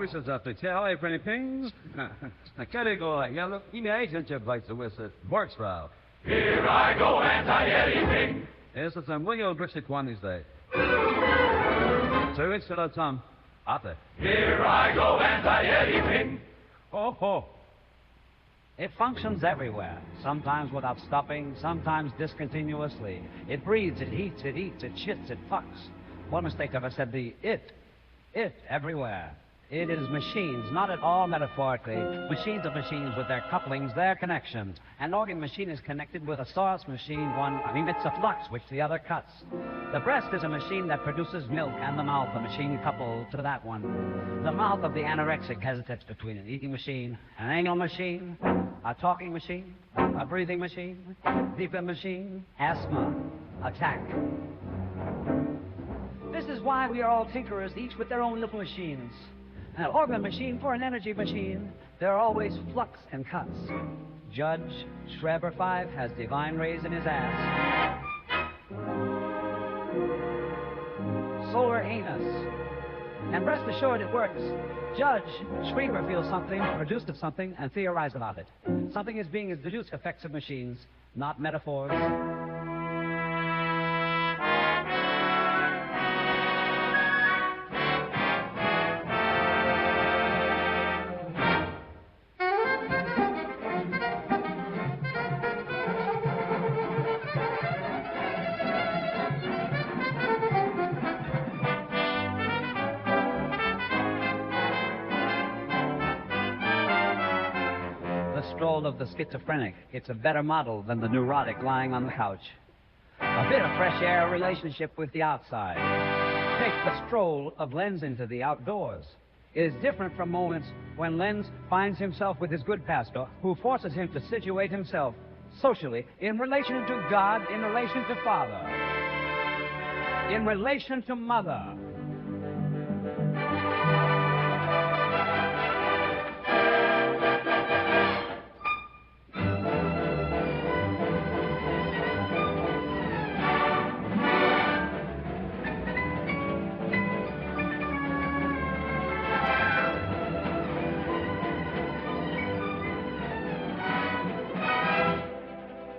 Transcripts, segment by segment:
wishes after tell pretty things. I can't go like yellow. You know, agent your bites the whistle. Works row. Here I go, anti-anything. Yes, it's a million British one these days. So it's still some. After. Here I go, anti-anything. Oh, oh. It functions everywhere, sometimes without stopping, sometimes discontinuously. It breathes, it heats, it eats, it shits, it fucks. One mistake ever said the it everywhere. It is machines, not at all metaphorically. Machines of machines with their couplings, their connections. An organ machine is connected with a source machine, one emits a flux which the other cuts. The breast is a machine that produces milk, and the mouth a machine coupled to that one. The mouth of the anorexic hesitates between an eating machine, an anal machine, a talking machine, a breathing machine, deeper machine, asthma, attack. This is why we are all tinkerers, each with their own little machines. An organ machine for an energy machine. There are always flux and cuts. Judge Schreber 5 has divine rays in his ass. Solar anus. And rest assured it works. Judge Schreber feels something, produced of something, and theorized about it. Something is being deduced effects of machines, not metaphors. Of the schizophrenic. It's a better model than the neurotic lying on the couch. A bit of fresh air, a relationship with the outside. Take the stroll of Lenz into the outdoors. It is different from moments when Lenz finds himself with his good pastor, who forces him to situate himself socially in relation to God, in relation to Father, in relation to Mother.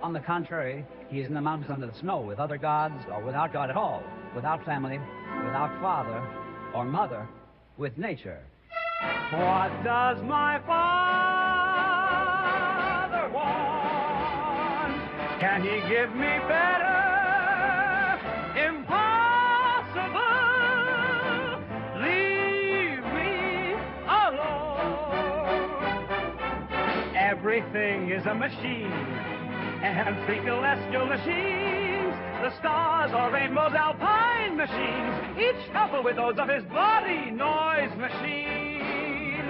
On the contrary, he is in the mountains under the snow with other gods or without God at all, without family, without father or mother, with nature. What does my father want? Can he give me better? Impossible! Leave me alone. Everything is a machine. And three celestial machines, the stars are rainbows, alpine machines, each coupled with those of his body, noise machine.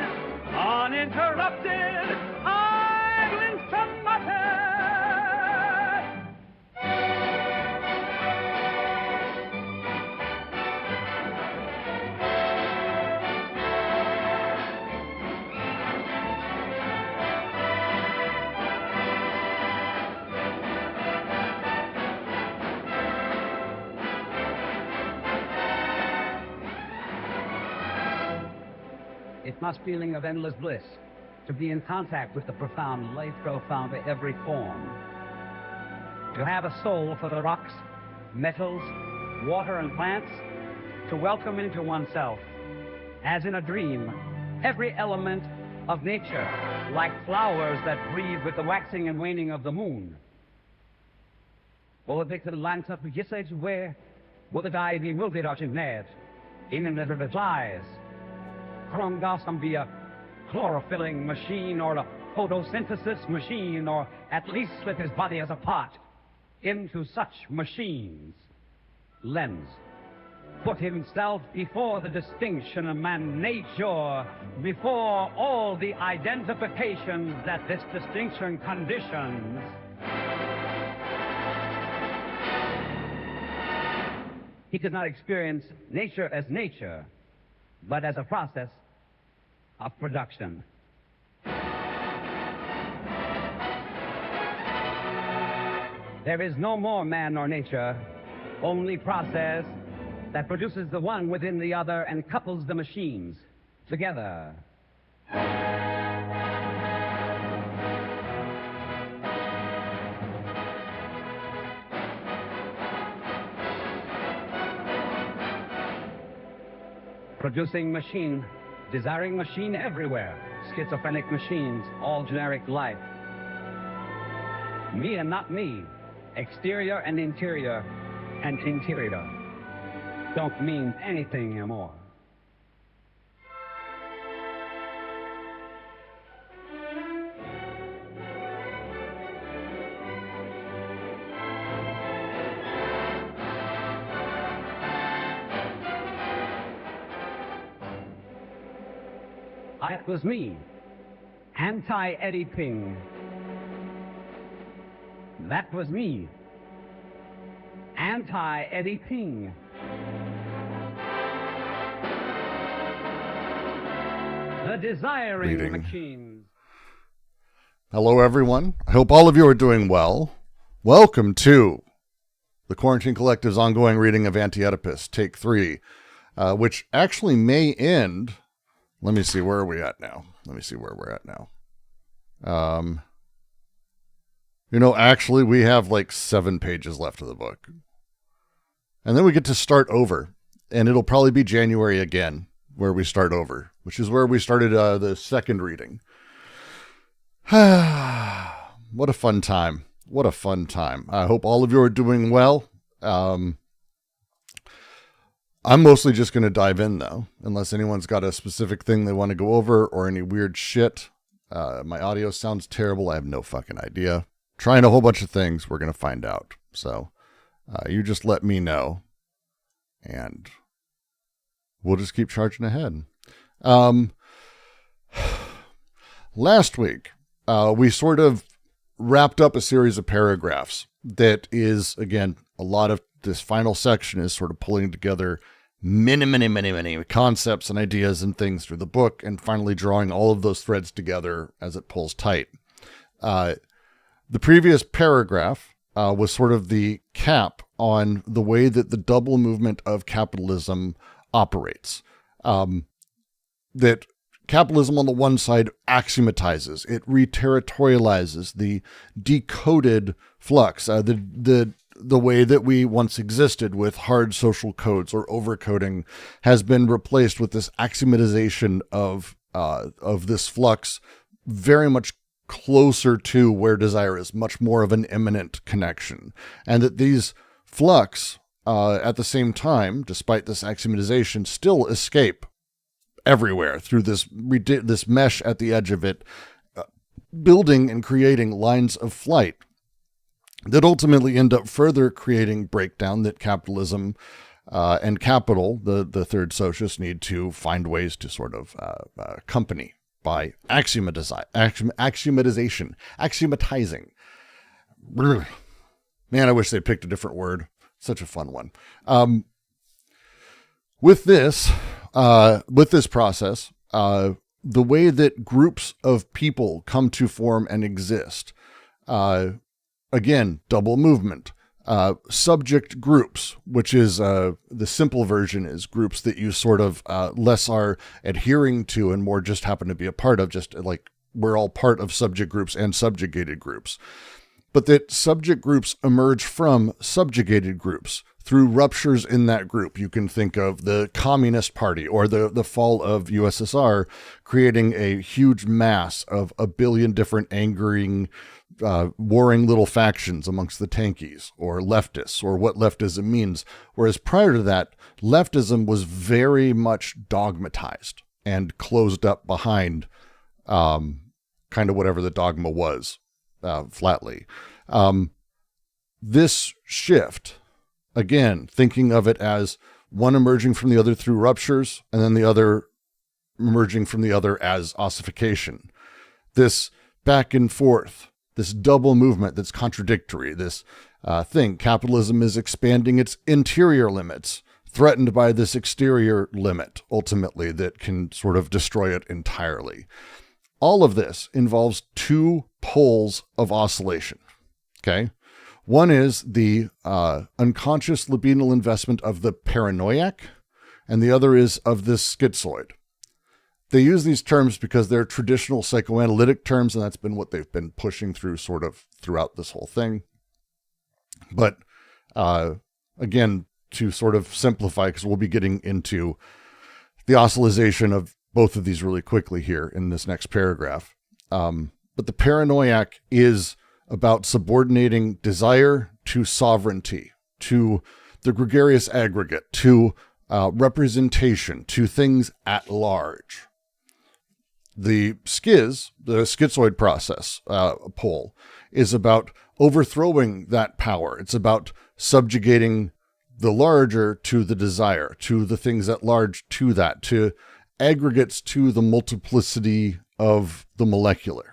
Uninterrupted, idling to mutter. It must feeling of endless bliss to be in contact with the profound, life profound to every form. To have a soul for the rocks, metals, water, and plants, to welcome into oneself, as in a dream, every element of nature, like flowers that breathe with the waxing and waning of the moon. Både det landskapet ger sig till where, både där vi multidagsnät, inom the replies. Krongas can be a chlorophyllin machine or a photosynthesis machine, or at least split his body as a part into such machines. Lenz put himself before the distinction of man nature, before all the identifications that this distinction conditions. He could not experience nature as nature, but as a process of production. There is no more man nor nature, only process that produces the one within the other and couples the machines. Together. Producing machine, desiring machine everywhere. Schizophrenic machines, all generic life. Me and not me. Exterior and interior and interior. Don't mean anything anymore. That was me, Anti-Oedipus. That was me, Anti-Oedipus. The desiring Reading. machines. Hello, everyone. I hope all of you are doing well. Welcome to the Quarantine Collective's ongoing reading of Anti-Oedipus, Take 3, which actually may end... Let me see, where are we at now? Let me see where we're at now. Actually, we have like 7 pages left of the book. And then we get to start over. And it'll probably be January again, where we start over, which is where we started the second reading. What a fun time. What a fun time. I hope all of you are doing well. I'm mostly just going to dive in, though, unless anyone's got a specific thing they want to go over or any weird shit. My audio sounds terrible. I have no fucking idea. Trying a whole bunch of things. We're going to find out. So you just let me know, and we'll just keep charging ahead. Last week, we sort of wrapped up a series of paragraphs that is, again, a lot of this final section is sort of pulling together many concepts and ideas and things through the book and finally drawing all of those threads together as it pulls tight. The previous paragraph was sort of the cap on the way that the double movement of capitalism operates. That capitalism on the one side axiomatizes, it reterritorializes the decoded flux, the way that we once existed with hard social codes or overcoding has been replaced with this axiomatization of this flux very much closer to where desire is, much more of an immanent connection. And that these flux, at the same time, despite this axiomatization, still escape everywhere through this mesh at the edge of it, building and creating lines of flight that ultimately end up further creating breakdown that capitalism and capital, the third socius, need to find ways to sort of accompany by axiomatizing. Man, I wish they picked a different word. Such a fun one. With this process, the way that groups of people come to form and exist, again, double movement, subject groups, which is the simple version is groups that you sort of less are adhering to and more just happen to be a part of, just like we're all part of subject groups and subjugated groups. But that subject groups emerge from subjugated groups through ruptures in that group. You can think of the Communist Party or the fall of USSR creating a huge mass of a billion different angering warring little factions amongst the tankies or leftists or what leftism means. Whereas prior to that, leftism was very much dogmatized and closed up behind kind of whatever the dogma was, flatly. This shift, again, thinking of it as one emerging from the other through ruptures and then the other emerging from the other as ossification. This back and forth, this double movement that's contradictory, this thing. Capitalism is expanding its interior limits, threatened by this exterior limit, ultimately, that can sort of destroy it entirely. All of this involves 2 poles of oscillation, okay? One is the unconscious libidinal investment of the paranoiac, and the other is of this schizoid. they use these terms because they're traditional psychoanalytic terms, and that's been what they've been pushing through sort of throughout this whole thing. But again, to sort of simplify, because we'll be getting into the oscillation of both of these really quickly here in this next paragraph. But the paranoiac is about subordinating desire to sovereignty, to the gregarious aggregate, to representation, to things at large. The schizoid process pole, is about overthrowing that power. It's about subjugating the larger to the desire, to the things at large, to that, to aggregates, to the multiplicity of the molecular.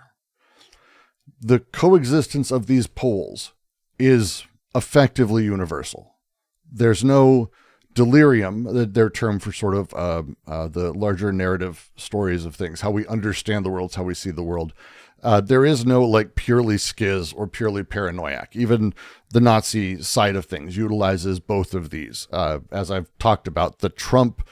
The coexistence of these poles is effectively universal. There's no delirium, their term for sort of the larger narrative stories of things, how we understand the world, how we see the world. There is no like purely schiz or purely paranoiac. Even the Nazi side of things utilizes both of these. As I've talked about, the Trump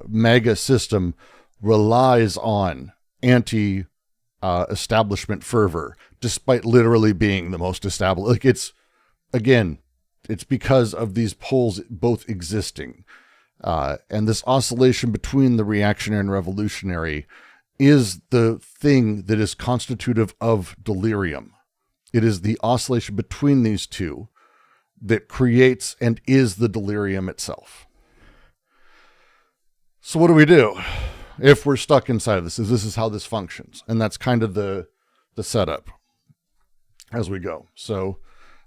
MAGA system relies on anti-establishment fervor, despite literally being the most established. Like it's because of these poles both existing. And this oscillation between the reactionary and revolutionary is the thing that is constitutive of delirium. It is the oscillation between these two that creates and is the delirium itself. So what do we do if we're stuck inside of this? This is how this functions. And that's kind of the setup as we go. So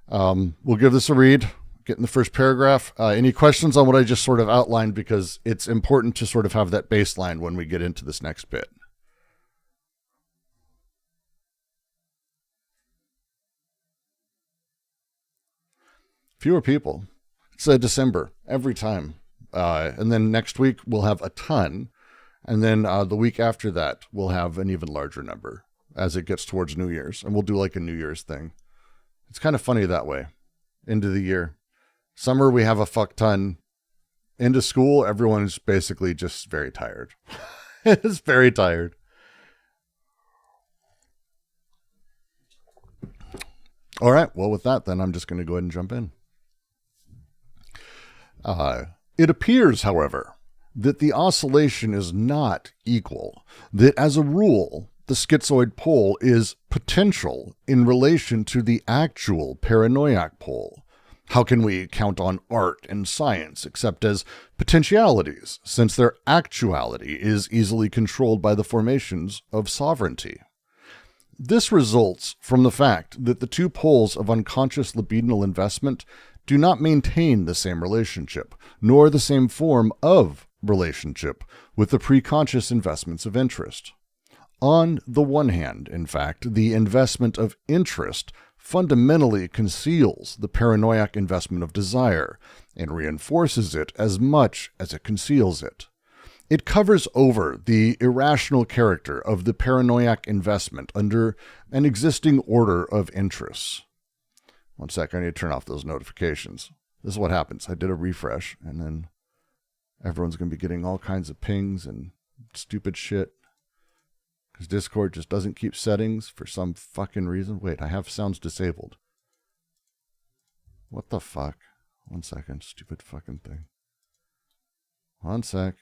we'll give this a read, get in the first paragraph. Any questions on what I just sort of outlined, because it's important to sort of have that baseline when we get into this next bit. Fewer people. It's December every time. And then next week we'll have a ton. And then the week after that, we'll have an even larger number as it gets towards New Year's. And we'll do like a New Year's thing. It's kind of funny that way. Into the year. Summer, we have a fuck ton. Into school, everyone's basically just very tired. It's very tired. All right. Well, with that, then I'm just going to go ahead and jump in. It appears, however, that the oscillation is not equal, that as a rule, the schizoid pole is potential in relation to the actual paranoiac pole. How can we count on art and science except as potentialities, since their actuality is easily controlled by the formations of sovereignty? This results from the fact that the two poles of unconscious libidinal investment do not maintain the same relationship, nor the same form of relationship with the preconscious investments of interest. On the one hand, in fact, the investment of interest fundamentally conceals the paranoiac investment of desire and reinforces it as much as it conceals it. It covers over the irrational character of the paranoiac investment under an existing order of interests. One sec, I need to turn off those notifications. This is what happens. I did a refresh, and then everyone's going to be getting all kinds of pings and stupid shit. Because Discord just doesn't keep settings for some fucking reason. Wait, I have sounds disabled. What the fuck? One second, stupid fucking thing. One sec.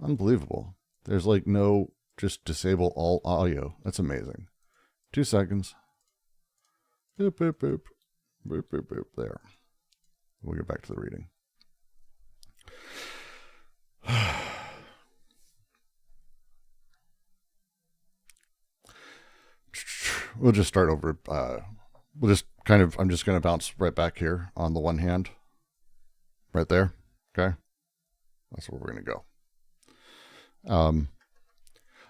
Unbelievable. There's like no, just disable all audio. That's amazing. 2 seconds. Boop, boop, boop. Boop, boop, boop. There. We'll get back to the reading. We'll just start over. We'll just kind of, I'm just going to bounce right back here on the one hand. Right there. Okay. That's where we're going to go.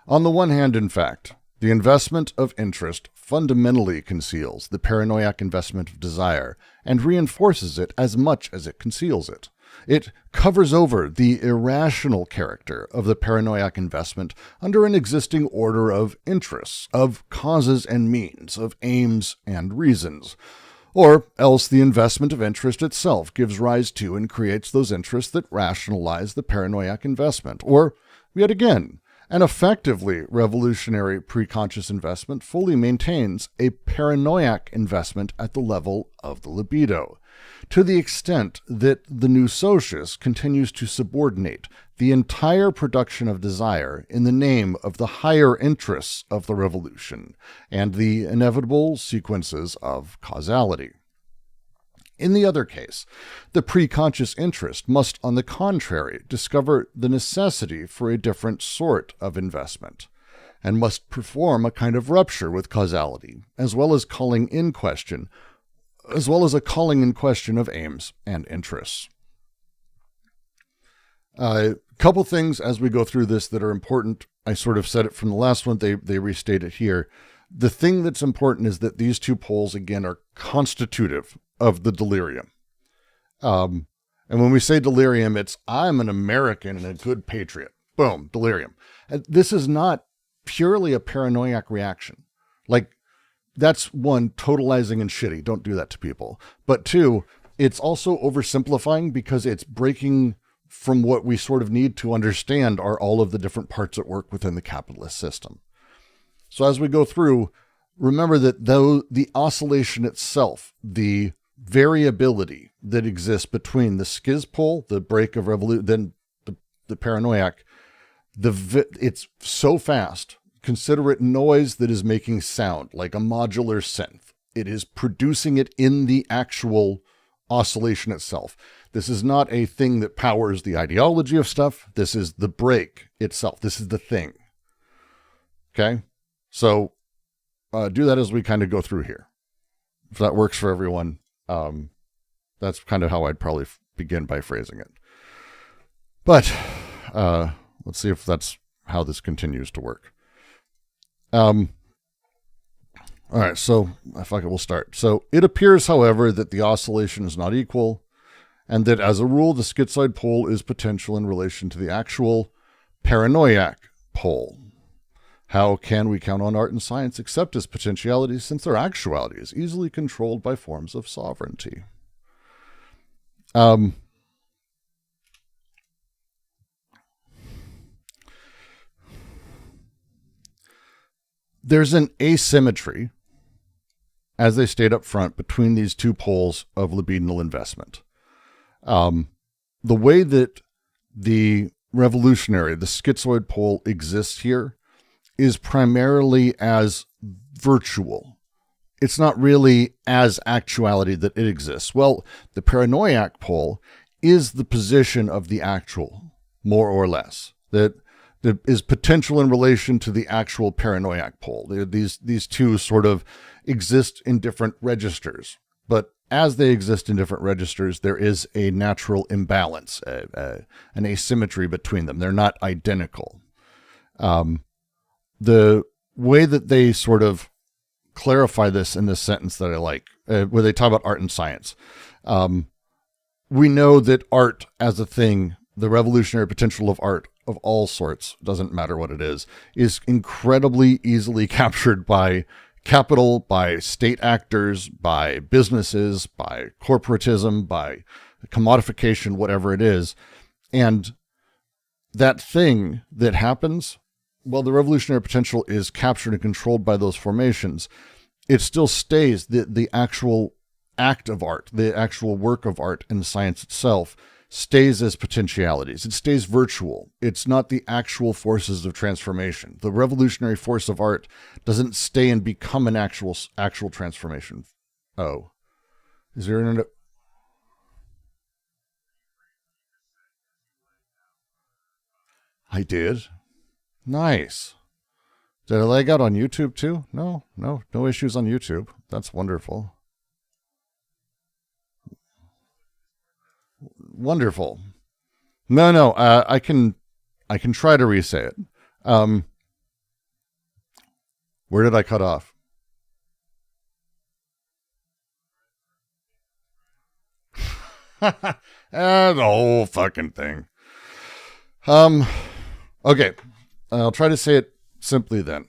On the one hand, in fact, the investment of interest fundamentally conceals the paranoiac investment of desire and reinforces it as much as it conceals it. It covers over the irrational character of the paranoiac investment under an existing order of interests, of causes and means, of aims and reasons. Or else the investment of interest itself gives rise to and creates those interests that rationalize the paranoiac investment. Or, yet again, an effectively revolutionary preconscious investment fully maintains a paranoiac investment at the level of the libido, to the extent that the new socius continues to subordinate the entire production of desire in the name of the higher interests of the revolution and the inevitable sequences of causality. In the other case, the preconscious interest must, on the contrary, discover the necessity for a different sort of investment, and must perform a kind of rupture with causality, as well as a calling in question of aims and interests. A couple things as we go through this that are important. I sort of said it from the last one. They restate it here. The thing that's important is that these two poles, again, are constitutive of the delirium. And when we say delirium, it's I'm an American and a good patriot. Boom, delirium. And this is not purely a paranoiac reaction. Like, that's one, totalizing and shitty. Don't do that to people. But two, it's also oversimplifying because it's breaking from what we sort of need to understand are all of the different parts at work within the capitalist system. So as we go through, remember that though the oscillation itself, the variability that exists between the schiz pole, the break of revolution, then the paranoiac, it's so fast. Consider it noise that is making sound, like a modular synth. It is producing it in the actual oscillation itself. This is not a thing that powers the ideology of stuff. This is the break itself. This is the thing. Okay? So do that as we kind of go through here. If that works for everyone, that's kind of how I'd probably begin by phrasing it. But let's see if that's how this continues to work. All right, so fuck it, we'll start. So it appears, however, that the oscillation is not equal, and that as a rule, the schizoid pole is potential in relation to the actual paranoiac pole. How can we count on art and science except as potentiality, since their actuality is easily controlled by forms of sovereignty? There's an asymmetry, as they state up front, between these two poles of libidinal investment. The way that the revolutionary, the schizoid pole exists here is primarily as virtual. It's not really as actuality that it exists. Well, the paranoiac pole is the position of the actual, more or less, that is potential in relation to the actual paranoiac pole. These two sort of exist in different registers, but as they exist in different registers, there is a natural imbalance, an asymmetry between them. They're not identical. The way that they sort of clarify this in this sentence that I like, where they talk about art and science, we know that art as a thing, the revolutionary potential of art of all sorts, doesn't matter what it is incredibly easily captured by capital, by state actors, by businesses, by corporatism, by commodification, whatever it is. And that thing that happens, well, the revolutionary potential is captured and controlled by those formations. It still stays the actual act of art, the actual work of art and science itself stays as potentialities. It stays virtual. It's not the actual forces of transformation. The revolutionary force of art doesn't stay and become an actual transformation. Oh, is there an... I did. Nice. Did I lag out on YouTube too? No issues on YouTube. That's wonderful. Wonderful. No, I can try to re-say it. Where did I cut off? The whole fucking thing. Okay. I'll try to say it simply then.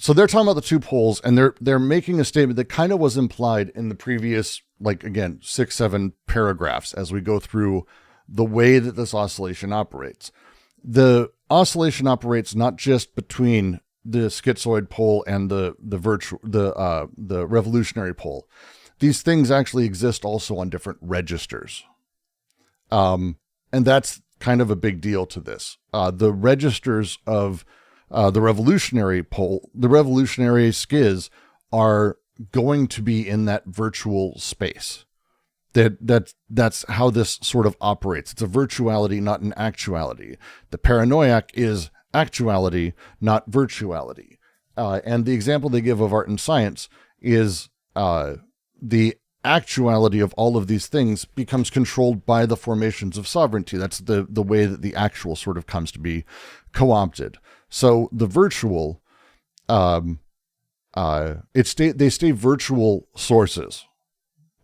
So they're talking about the two poles, and they're making a statement that kind of was implied in the previous, like, again, 6-7 paragraphs as we go through the way that this oscillation operates. The oscillation operates not just between the schizoid pole and the revolutionary pole. These things actually exist also on different registers. And that's kind of a big deal to this. The registers of the revolutionary pole, the revolutionary schiz, are going to be in that virtual space. That's how this sort of operates. It's a virtuality, not an actuality. The paranoiac is actuality, not virtuality. And the example they give of art and science is the actuality of all of these things becomes controlled by the formations of sovereignty. That's the way that the actual sort of comes to be co-opted. So the virtual, they stay virtual sources,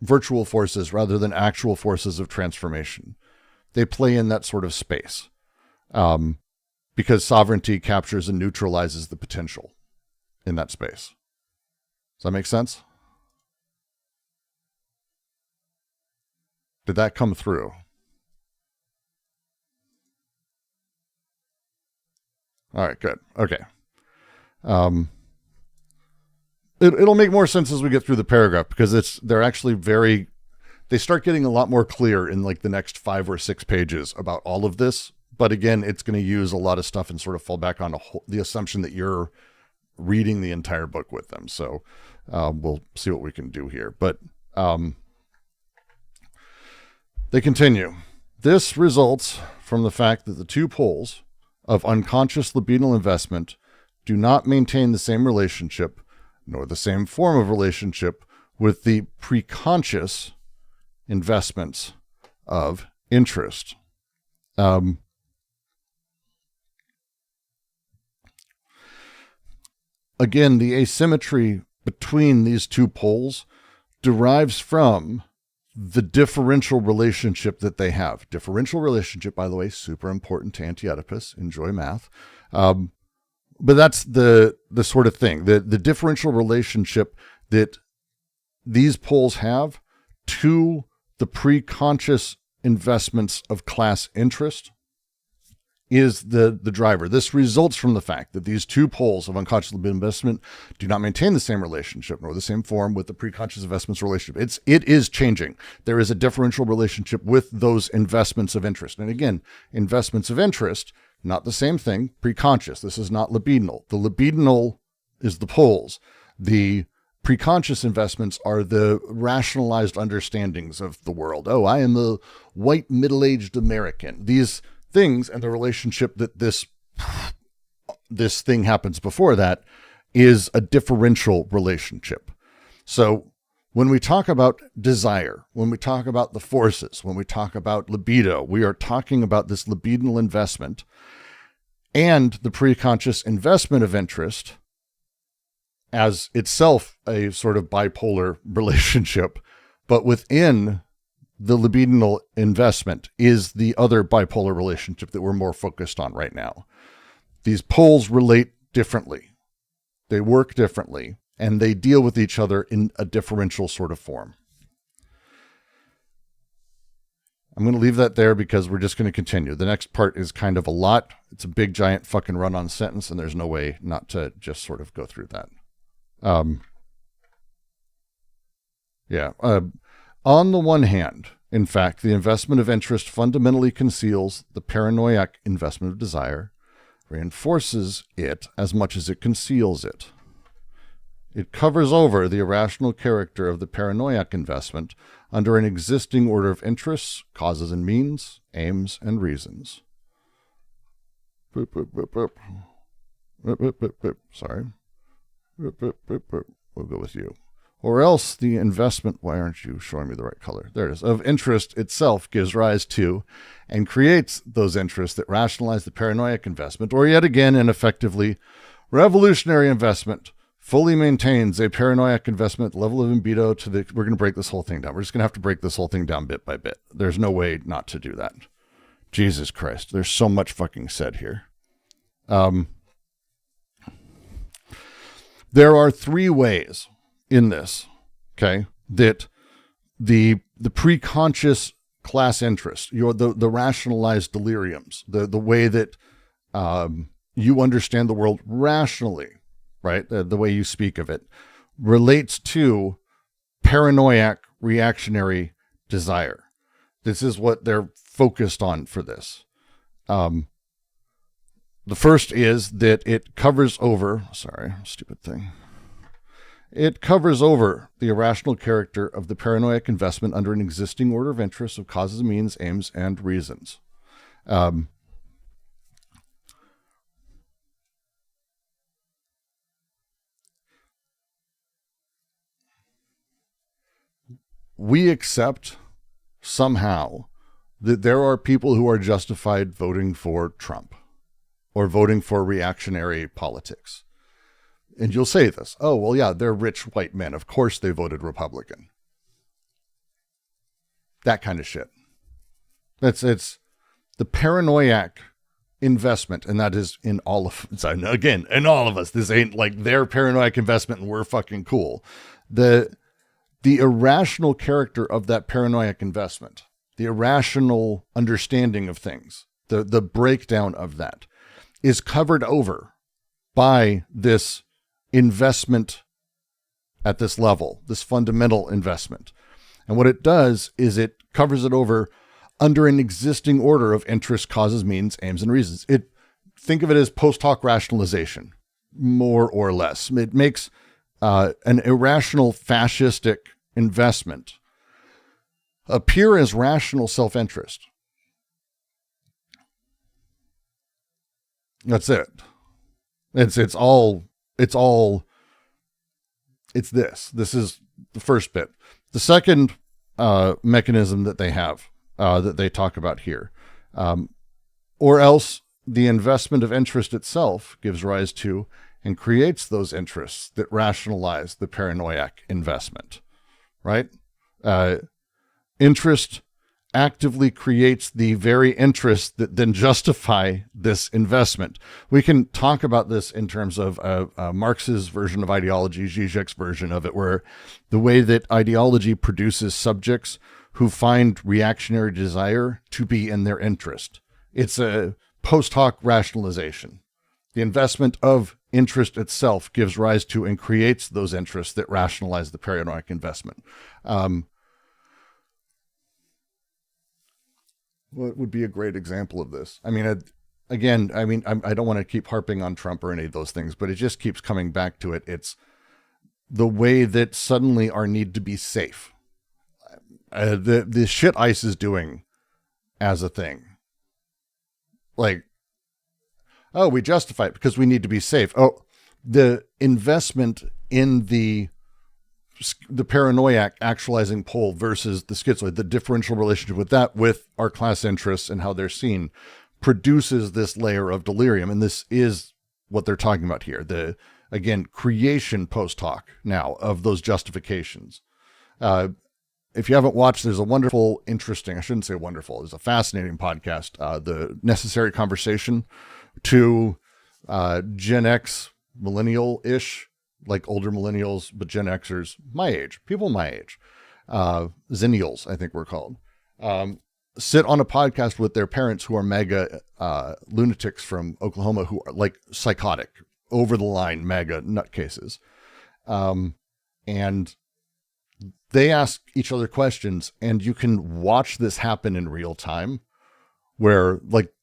virtual forces rather than actual forces of transformation. They play in that sort of space because sovereignty captures and neutralizes the potential in that space. Does that make sense? Did that come through? All right, good. Okay. It'll make more sense as we get through the paragraph because they're actually they start getting a lot more clear in like the next 5 or 6 pages about all of this. But again, it's going to use a lot of stuff and sort of fall back on the assumption that you're reading the entire book with them. So we'll see what we can do here. But they continue. This results from the fact that the two poles of unconscious libidinal investment do not maintain the same relationship nor the same form of relationship with the preconscious investments of interest. Again, the asymmetry between these two poles derives from the differential relationship that they have. Differential relationship, by the way, super important to Anti-Oedipus. Enjoy math. But that's the sort of thing, the differential relationship that these poles have to the preconscious investments of class interest is the driver. This results from the fact that these two poles of unconscious libidinal investment do not maintain the same relationship nor the same form with the preconscious investments relationship. It is changing. There is a differential relationship with those investments of interest. And again, investments of interest, not the same thing, preconscious. This is not libidinal. The libidinal is the poles. The preconscious investments are the rationalized understandings of the world. Oh, I am a white middle-aged American. These things and the relationship that this thing happens before that is a differential relationship. So when we talk about desire, when we talk about the forces, when we talk about libido, we are talking about this libidinal investment and the preconscious investment of interest as itself a sort of bipolar relationship, but within the libidinal investment is the other bipolar relationship that we're more focused on right now. These poles relate differently. They work differently, and they deal with each other in a differential sort of form. I'm going to leave that there because we're just going to continue. The next part is kind of a lot. It's a big, giant fucking run-on sentence, and there's no way not to just sort of go through that. On the one hand, in fact, the investment of interest fundamentally conceals the paranoiac investment of desire, reinforces it as much as it conceals it. It covers over the irrational character of the paranoiac investment under an existing order of interests, causes and means, aims and reasons. Sorry. We'll go with you. Or else the investment, why aren't you showing me the right color? There it is, of interest itself gives rise to and creates those interests that rationalize the paranoiac investment, or yet again, and effectively, revolutionary investment fully maintains a paranoiac investment level of libido to the, we're going to break this whole thing down. We're just going to have to break this whole thing down bit by bit. There's no way not to do that. Jesus Christ, there's so much fucking said here. There are three ways in this, okay, that the preconscious class interest, the rationalized deliriums, the way that you understand the world rationally, right, the way you speak of it, relates to paranoiac reactionary desire. This is what they're focused on for this. The first is that it covers over, it covers over the irrational character of the paranoiac investment under an existing order of interests of causes, means, aims, and reasons. We accept somehow that there are people who are justified voting for Trump or voting for reactionary politics. And you'll say this, oh, well, yeah, they're rich white men. Of course they voted Republican. That kind of shit. It's the paranoiac investment, and that is in all of, again, in all of us. This ain't like their paranoiac investment and we're fucking cool. The irrational character of that paranoiac investment, the irrational understanding of things, the breakdown of that is covered over by this investment at this level, this fundamental investment. And what it does is it covers it over under an existing order of interests, causes, means, aims, and reasons. Think of it as post hoc rationalization, more or less. It makes an irrational fascistic investment appear as rational self-interest. That's it. It's this. This is the first bit. The second mechanism that they have, that they talk about here, or else the investment of interest itself gives rise to and creates those interests that rationalize the paranoiac investment, right? Interest actively creates the very interests that then justify this investment. We can talk about this in terms of Marx's version of ideology, Zizek's version of it, where the way that ideology produces subjects who find reactionary desire to be in their interest. It's a post hoc rationalization. The investment of interest itself gives rise to and creates those interests that rationalize the paranoiac investment. What would be a great example of this? I mean, I don't want to keep harping on Trump or any of those things, but it just keeps coming back to it. It's the way that suddenly our need to be safe. The shit ICE is doing as a thing. Like, oh, we justify it because we need to be safe. Oh, the investment in the paranoiac actualizing pole versus the schizoid, the differential relationship with that, with our class interests and how they're seen, produces this layer of delirium. And this is what they're talking about here. The, again, creation post hoc now of those justifications. If you haven't watched, there's a wonderful, interesting, I shouldn't say wonderful, there's a fascinating podcast, The Necessary Conversation, to Gen X, millennial-ish, like older millennials, but Gen Xers, my age, people my age, Zennials, I think we're called, sit on a podcast with their parents who are mega lunatics from Oklahoma, who are like psychotic, over the line, mega nutcases. And they ask each other questions, and you can watch this happen in real time where like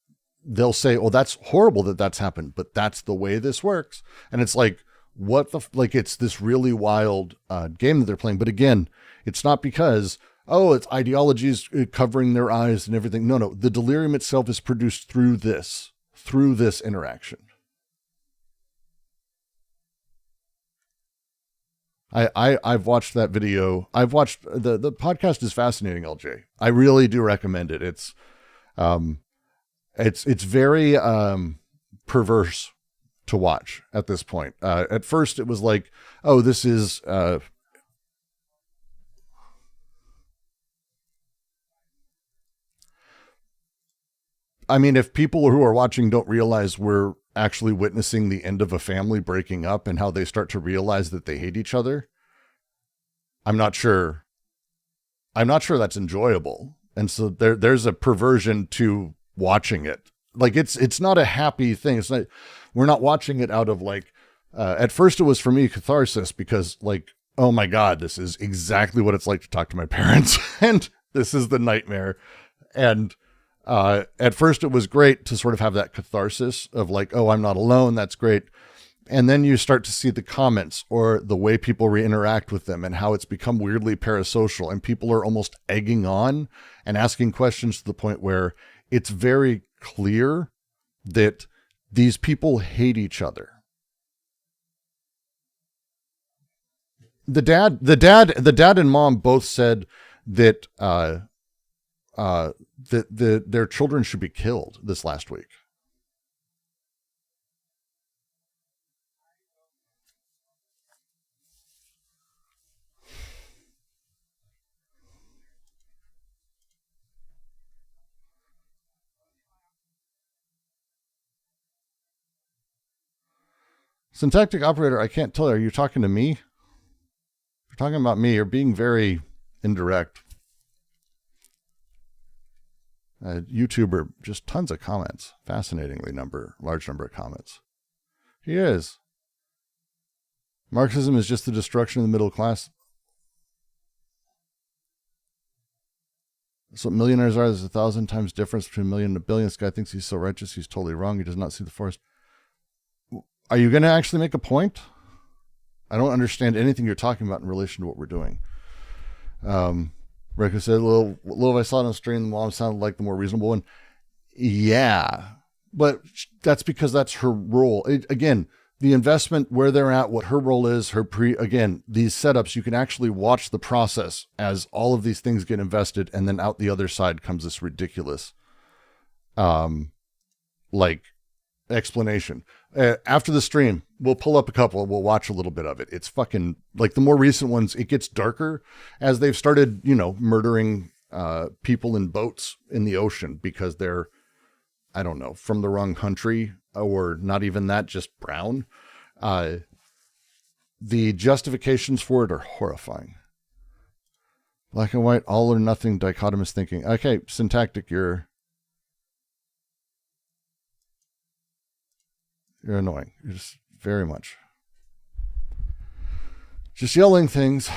they'll say, oh, that's horrible that that's happened, but that's the way this works. And it's like, what the, like, it's this really wild game that they're playing. But again, it's not because, oh, it's ideologies covering their eyes and everything. No, the delirium itself is produced through this interaction. I've watched that video. I've watched the podcast is fascinating, LJ. I really do recommend it. It's very perverse to watch at this point. At first it was like, oh, this is I mean, if people who are watching don't realize we're actually witnessing the end of a family breaking up and how they start to realize that they hate each other, I'm not sure that's enjoyable. And so there's a perversion to watching it. Like it's not a happy thing. It's not, we're not watching it out of like, at first it was for me catharsis because like, oh my God, this is exactly what it's like to talk to my parents. And this is the nightmare. And at first it was great to sort of have that catharsis of like, oh, I'm not alone. That's great. And then you start to see the comments or the way people interact with them and how it's become weirdly parasocial, and people are almost egging on and asking questions to the point where it's very clear that these people hate each other. The dad and mom both said that their children should be killed this last week. Syntactic operator, I can't tell. Are you talking to me? You're talking about me. You're being very indirect. YouTuber, just tons of comments. Fascinatingly large number of comments. He is. Marxism is just the destruction of the middle class. That's what millionaires are. There's 1,000 times difference between a million and a billion. This guy thinks he's so righteous. He's totally wrong. He does not see the forest. Are you going to actually make a point? I don't understand anything you're talking about in relation to what we're doing. Rico said, little I saw it on the stream, the mom sounded like the more reasonable one. Yeah, but that's because that's her role. Again, the investment, where they're at, what her role is, again, these setups, you can actually watch the process as all of these things get invested, and then out the other side comes this ridiculous, explanation. After the stream, we'll pull up a couple. We'll watch a little bit of it. It's fucking like the more recent ones. It gets darker as they've started, murdering people in boats in the ocean because they're, I don't know, from the wrong country or not even that, just brown. The justifications for it are horrifying. Black and white, all or nothing, dichotomous thinking. Okay, syntactic, you're annoying. You're just very much just yelling things.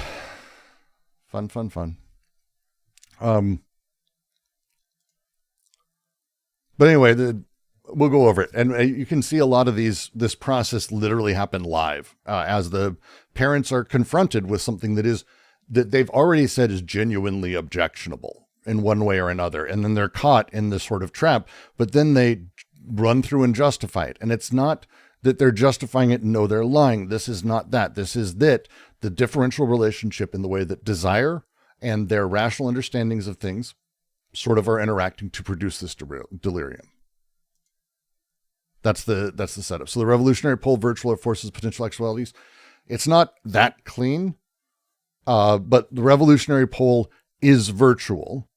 Fun. But anyway, we'll go over it. And you can see a lot of this process literally happen live as the parents are confronted with something that they've already said is genuinely objectionable in one way or another. And then they're caught in this sort of trap, but then they run through and justify it. And it's not that they're justifying it and no, they're lying. This is not that. This is that the differential relationship in the way that desire and their rational understandings of things sort of are interacting to produce this delirium. That's the setup. So the revolutionary pole, virtual or forces potential actualities. It's not that clean, but the revolutionary pole is virtual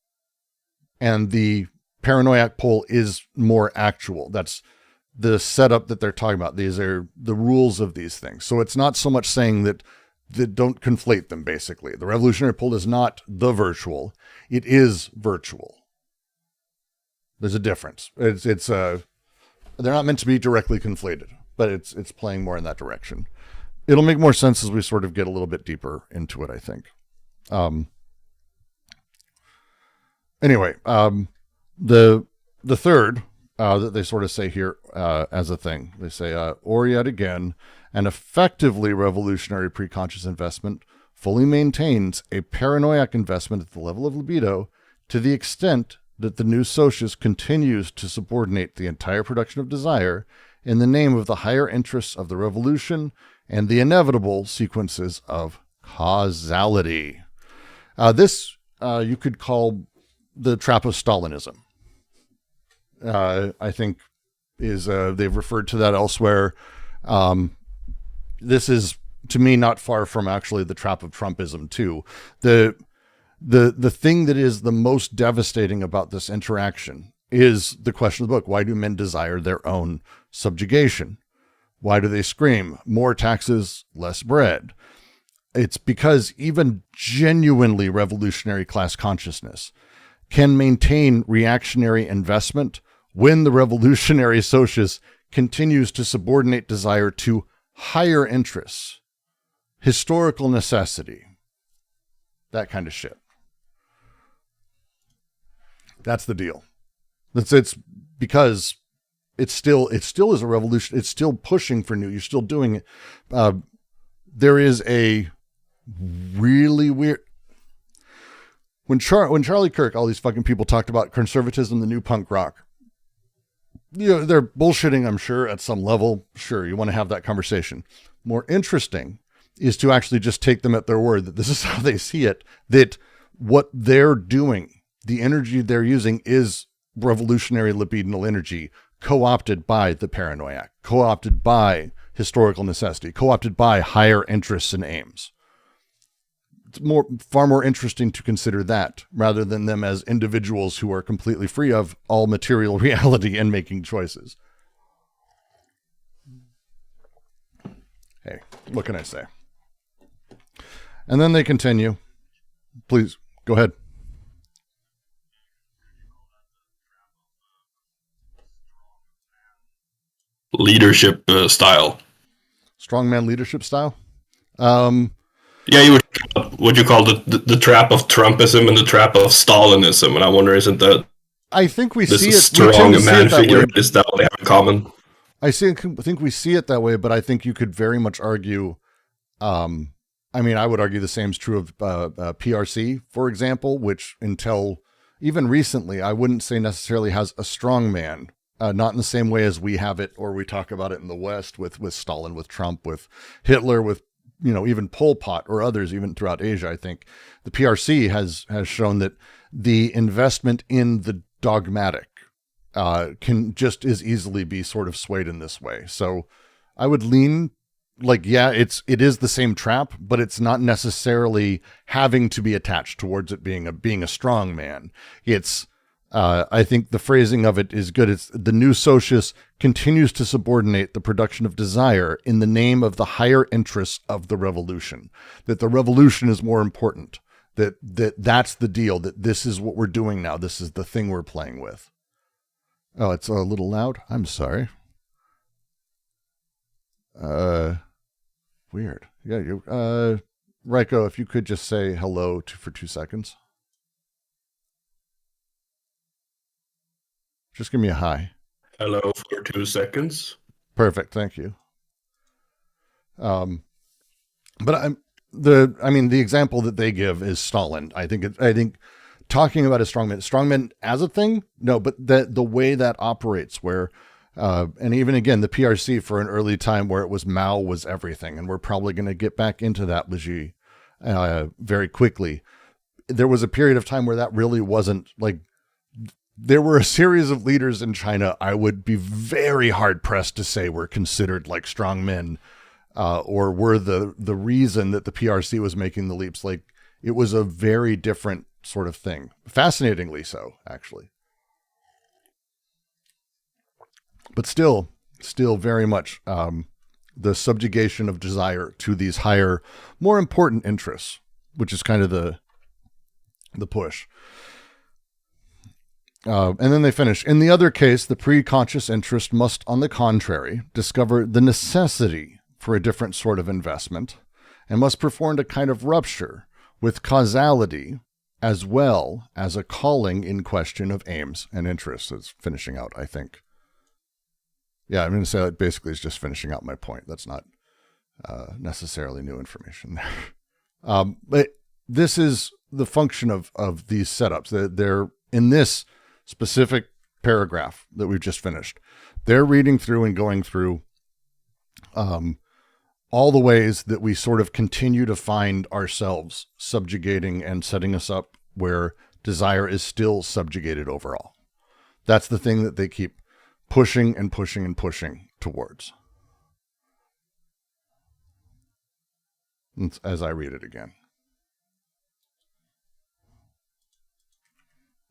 and the paranoiac pole is more actual. That's the setup that they're talking about. These are the rules of these things. So it's not so much saying that don't conflate them, basically. The revolutionary pole is not the virtual. It is virtual. There's a difference. They're not meant to be directly conflated, but it's playing more in that direction. It'll make more sense as we sort of get a little bit deeper into it, I think. Anyway, the third that they sort of say here as a thing, they say, or yet again, an effectively revolutionary preconscious investment fully maintains a paranoiac investment at the level of libido to the extent that the new socius continues to subordinate the entire production of desire in the name of the higher interests of the revolution and the inevitable sequences of causality. This you could call the trap of Stalinism. I think is they've referred to that elsewhere. This is, to me, not far from actually the trap of Trumpism too. The thing that is the most devastating about this interaction is the question of the book. Why do men desire their own Subjugation. Why do they scream? More taxes, less bread. It's because even genuinely revolutionary class consciousness can maintain reactionary investment when the revolutionary socius continues to subordinate desire to higher interests, historical necessity, that kind of shit. That's the deal. It's because it still is a revolution. It's still pushing for new. You're still doing it. There is a really weird. When Charlie Kirk, all these fucking people talked about conservatism, the new punk rock. They're bullshitting, I'm sure, at some level. Sure, you want to have that conversation. More interesting is to actually just take them at their word that this is how they see it, that what they're doing, the energy they're using is revolutionary libidinal energy, co-opted by the paranoiac, co-opted by historical necessity, co-opted by higher interests and aims. It's far more interesting to consider that rather than them as individuals who are completely free of all material reality and making choices. Hey, what can I say? And then they continue. Please, go ahead. Leadership style. Strongman leadership style? Yeah, what you call the trap of Trumpism and the trap of Stalinism, and I wonder, isn't that? I think we see it. Strong man figure is that what they have in common? I think we see it that way, but I think you could very much argue. I mean, I would argue the same is true of PRC, for example, which until even recently, I wouldn't say necessarily has a strong man. Not in the same way as we have it, or we talk about it in the West with Stalin, with Trump, with Hitler, with even Pol Pot or others, even throughout Asia. I think the PRC has shown that the investment in the dogmatic can just as easily be sort of swayed in this way. So I would lean like, yeah, it is the same trap, but it's not necessarily having to be attached towards it being a strong man. It's I think the phrasing of it is good. It's the new socius continues to subordinate the production of desire in the name of the higher interests of the revolution, that the revolution is more important, that's the deal, that this is what we're doing now. This is the thing we're playing with. Oh, it's a little loud. I'm sorry. Weird. Yeah. Raiko, if you could just say hello for 2 seconds. Just give me a hi. Hello for 2 seconds. Perfect, thank you. But the example that they give is Stalin. I think talking about a strongman as a thing, no, but the way that operates, where and even again the PRC for an early time where it was Mao was everything, and we're probably going to get back into that Liji very quickly. There was a period of time where that really wasn't like. There were a series of leaders in China I would be very hard-pressed to say were considered like strong men or were the reason that the PRC was making the leaps. Like, it was a very different sort of thing. Fascinatingly so, actually. But still very much the subjugation of desire to these higher, more important interests, which is kind of the push. And then they finish. In the other case, the pre-conscious interest must, on the contrary, discover the necessity for a different sort of investment and must perform a kind of rupture with causality as well as a calling in question of aims and interests. It's finishing out, I think. Yeah, I'm going to say that basically is just finishing out my point. That's not necessarily new information there. But this is the function of these setups. They're in this specific paragraph that we've just finished. They're reading through and going through all the ways that we sort of continue to find ourselves subjugating and setting us up where desire is still subjugated overall. That's the thing that they keep pushing and pushing and pushing towards. As I read it again.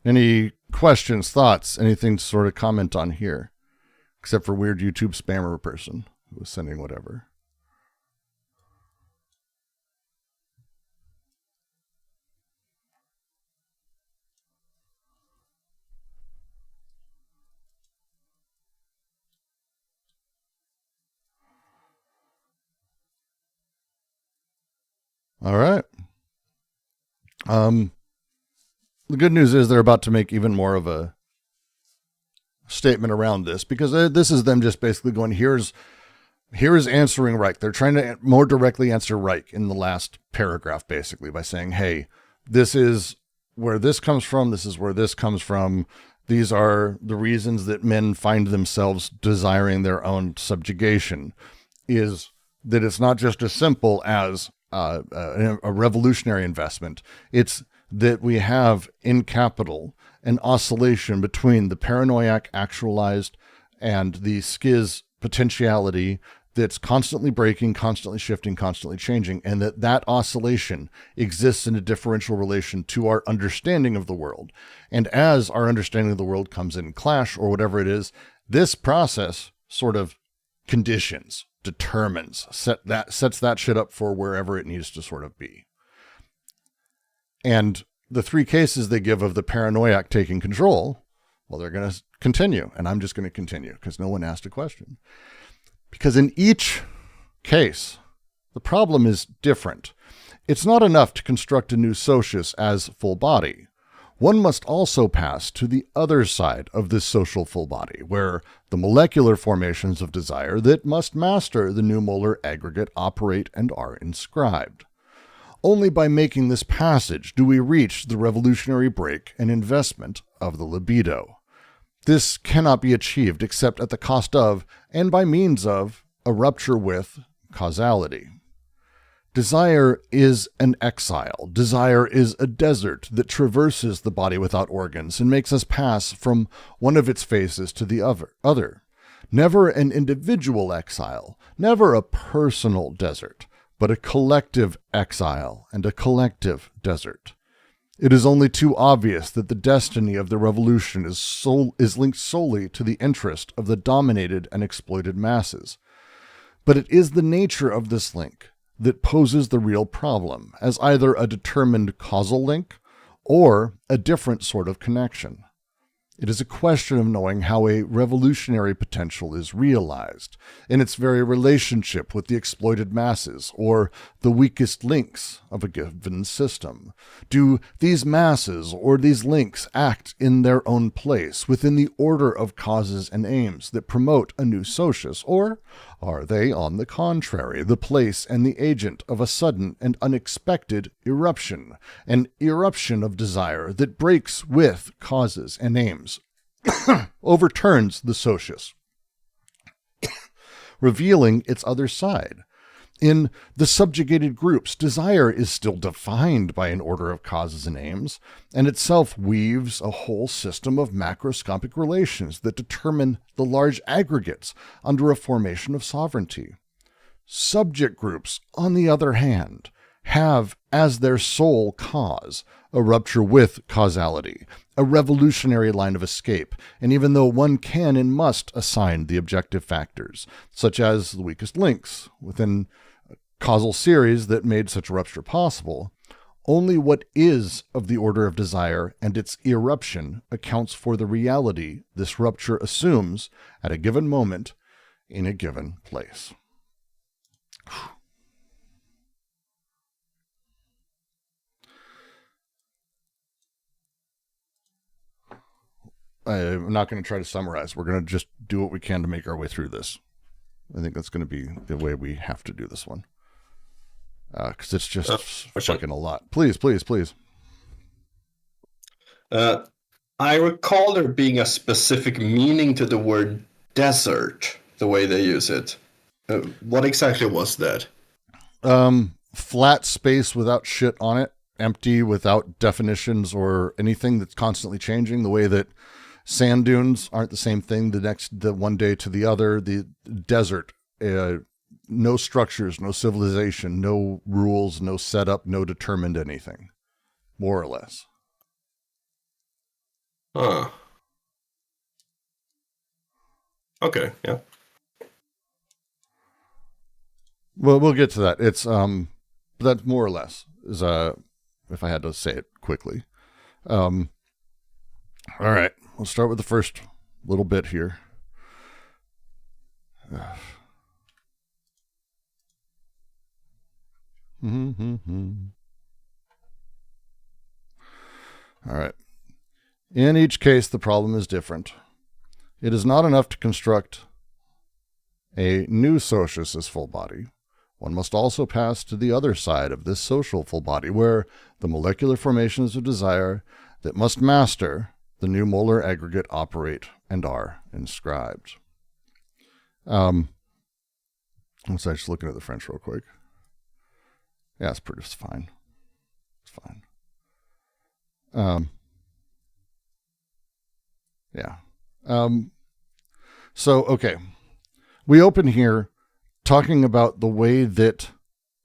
Any questions, thoughts, anything to sort of comment on here? Except for weird YouTube spammer person who was sending whatever. All right. The good news is they're about to make even more of a statement around this, because this is them just basically going, here is answering Reich. They're trying to more directly answer Reich in the last paragraph, basically, by saying, hey, this is where this comes from. This is where this comes from. These are the reasons that men find themselves desiring their own subjugation, is that it's not just as simple as a revolutionary investment. It's that we have in capital an oscillation between the paranoiac actualized and the schiz potentiality that's constantly breaking, constantly shifting, constantly changing, and that oscillation exists in a differential relation to our understanding of the world. And as our understanding of the world comes in clash or whatever it is, this process sort of conditions, determines, sets that shit up for wherever it needs to sort of be. And the three cases they give of the paranoiac taking control, well, they're going to continue. And I'm just going to continue because no one asked a question. Because in each case, the problem is different. It's not enough to construct a new socius as full body. One must also pass to the other side of this social full body, where the molecular formations of desire that must master the new molar aggregate operate and are inscribed. Only by making this passage do we reach the revolutionary break and investment of the libido. This cannot be achieved except at the cost of, and by means of, a rupture with causality. Desire is an exile. Desire is a desert that traverses the body without organs and makes us pass from one of its phases to the other. Never an individual exile, never a personal desert, but a collective exile and a collective desert. It is only too obvious that the destiny of the revolution is linked solely to the interest of the dominated and exploited masses. But it is the nature of this link that poses the real problem, as either a determined causal link or a different sort of connection. It is a question of knowing how a revolutionary potential is realized in its very relationship with the exploited masses or the weakest links of a given system. Do these masses or these links act in their own place within the order of causes and aims that promote a new socius, or are they, on the contrary, the place and the agent of a sudden and unexpected eruption, an eruption of desire that breaks with causes and aims, overturns the socius, revealing its other side? In the subjugated groups, desire is still defined by an order of causes and aims, and itself weaves a whole system of macroscopic relations that determine the large aggregates under a formation of sovereignty. Subject groups, on the other hand, have as their sole cause a rupture with causality, a revolutionary line of escape, and even though one can and must assign the objective factors, such as the weakest links within a causal series that made such a rupture possible, only what is of the order of desire and its eruption accounts for the reality this rupture assumes at a given moment in a given place. I'm not going to try to summarize. We're going to just do what we can to make our way through this. I think that's going to be the way we have to do this one. Because it's just fucking a lot. Please. I recall there being a specific meaning to the word desert, the way they use it. What exactly was that? Flat space without shit on it. Empty, without definitions or anything that's constantly changing. The way that sand dunes aren't the same thing the one day to the other. The desert, no structures, no civilization, no rules, no setup, no determined anything, more or less. Huh. Okay, yeah. Well, we'll get to that. It's that more or less is if I had to say it quickly. All right, we'll start with the first little bit here. All right. In each case, the problem is different. It is not enough to construct a new socius as full body. One must also pass to the other side of this social full body, where the molecular formations of desire that must master the new molar aggregate operate and are inscribed. Let's just looking at the French real quick. Yeah, it's fine. It's fine. Yeah. So, okay. We open here talking about the way that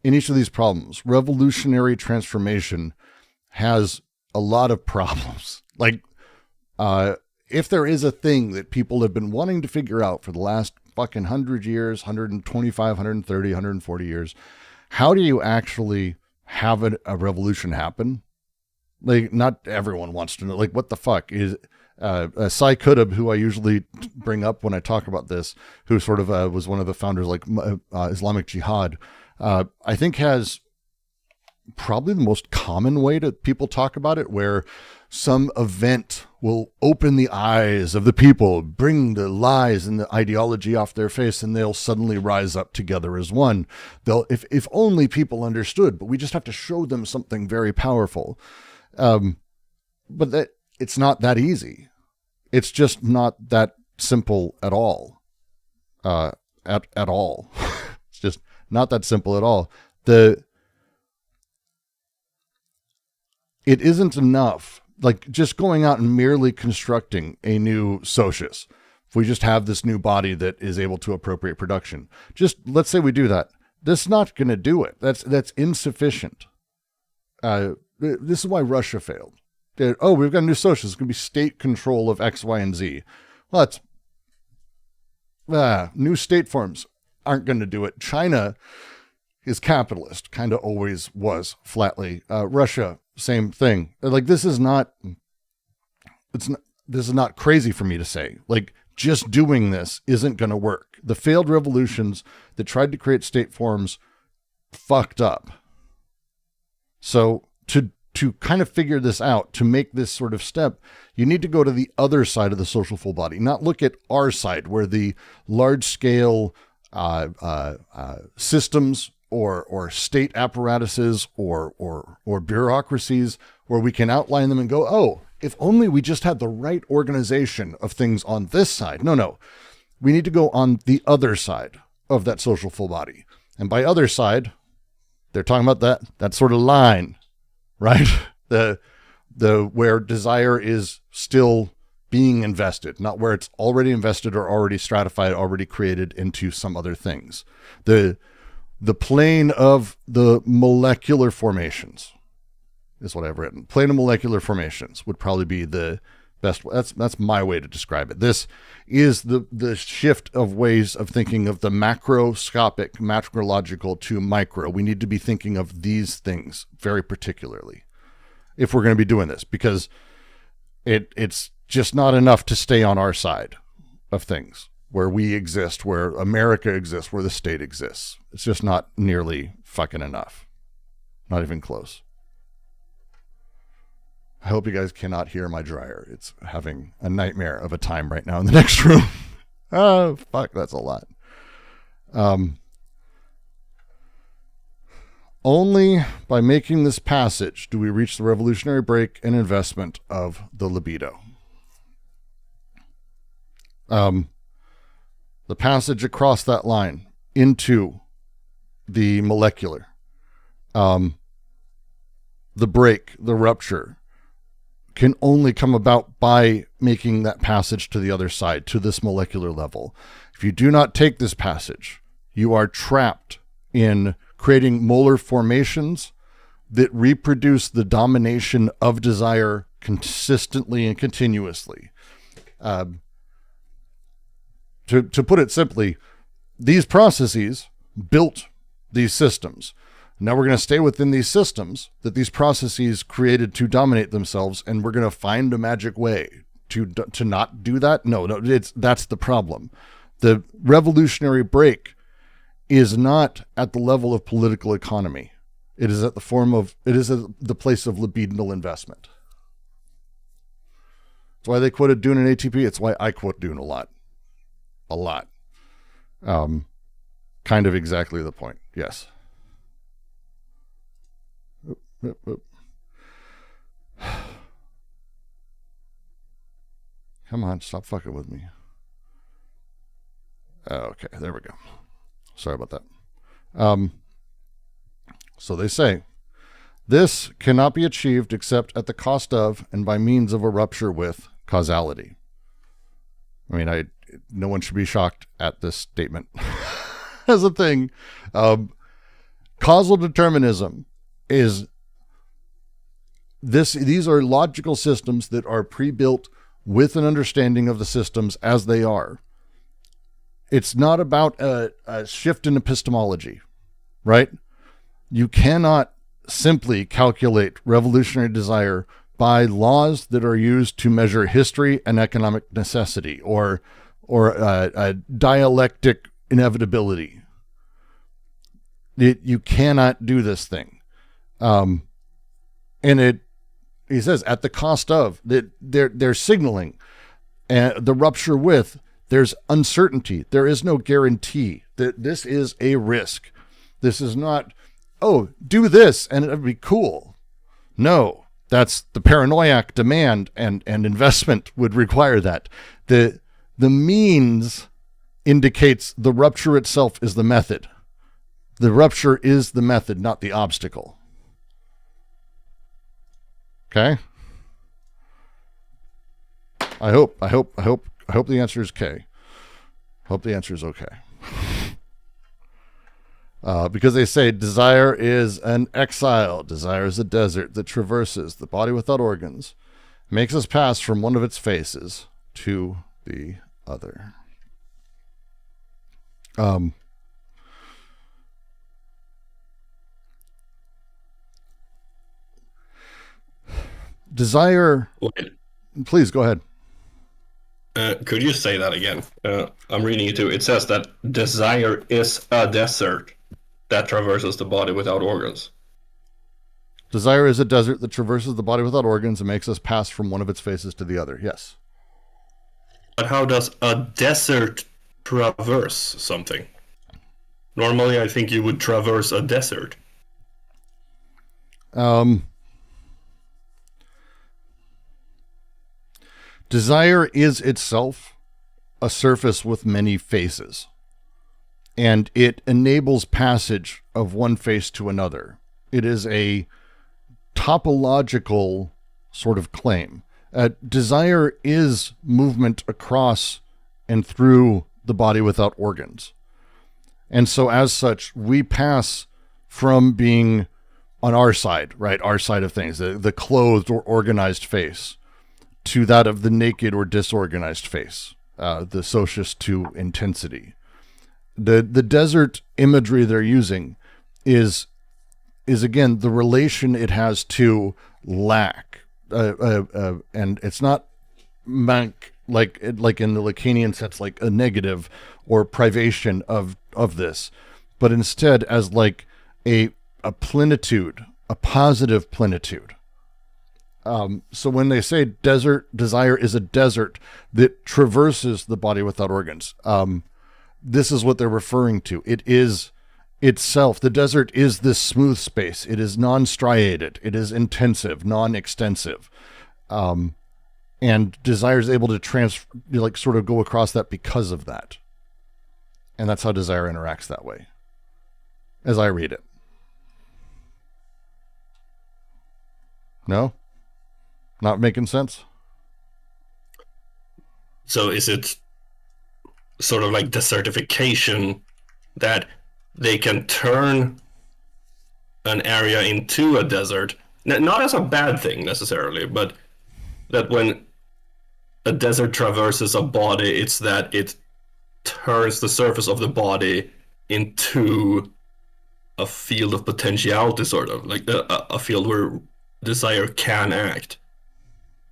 in each of these problems, revolutionary transformation has a lot of problems. Like, if there is a thing that people have been wanting to figure out for the last fucking 100 years, 125, 130, 140 years, how do you actually have a revolution happen? Like, not everyone wants to know. Like, what the fuck is Sai Qutb, who I usually bring up when I talk about this, who sort of was one of the founders, like Islamic Jihad, I think has probably the most common way that people talk about it, where some event will open the eyes of the people, bring the lies and the ideology off their face, and they'll suddenly rise up together as one. They'll, if only people understood, but we just have to show them something very powerful. But that it's not that easy. It's just not that simple at all. At all. It's just not that simple at all. It isn't enough, like just going out and merely constructing a new socius. If we just have this new body that is able to appropriate production, just let's say we do that. That's not going to do it. That's insufficient. This is why Russia failed. Oh, we've got a new socius. It's going to be state control of X, Y, and Z. Well, that's new state forms aren't going to do it. China is capitalist, kind of always was, flatly. Russia, same thing. Like, this is not crazy for me to say. Like, just doing this isn't going to work. The failed revolutions that tried to create state forms fucked up. So to kind of figure this out, to make this sort of step, you need to go to the other side of the social full body, not look at our side where the large scale systems or state apparatuses or bureaucracies where we can outline them and go, oh, if only we just had the right organization of things on this side. No. We need to go on the other side of that social full body. And by other side, they're talking about that sort of line, right? The where desire is still being invested, not where it's already invested or already stratified, already created into some other things. The plane of the molecular formations is what I've written. Plane of molecular formations would probably be the best. That's my way to describe it. This is the shift of ways of thinking of the macroscopic, macrological to micro. We need to be thinking of these things very particularly if we're going to be doing this, because it's just not enough to stay on our side of things, where we exist, where America exists, where the state exists. It's just not nearly fucking enough. Not even close. I hope you guys cannot hear my dryer. It's having a nightmare of a time right now in the next room. Oh, fuck, that's a lot. Only by making this passage do we reach the revolutionary break and investment of the libido. The passage across that line into the molecular, the break, the rupture, can only come about by making that passage to the other side, to this molecular level. If you do not take this passage, you are trapped in creating molar formations that reproduce the domination of desire consistently and continuously. to put it simply, these processes built these systems. Now we're going to stay within these systems that these processes created to dominate themselves, and we're going to find a magic way to not do that. No, that's the problem. The revolutionary break is not at the level of political economy. It is at the place of libidinal investment. That's why they quoted Dune and ATP. It's why I quote Dune a lot. Kind of exactly the point. Yes. Oop. Come on, stop fucking with me. Okay, there we go. Sorry about that. So they say, this cannot be achieved except at the cost of and by means of a rupture with causality. I mean, no one should be shocked at this statement as a thing. Causal determinism is these are logical systems that are pre-built with an understanding of the systems as they are. It's not about a shift in epistemology, right? You cannot simply calculate revolutionary desire by laws that are used to measure history and economic necessity or a dialectic inevitability. You cannot do this thing. And he says, at the cost of, that they're signaling the rupture with, there's uncertainty. There is no guarantee that this is a risk. This is not, oh, do this and it'll be cool. No, that's the paranoiac demand, and investment would require that. The means indicates the rupture itself is the method. The rupture is the method, not the obstacle. Okay? I hope the answer is K. Hope the answer is okay. Because they say desire is an exile. Desire is a desert that traverses the body without organs, makes us pass from one of its faces to the other. Desire. Wait. Please go ahead. Could you say that again? I'm reading it too. It says that desire is a desert that traverses the body without organs. Desire is a desert that traverses the body without organs and makes us pass from one of its faces to the other. Yes. But how does a desert traverse something? Normally, I think you would traverse a desert. Desire is itself a surface with many faces, and it enables passage of one face to another. It is a topological sort of claim. Desire is movement across and through the body without organs. And so as such, we pass from being on our side, right, our side of things, the clothed or organized face, to that of the naked or disorganized face, the socius to intensity. The desert imagery they're using is again the relation it has to lack, and it's not like in the Lacanian sense, like a negative or privation of this, but instead as like a plenitude, a positive plenitude. So when they say desire is a desert that traverses the body without organs, this is what they're referring to. It is itself. The desert is this smooth space. It is non-striated. It is intensive, non-extensive. And desire is able to sort of go across that because of that. And that's how desire interacts that way, as I read it. No? Not making sense? So is it sort of like desertification that they can turn an area into a desert? Not as a bad thing necessarily, but that when a desert traverses a body, it's that it turns the surface of the body into a field of potentiality, sort of like a field where desire can act.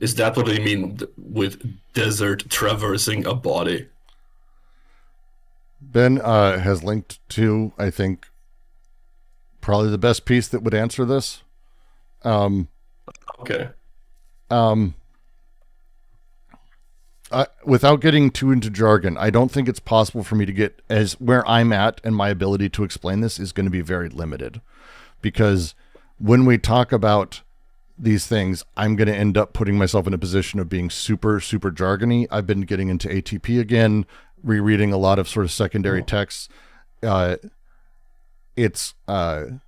Is that what they mean with desert traversing a body? Ben has linked to, I think, probably the best piece that would answer this. Okay. Without getting too into jargon, I don't think it's possible for me to get as where I'm at, and my ability to explain this is going to be very limited, because when we talk about these things, I'm going to end up putting myself in a position of being super, super jargony. I've been getting into ATP again, rereading a lot of sort of secondary texts. It's a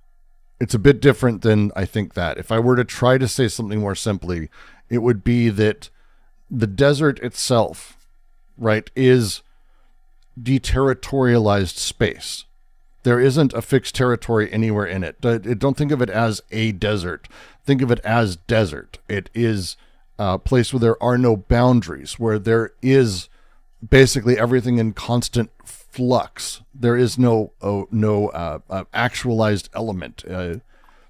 bit different than I think that. If I were to try to say something more simply, it would be that the desert itself, right, is deterritorialized space. There isn't a fixed territory anywhere in it. Don't think of it as a desert. Think of it as desert. It is a place where there are no boundaries, where there is basically everything in constant flux. There is no actualized element.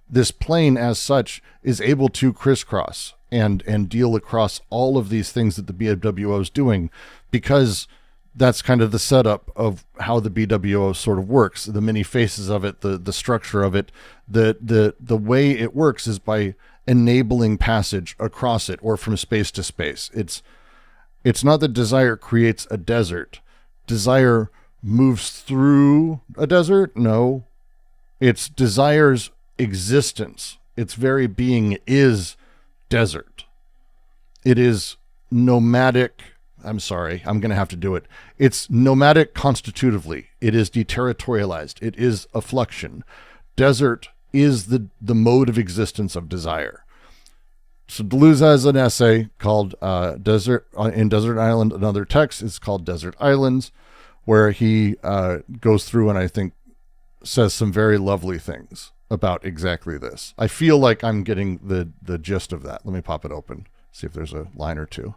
This plane, as such, is able to crisscross and deal across all of these things that the BWO is doing, because that's kind of the setup of how the BWO sort of works. The many faces of it, the structure of it, the way it works is by enabling passage across it or from space to space. It's not that desire creates a desert. Desire moves through a desert. No, it's desire's existence. Its very being is desert. It is nomadic. I'm sorry, I'm going to have to do it. It's nomadic constitutively. It is deterritorialized. It is a fluxion. Desert is the mode of existence of desire. So Deleuze has an essay called Desert Island. Another text is called Desert Islands, where he goes through and I think says some very lovely things about exactly this. I feel like I'm getting the gist of that. Let me pop it open, see if there's a line or two.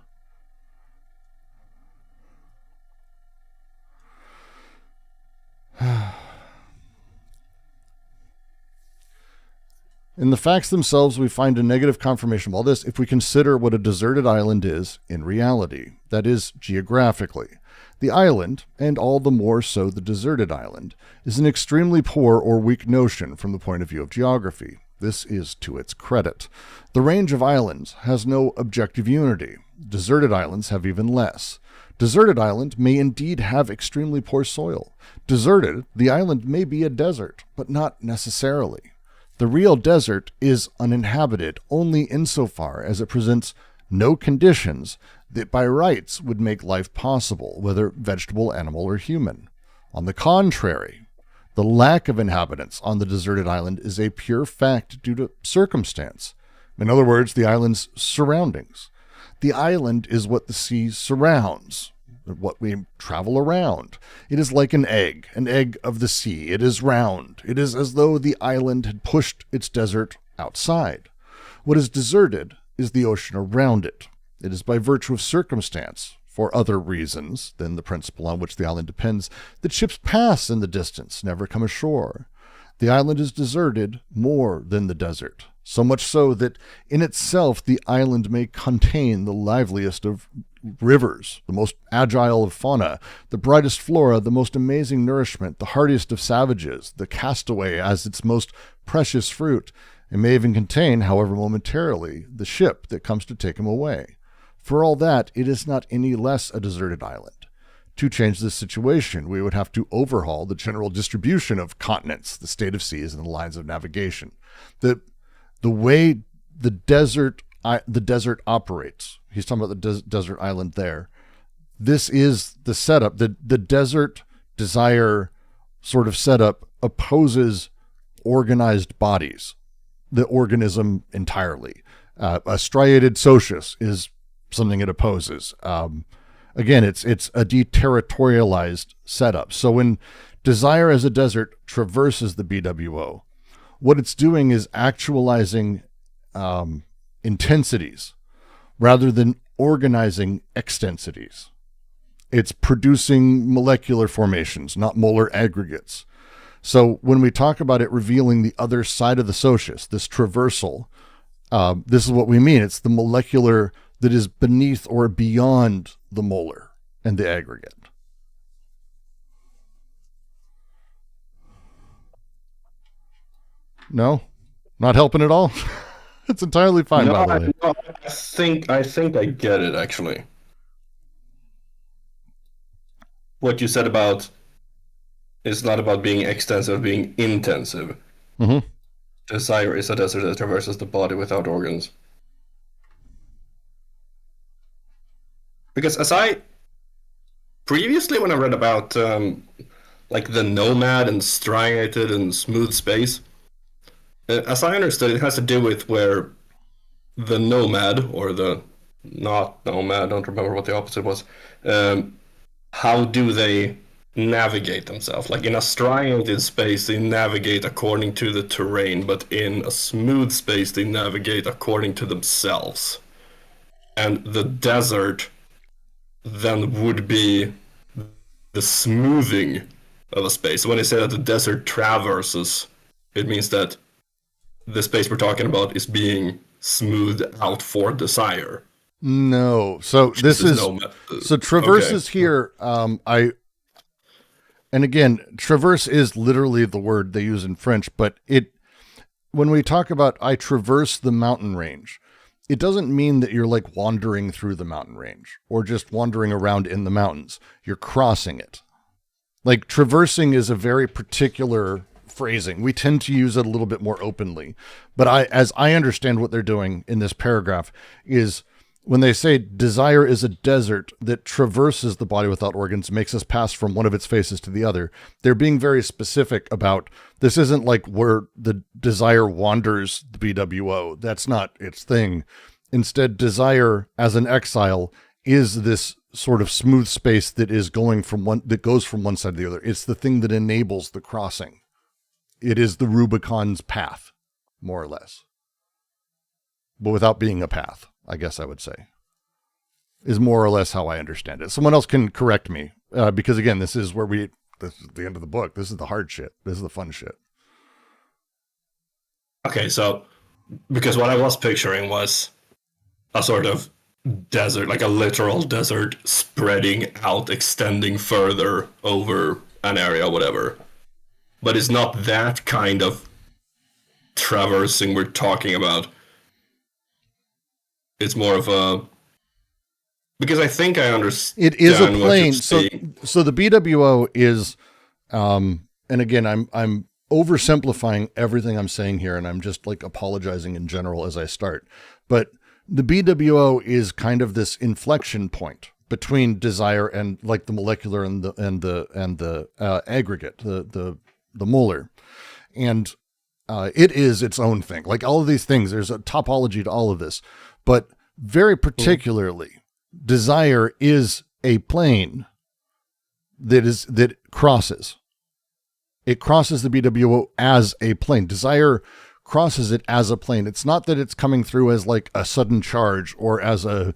In the facts themselves, we find a negative confirmation of all this if we consider what a deserted island is in reality, that is, geographically. The island, and all the more so the deserted island, is an extremely poor or weak notion from the point of view of geography. This is to its credit. The range of islands has no objective unity. Deserted islands have even less. Deserted island may indeed have extremely poor soil. Deserted, the island may be a desert, but not necessarily. The real desert is uninhabited only insofar as it presents no conditions that by rights would make life possible, whether vegetable, animal, or human. On the contrary, the lack of inhabitants on the deserted island is a pure fact due to circumstance. In other words, the island's surroundings. The island is what the sea surrounds, what we travel around. It is like an egg of the sea. It is round. It is as though the island had pushed its desert outside. What is deserted is the ocean around it. It is by virtue of circumstance, for other reasons than the principle on which the island depends, that ships pass in the distance, never come ashore. The island is deserted more than the desert, so much so that in itself the island may contain the liveliest of rivers, the most agile of fauna, the brightest flora, the most amazing nourishment, the hardiest of savages, the castaway as its most precious fruit. It may even contain, however momentarily, the ship that comes to take him away. For all that, it is not any less a deserted island. To change this situation, we would have to overhaul the general distribution of continents, the state of seas, and the lines of navigation. The way the desert operates. He's talking about the desert island there. This is the setup. The desert desire sort of setup opposes organized bodies, the organism entirely. A striated socius is something it opposes. Again, it's a deterritorialized setup. So when desire as a desert traverses the BWO, what it's doing is actualizing intensities rather than organizing extensities. It's producing molecular formations, not molar aggregates. So when we talk about it revealing the other side of the socius, this traversal, this is what we mean. It's the molecular that is beneath or beyond the molar and the aggregate. No? Not helping at all? It's entirely fine, by the way. No, I think I get it, actually. What you said about it's not about being extensive, being intensive. Mm-hmm. Desire is a desert that traverses the body without organs. Because as I previously, when I read about like the nomad and striated and smooth space, as I understood, it has to do with where the nomad or the not nomad, I don't remember what the opposite was, how do they navigate themselves? Like in a striated space, they navigate according to the terrain, but in a smooth space, they navigate according to themselves. And the desert then would be the smoothing of a space. So when they say that the desert traverses, it means that the space we're talking about is being smoothed out for desire. No. So this is so traverses okay. Here. And again, traverse is literally the word they use in French, but when we talk about I traverse the mountain range, it doesn't mean that you're like wandering through the mountain range or just wandering around in the mountains. You're crossing it. Like traversing is a very particular phrasing. We tend to use it a little bit more openly, but as I understand what they're doing in this paragraph is when they say desire is a desert that traverses the body without organs, makes us pass from one of its faces to the other, they're being very specific about this isn't like where the desire wanders the BWO. That's not its thing. Instead, desire as an exile is this sort of smooth space that is going from that goes from one side to the other. It's the thing that enables the crossing. It is the Rubicon's path, more or less. But without being a path, I guess I would say, is more or less how I understand it. Someone else can correct me, because again, this is the end of the book. This is the hard shit. This is the fun shit. Okay, so, because what I was picturing was a sort of desert, like a literal desert spreading out, extending further over an area, whatever. But it's not that kind of traversing we're talking about. It's more of a... Because I think I understand. It is a plane. So the BWO is, and again, I'm oversimplifying everything I'm saying here, and I'm just like apologizing in general as I start. But the BWO is kind of this inflection point between desire and like the molecular and the aggregate, the molar, and it is its own thing. Like all of these things, there's a topology to all of this, but very particularly, desire is a plane that crosses. It crosses the BWO as a plane. Desire crosses it as a plane. It's not that it's coming through as like a sudden charge or as a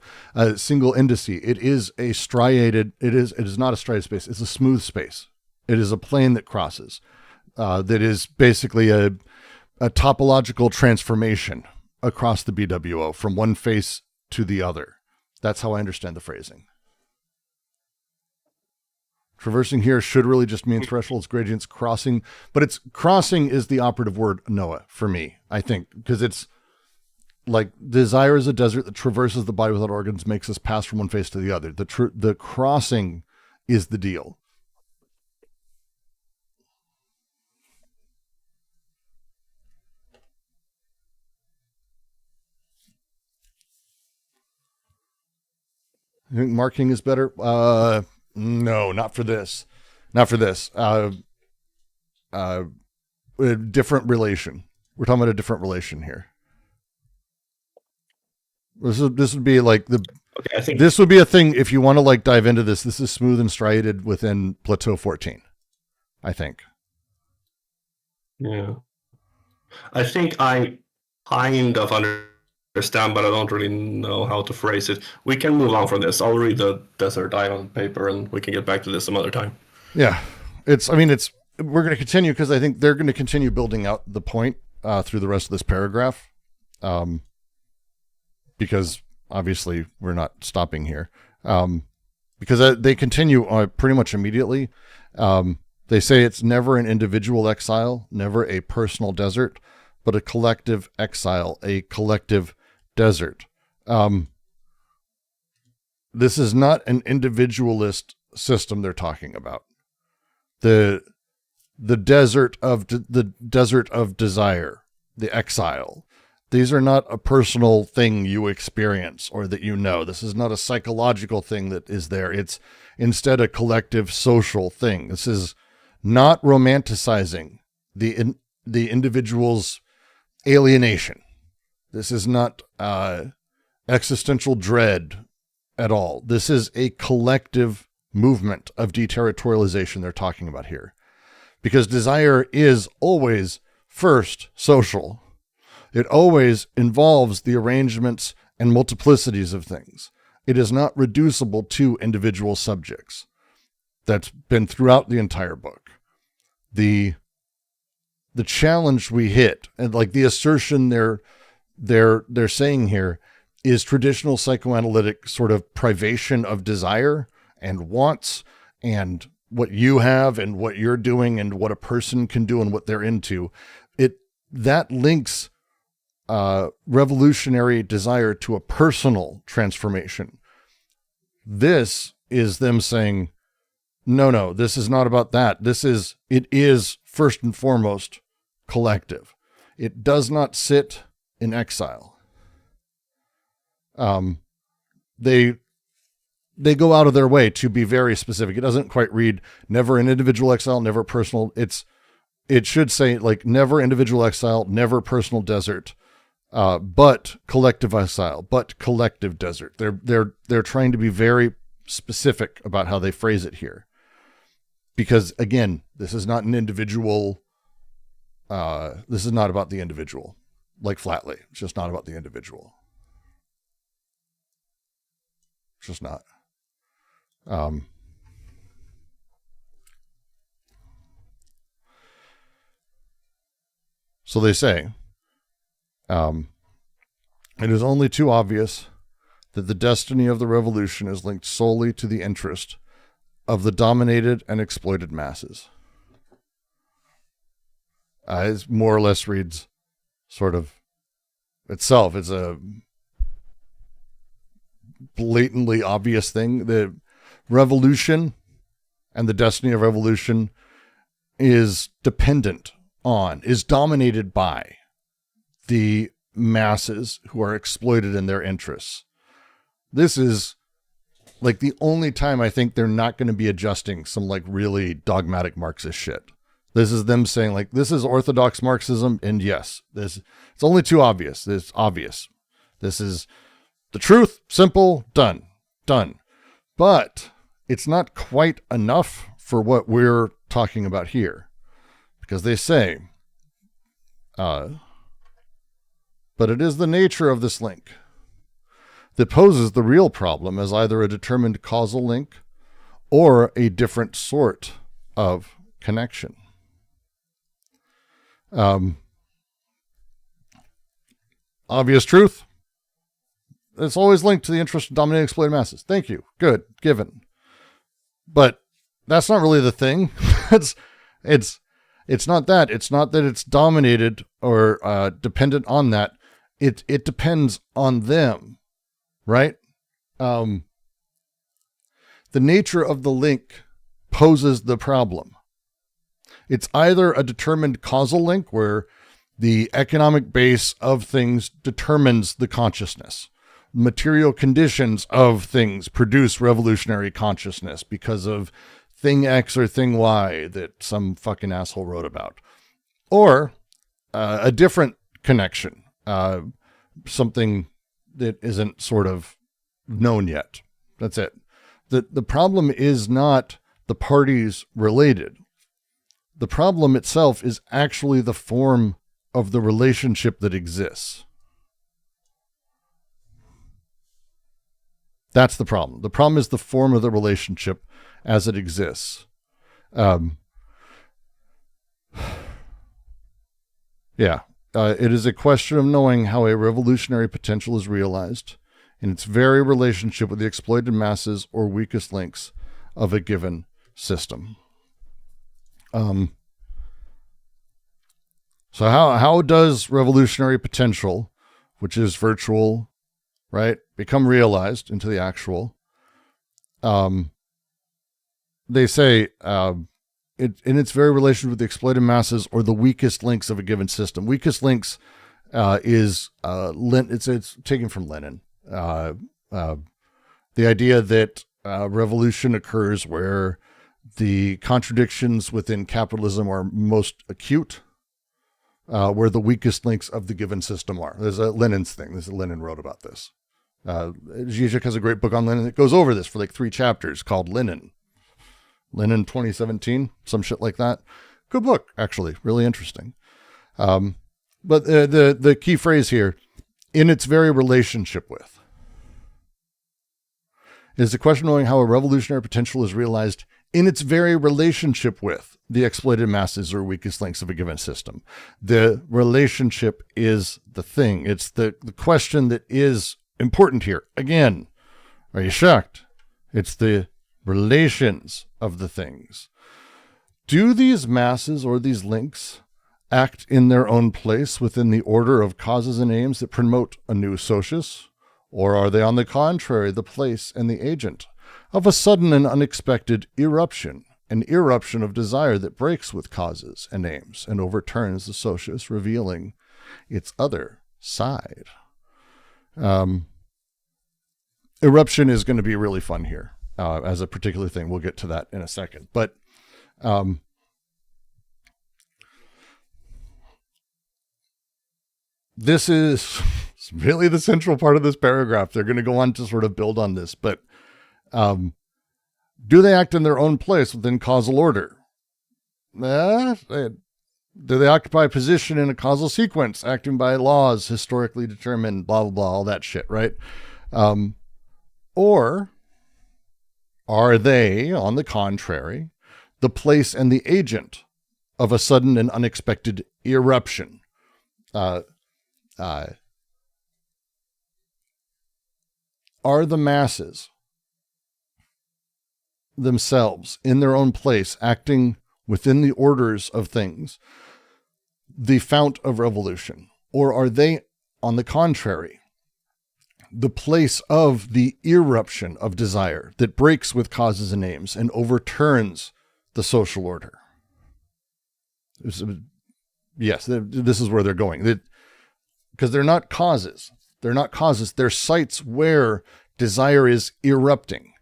single indice. It is a striated. It is not a striated space. It's a smooth space. It is a plane that crosses. That is basically a topological transformation across the BWO from one face to the other. That's how I understand the phrasing. Traversing here should really just mean thresholds, gradients, crossing, but it's crossing is the operative word, Noah, for me, I think, because it's like desire is a desert that traverses the body without organs, makes us pass from one face to the other. The crossing is the deal. You think marking is better? No, not for this. Not for this. A different relation. We're talking about a different relation here. This would be like the. Okay, I think this would be a thing if you want to like dive into this. This is smooth and striated within Plateau 14. I think. Yeah. I think I kind of understand understand, but I don't really know how to phrase it. We can move on from this. I'll read the desert island paper, and we can get back to this some other time. Yeah, we're going to continue because I think they're going to continue building out the point through the rest of this paragraph, because obviously we're not stopping here, because they continue pretty much immediately. They say it's never an individual exile, never a personal desert, but a collective exile, a collective desert. This is not an individualist system they're talking about. The desert of desire, the exile. These are not a personal thing you experience or that you know. This is not a psychological thing that is there. It's instead a collective social thing. This is not romanticizing the individual's alienation. This is not existential dread at all. This is a collective movement of deterritorialization they're talking about here. Because desire is always first social. It always involves the arrangements and multiplicities of things. It is not reducible to individual subjects. That's been throughout the entire book. The challenge we hit, and like the assertion they're saying here, is traditional psychoanalytic sort of privation of desire and wants and what you have and what you're doing and what a person can do and what they're into. That links revolutionary desire to a personal transformation. This is them saying, no, this is not about that. It is first and foremost collective. It does not sit in exile. They go out of their way to be very specific. It doesn't quite read never an individual exile, never personal. It should say like never individual exile, never personal desert, but collective exile, but collective desert. They're trying to be very specific about how they phrase it here. Because again, this is not an individual. This is not about the individual, like flatly. It's just not about the individual. It's just not. So they say, it is only too obvious that the destiny of the revolution is linked solely to the interest of the dominated and exploited masses. It more or less reads sort of itself. It's a blatantly obvious thing. The revolution and the destiny of revolution is dependent on, is dominated by the masses who are exploited in their interests. This is like the only time I think they're not going to be adjusting some like really dogmatic Marxist shit. This is them saying like, this is orthodox Marxism. And yes, it's only too obvious. It's obvious. This is the truth. Simple. Done. But it's not quite enough for what we're talking about here, because they say, but it is the nature of this link that poses the real problem as either a determined causal link or a different sort of connection. Obvious truth. It's always linked to the interest of dominating exploited masses. Thank you. Good. Given. But that's not really the thing. It's not that. It's not that it's dominated or dependent on that. It depends on them, right? The nature of the link poses the problem. It's either a determined causal link where the economic base of things determines the consciousness. Material conditions of things produce revolutionary consciousness because of thing X or thing Y that some fucking asshole wrote about. Or a different connection, something that isn't sort of known yet. That's it. The problem is not the parties related. The problem itself is actually the form of the relationship that exists. That's the problem. The problem is the form of the relationship as it exists. It is a question of knowing how a revolutionary potential is realized in its very relationship with the exploited masses or weakest links of a given system. So how does revolutionary potential, which is virtual, right, become realized into the actual? They say in its very relation with the exploited masses or the weakest links of a given system. Weakest links is it's taken from Lenin. The idea that revolution occurs where the contradictions within capitalism are most acute, where the weakest links of the given system are. There's a Lenin's thing. Lenin wrote about this. Zizek has a great book on Lenin that goes over this for like 3 chapters called Lenin 2017, some shit like that. Good book, actually, really interesting. But the key phrase here, in its very relationship with, is the question of knowing how a revolutionary potential is realized in its very relationship with the exploited masses or weakest links of a given system. The relationship is the thing. It's the question that is important here. Again, are you shocked? It's the relations of the things. Do these masses or these links act in their own place within the order of causes and aims that promote a new socius? Or are they, on the contrary, the place and the agent of a sudden and unexpected eruption, an eruption of desire that breaks with causes and aims and overturns the socius, revealing its other side? Eruption is going to be really fun here as a particular thing. We'll get to that in a second. But this is really the central part of this paragraph. They're going to go on to sort of build on this, but do they act in their own place within causal order? Do they occupy a position in a causal sequence, acting by laws historically determined, blah, blah, blah, all that shit, right? Or are they, on the contrary, the place and the agent of a sudden and unexpected eruption? Are the masses themselves in their own place, acting within the orders of things, the fount of revolution? Or are they, on the contrary, the place of the eruption of desire that breaks with causes and aims and overturns the social order? Yes, this is where they're going. Because they're not causes. They're not causes. They're sites where desire is erupting,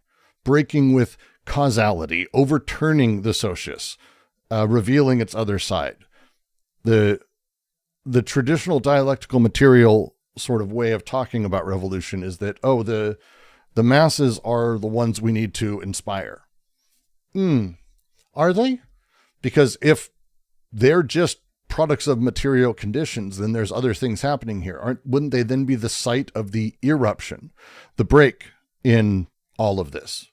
breaking with causality, overturning the socius, revealing its other side. The traditional dialectical material sort of way of talking about revolution is that, the masses are the ones we need to inspire. Are they? Because if they're just products of material conditions, then there's other things happening here. Wouldn't they then be the site of the eruption, the break in all of this,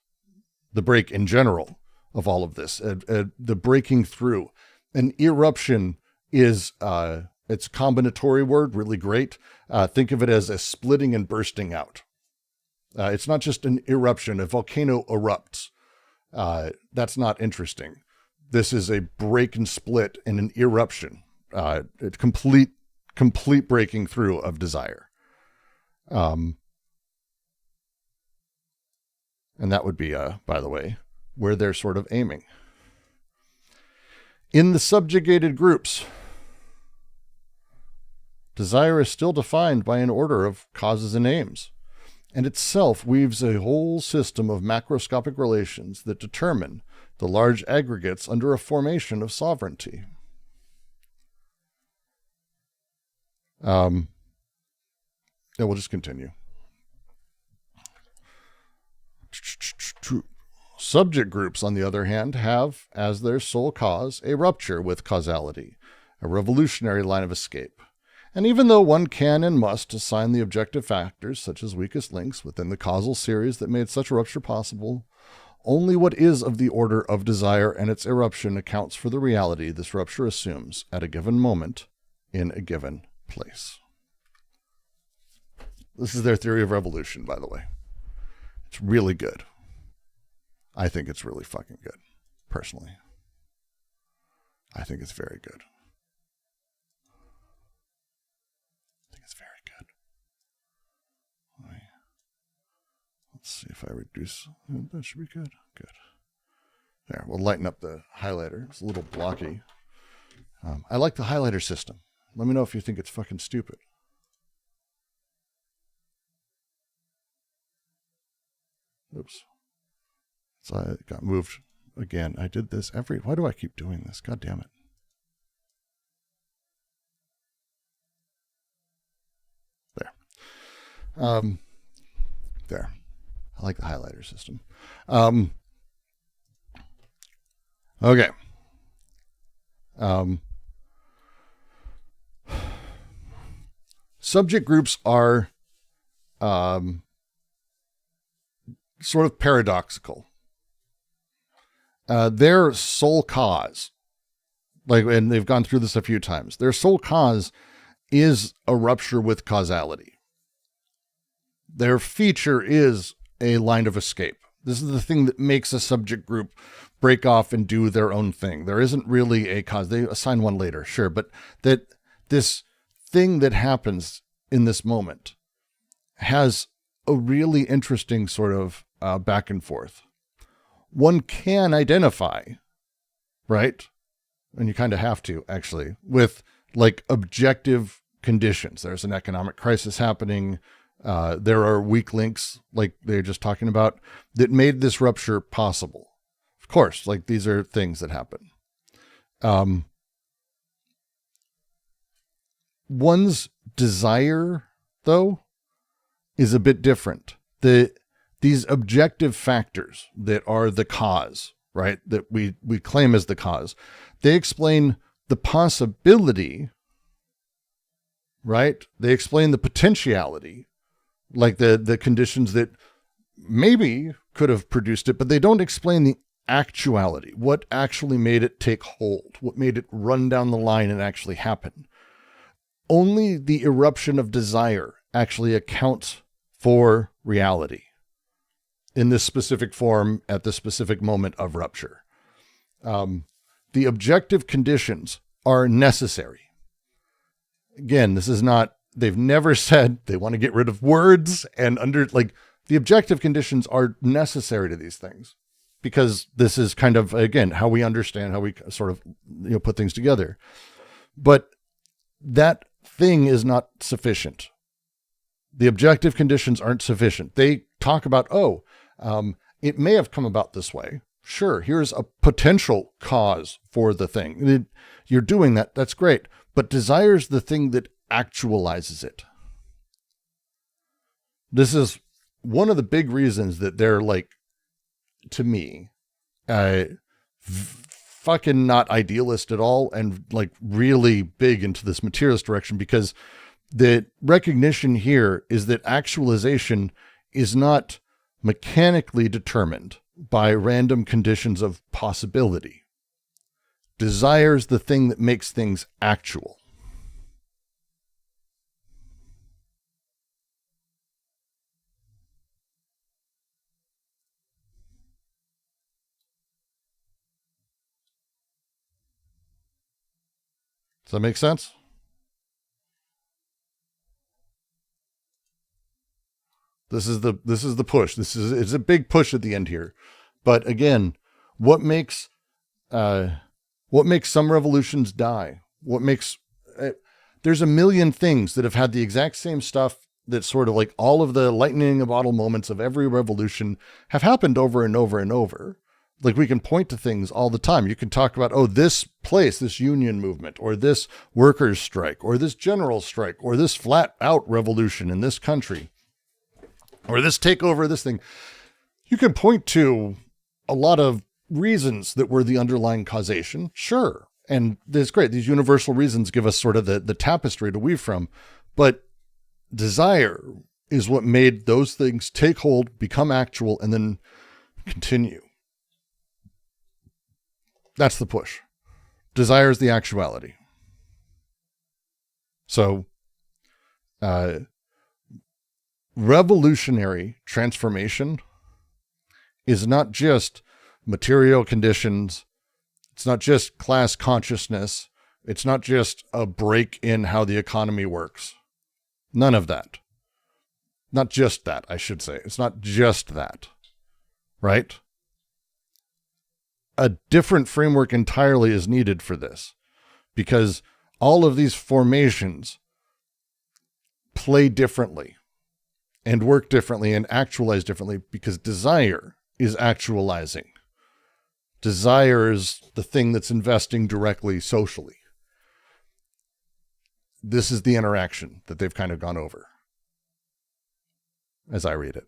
the break in general of all of this, the breaking through? An eruption is, it's a combinatory word, really great. Think of it as a splitting and bursting out. It's not just an eruption. A volcano erupts. That's not interesting. This is a break and split and an eruption. It's complete breaking through of desire. And that would be, by the way, where they're sort of aiming. In the subjugated groups, desire is still defined by an order of causes and aims, and itself weaves a whole system of macroscopic relations that determine the large aggregates under a formation of sovereignty. We'll just continue. Subject groups, on the other hand, have as their sole cause a rupture with causality, a revolutionary line of escape, And even though one can and must assign the objective factors, such as weakest links, within the causal series that made such a rupture possible, only what is of the order of desire and its eruption accounts for the reality this rupture assumes at a given moment in a given place. This is their theory of revolution, by the way. It's really good. I think it's really fucking good, personally. I think it's very good. I think it's very good. Let's see if I reduce. That should be good. Good. There, we'll lighten up the highlighter. It's a little blocky. I like the highlighter system. Let me know if you think it's fucking stupid. Oops. So I got moved again. I did this why do I keep doing this? God damn it. There. There. I like the highlighter system. Okay. Subject groups are sort of paradoxical. Their sole cause, and they've gone through this a few times, their sole cause is a rupture with causality. Their feature is a line of escape. This is the thing that makes a subject group break off and do their own thing. There isn't really a cause. They assign one later, sure, but that this thing that happens in this moment has a really interesting sort of back and forth. One can identify, right? And you kind of have to, actually, with like objective conditions. There's an economic crisis happening. There are weak links, like they're just talking about, that made this rupture possible. Of course, like these are things that happen. One's desire, though, is a bit different. These objective factors that are the cause, right, that we claim as the cause, they explain the possibility, right? They explain the potentiality, like the conditions that maybe could have produced it, but they don't explain the actuality, what actually made it take hold, what made it run down the line and actually happen. Only the eruption of desire actually accounts for reality in this specific form at the specific moment of rupture. The objective conditions are necessary. Again, this is not, they've never said they want to get rid of words and the objective conditions are necessary to these things, because this is kind of, again, how we understand, how we sort of, put things together. But that thing is not sufficient. The objective conditions aren't sufficient. They talk about, it may have come about this way. Sure, here's a potential cause for the thing. You're doing that. That's great. But desire is the thing that actualizes it. This is one of the big reasons that they're to me, fucking not idealist at all and really big into this materialist direction, because the recognition here is that actualization is not mechanically determined by random conditions of possibility. Desire is the thing that makes things actual. Does that make sense? This is the push. It's a big push at the end here. But again, what makes some revolutions die? There's a million things that have had the exact same stuff, that sort of all of the lightning in a bottle moments of every revolution have happened over and over and over. We can point to things all the time. You can talk about, this place, this union movement, or this workers' strike, or this general strike, or this flat out revolution in this country, or this takeover of this thing. You can point to a lot of reasons that were the underlying causation, sure. And it's great. These universal reasons give us sort of the tapestry to weave from. But desire is what made those things take hold, become actual, and then continue. That's the push. Desire is the actuality. So, revolutionary transformation is not just material conditions. It's not just class consciousness. It's not just a break in how the economy works. None of that. Not just that, I should say. It's not just that. Right? A different framework entirely is needed for this, because all of these formations play differently and work differently and actualize differently, because desire is actualizing. Desire is the thing that's investing directly socially. This is the interaction that they've kind of gone over, as I read it.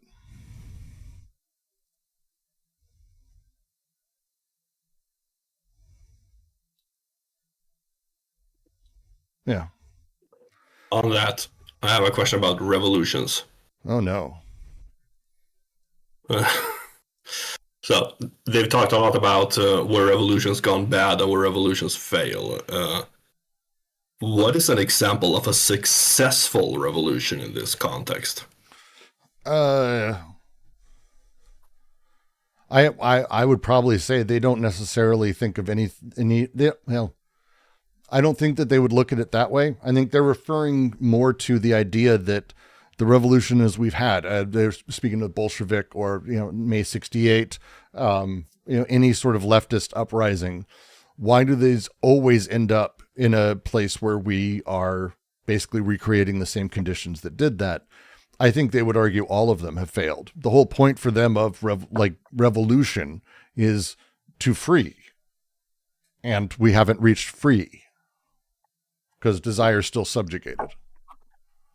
Yeah. On that, I have a question about revolutions. Oh, no. So they've talked a lot about where revolutions gone bad and where revolutions fail. What is an example of a successful revolution in this context? I would probably say they don't necessarily think of I don't think that they would look at it that way. I think they're referring more to the idea that the revolution as we've had, they're speaking of Bolshevik or, May 68, any sort of leftist uprising. Why do these always end up in a place where we are basically recreating the same conditions that did that? I think they would argue all of them have failed. The whole point for them of revolution is to free. And we haven't reached free because desire is still subjugated.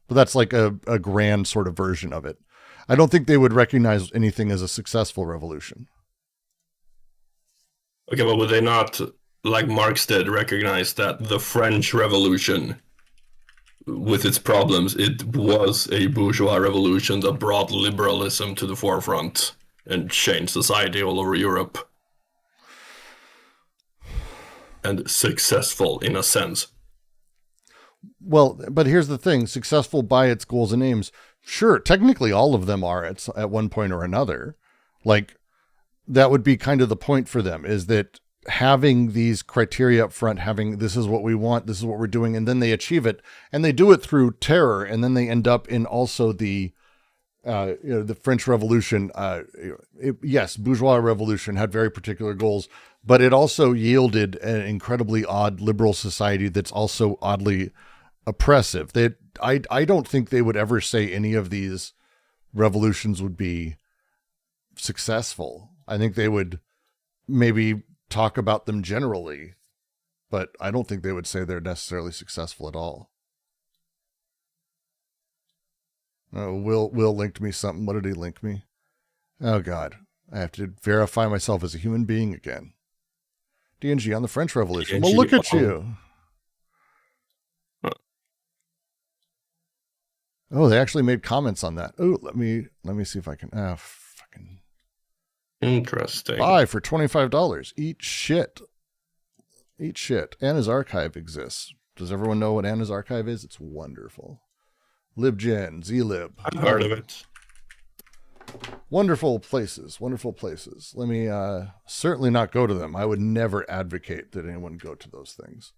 But that's like a grand sort of version of it. I don't think they would recognize anything as a successful revolution. Okay, but would they not, like Marx did, recognize that the French Revolution, with its problems, it was a bourgeois revolution that brought liberalism to the forefront and changed society all over Europe? And successful in a sense. Well, but here's the thing, successful by its goals and aims. Sure, technically all of them are at one point or another. Like, that would be kind of the point for them, is that having these criteria up front, having this is what we want, this is what we're doing, and then they achieve it, and they do it through terror, and then they end up in also the French Revolution. Yes, bourgeois revolution had very particular goals, but it also yielded an incredibly odd liberal society that's also oddly oppressive. I don't think they would ever say any of these revolutions would be successful. I think they would maybe talk about them generally, but I don't think they would say they're necessarily successful at all. Oh, Will linked me something. What did he link me? Oh, God. I have to verify myself as a human being again. DNG on the French Revolution. Well, look at you. Oh, they actually made comments on that. Oh, let me see if I can. Fucking interesting. Buy for $25. Eat shit. Eat shit. Anna's Archive exists. Does everyone know what Anna's Archive is? It's wonderful. LibGen, ZLib. I've heard of it. Wonderful places. Wonderful places. Let me certainly not go to them. I would never advocate that anyone go to those things.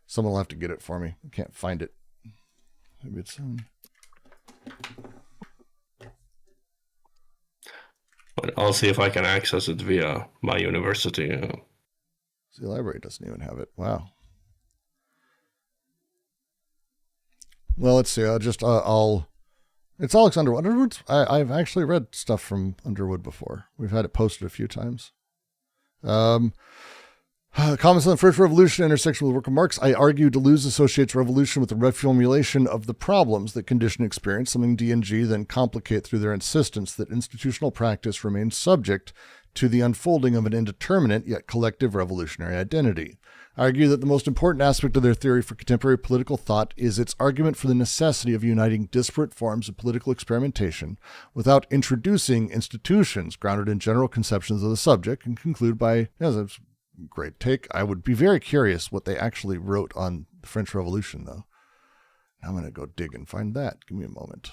Someone will have to get it for me. I can't find it. Maybe it's But I'll see if I can access it via my university. The library doesn't even have it. Wow. Well, let's see. It's Alex Underwood. I've actually read stuff from Underwood before. We've had it posted a few times. Comments on the French Revolution intersection with the work of Marx. I argue Deleuze associates revolution with the reformulation of the problems that condition experience, something D&G then complicate through their insistence that institutional practice remains subject to the unfolding of an indeterminate yet collective revolutionary identity. I argue that the most important aspect of their theory for contemporary political thought is its argument for the necessity of uniting disparate forms of political experimentation without introducing institutions grounded in general conceptions of the subject, and conclude by, that's a great take. I would be very curious what they actually wrote on the French Revolution, though. I'm going to go dig and find that. Give me a moment.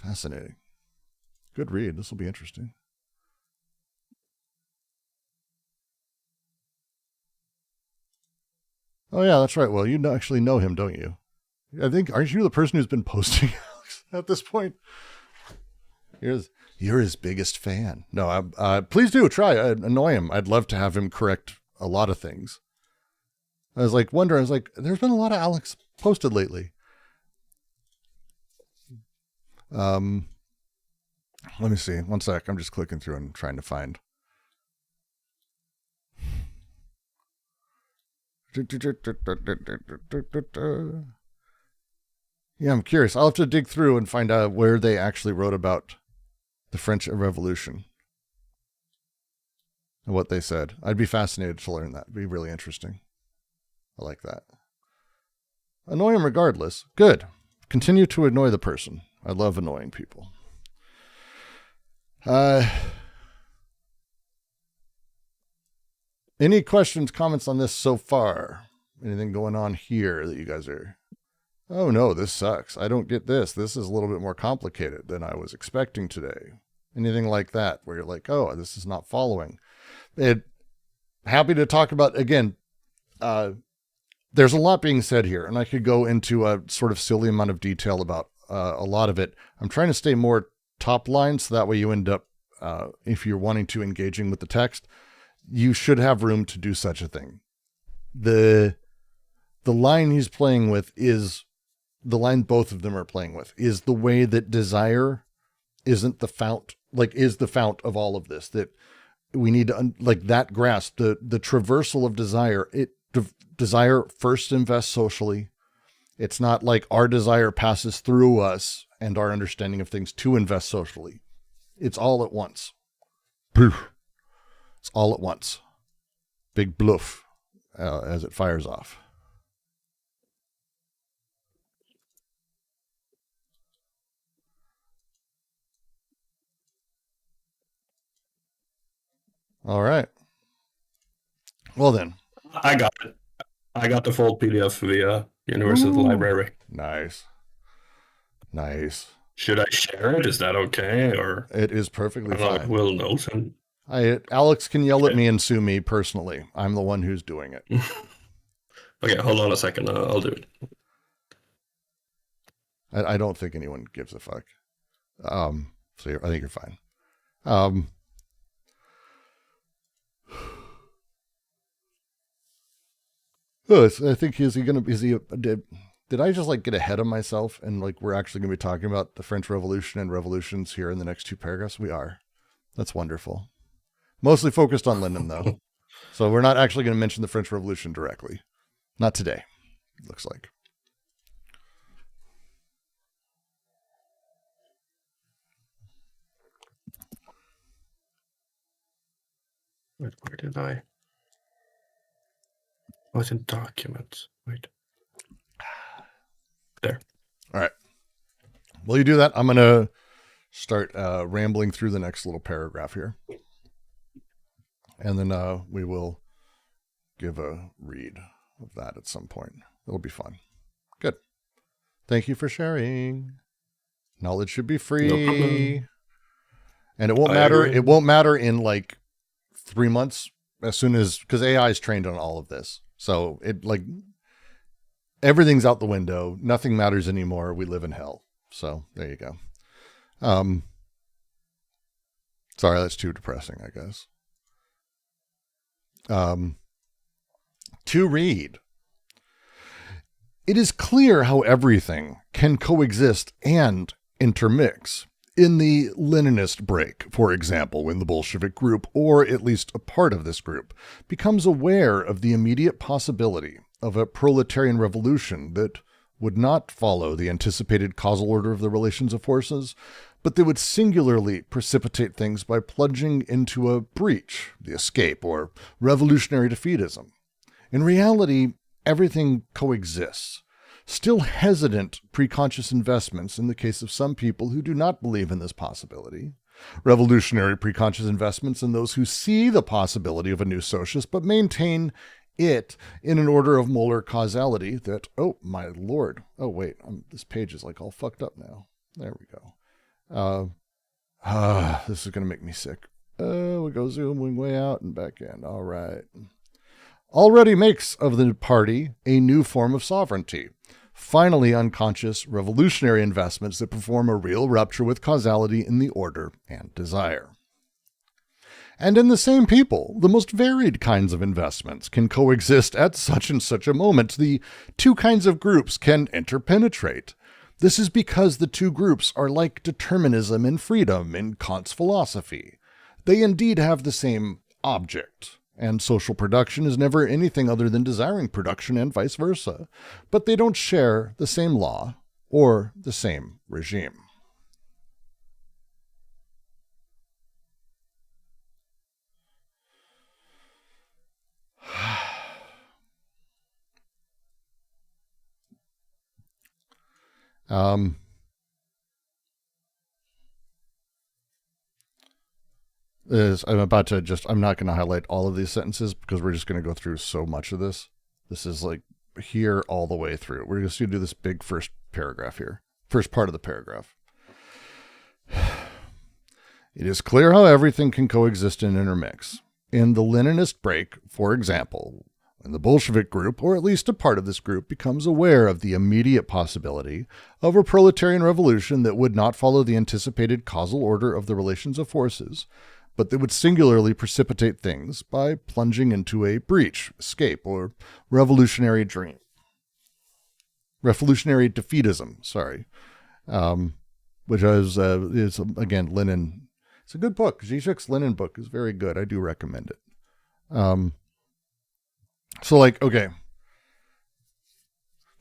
Fascinating. Good read. This will be interesting. Oh, yeah, that's right. Well, you actually know him, don't you? I think, aren't you the person who's been posting at this point? You're his biggest fan. No, please do try. Annoy him. I'd love to have him correct a lot of things. I was like, there's been a lot of Alex posted lately. Let me see. One sec. I'm just clicking through and trying to find. Yeah, I'm curious. I'll have to dig through and find out where they actually wrote about the French Revolution and what they said. I'd be fascinated to learn that. It'd be really interesting. I like that. Annoy him regardless. Good. Continue to annoy the person. I love annoying people. Any questions, comments on this so far? Anything going on here that you guys are, oh no, this sucks. I don't get this. This is a little bit more complicated than I was expecting today. Anything like that where you're like, oh, this is not following. Happy to talk about, again, there's a lot being said here, and I could go into a sort of silly amount of detail about a lot of it. I'm trying to stay more top line, so that way you end up, if you're wanting to engaging with the text, you should have room to do such a thing. The line he's playing with is the line both of them are playing with is the way that desire isn't the fount, is the fount of all of this, that we need to, that grasp, the traversal of desire. Desire first invests socially. It's not like our desire passes through us and our understanding of things to invest socially. It's all at once. It's all at once. Big bluff as it fires off. All right. Well then. I got it. I got the full PDF via University Library. Nice. Should I share it? Is that okay? Or it is perfectly fine. Will knows him. Alex can yell at me and sue me personally. I'm the one who's doing it. Okay, hold on a second. I'll do it. I don't think anyone gives a fuck. So I think you're fine. I think did I just get ahead of myself and we're actually going to be talking about the French Revolution and revolutions here in the next two paragraphs? We are. That's wonderful. Mostly focused on Linden, though. So we're not actually going to mention the French Revolution directly. Not today, it looks like. Wait, where did I? Oh, it's in documents. Wait. There. All right. While you do that, I'm going to start rambling through the next little paragraph here. And then we will give a read of that at some point. It'll be fun. Good. Thank you for sharing. Knowledge should be free. No problem. And it won't matter. It won't matter in 3 months, as soon as, because AI is trained on all of this. So everything's out the window. Nothing matters anymore. We live in hell. So there you go. Sorry, that's too depressing, I guess. To read. It is clear how everything can coexist and intermix. In the Leninist break, for example, when the Bolshevik group, or at least a part of this group, becomes aware of the immediate possibility of a proletarian revolution that would not follow the anticipated causal order of the relations of forces, but that would singularly precipitate things by plunging into a breach, the escape, or revolutionary defeatism. In reality, everything coexists. Still hesitant preconscious investments in the case of some people who do not believe in this possibility. Revolutionary preconscious investments in those who see the possibility of a new socialist but maintain it in an order of molar causality that, oh my lord, oh wait, this page is like all fucked up now. There we go. This is going to make me sick. We go zooming way out and back in. All right. Already makes of the party a new form of sovereignty. Finally, unconscious revolutionary investments that perform a real rupture with causality in the order and desire. And in the same people, the most varied kinds of investments can coexist at such and such a moment. The two kinds of groups can interpenetrate. This is because the two groups are like determinism and freedom in Kant's philosophy. They indeed have the same object, and social production is never anything other than desiring production and vice versa, but they don't share the same law or the same regime. I'm not going to highlight all of these sentences because we're just going to go through so much of this. This is like here all the way through. We're just going to do this big first paragraph here. First part of the paragraph. It is clear how everything can coexist and intermix. In the Leninist break, for example, when the Bolshevik group, or at least a part of this group, becomes aware of the immediate possibility of a proletarian revolution that would not follow the anticipated causal order of the relations of forces, but that would singularly precipitate things by plunging into a breach, escape, or revolutionary defeatism, which is again, Lenin. It's a good book. Zizek's Lenin book is very good. I do recommend it. Okay.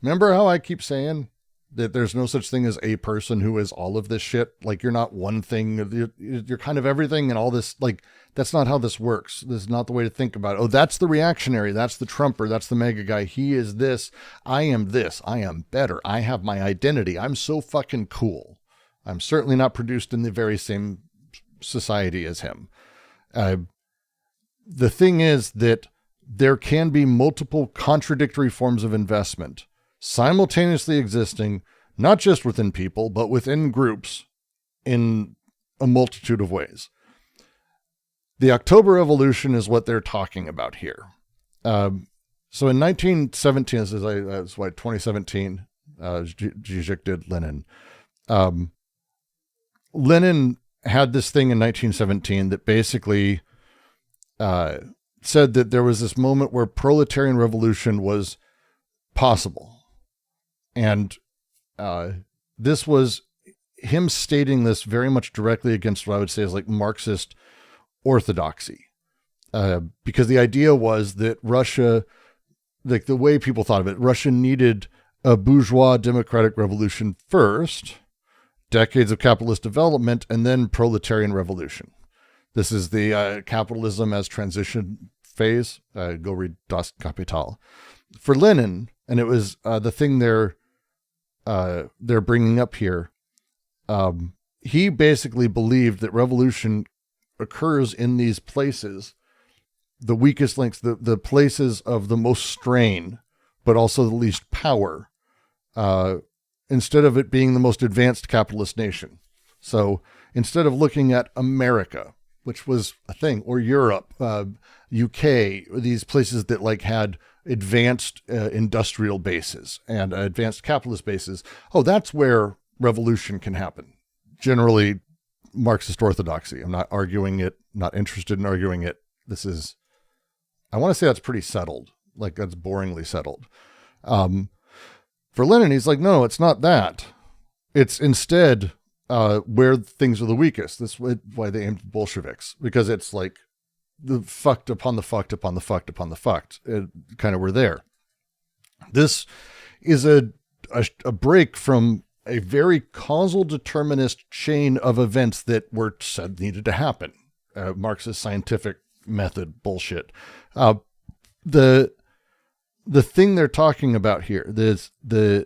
Remember how I keep saying that there's no such thing as a person who is all of this shit? Like, you're not one thing. You're kind of everything and all this. Like, that's not how this works. This is not the way to think about it. Oh, that's the reactionary. That's the Trumper. That's the mega guy. He is this. I am this. I am better. I have my identity. I'm so fucking cool. I'm certainly not produced in the very same society as him. The thing is that there can be multiple contradictory forms of investment simultaneously existing, not just within people, but within groups in a multitude of ways. The October Revolution is what they're talking about here. So in 1917, this is 2017, Zizek did Lenin. Lenin had this thing in 1917 that basically said that there was this moment where proletarian revolution was possible. And this was him stating this very much directly against what I would say is like Marxist orthodoxy. Because the idea was that Russia, like the way people thought of it, Russia needed a bourgeois democratic revolution first, decades of capitalist development, and then proletarian revolution. This is the capitalism as transition phase. Go read Das Kapital. For Lenin, and it was the thing they're bringing up here, he basically believed that revolution occurs in these places, the weakest links, the places of the most strain, but also the least power, instead of it being the most advanced capitalist nation. So instead of looking at America, which was a thing, or Europe, UK, these places that like had advanced industrial bases and advanced capitalist bases, that's where revolution can happen. Generally, Marxist orthodoxy. I'm not arguing it, not interested in arguing it. I want to say that's pretty settled. Like, that's boringly settled. For Lenin, he's like, no, it's not that. It's instead where things are the weakest. That's why they aimed at Bolsheviks, because it's like the fucked upon the fucked upon the fucked upon the fucked. It kind of were there. This is a break from a very causal determinist chain of events that were said needed to happen. Marxist scientific method bullshit. The thing they're talking about here is they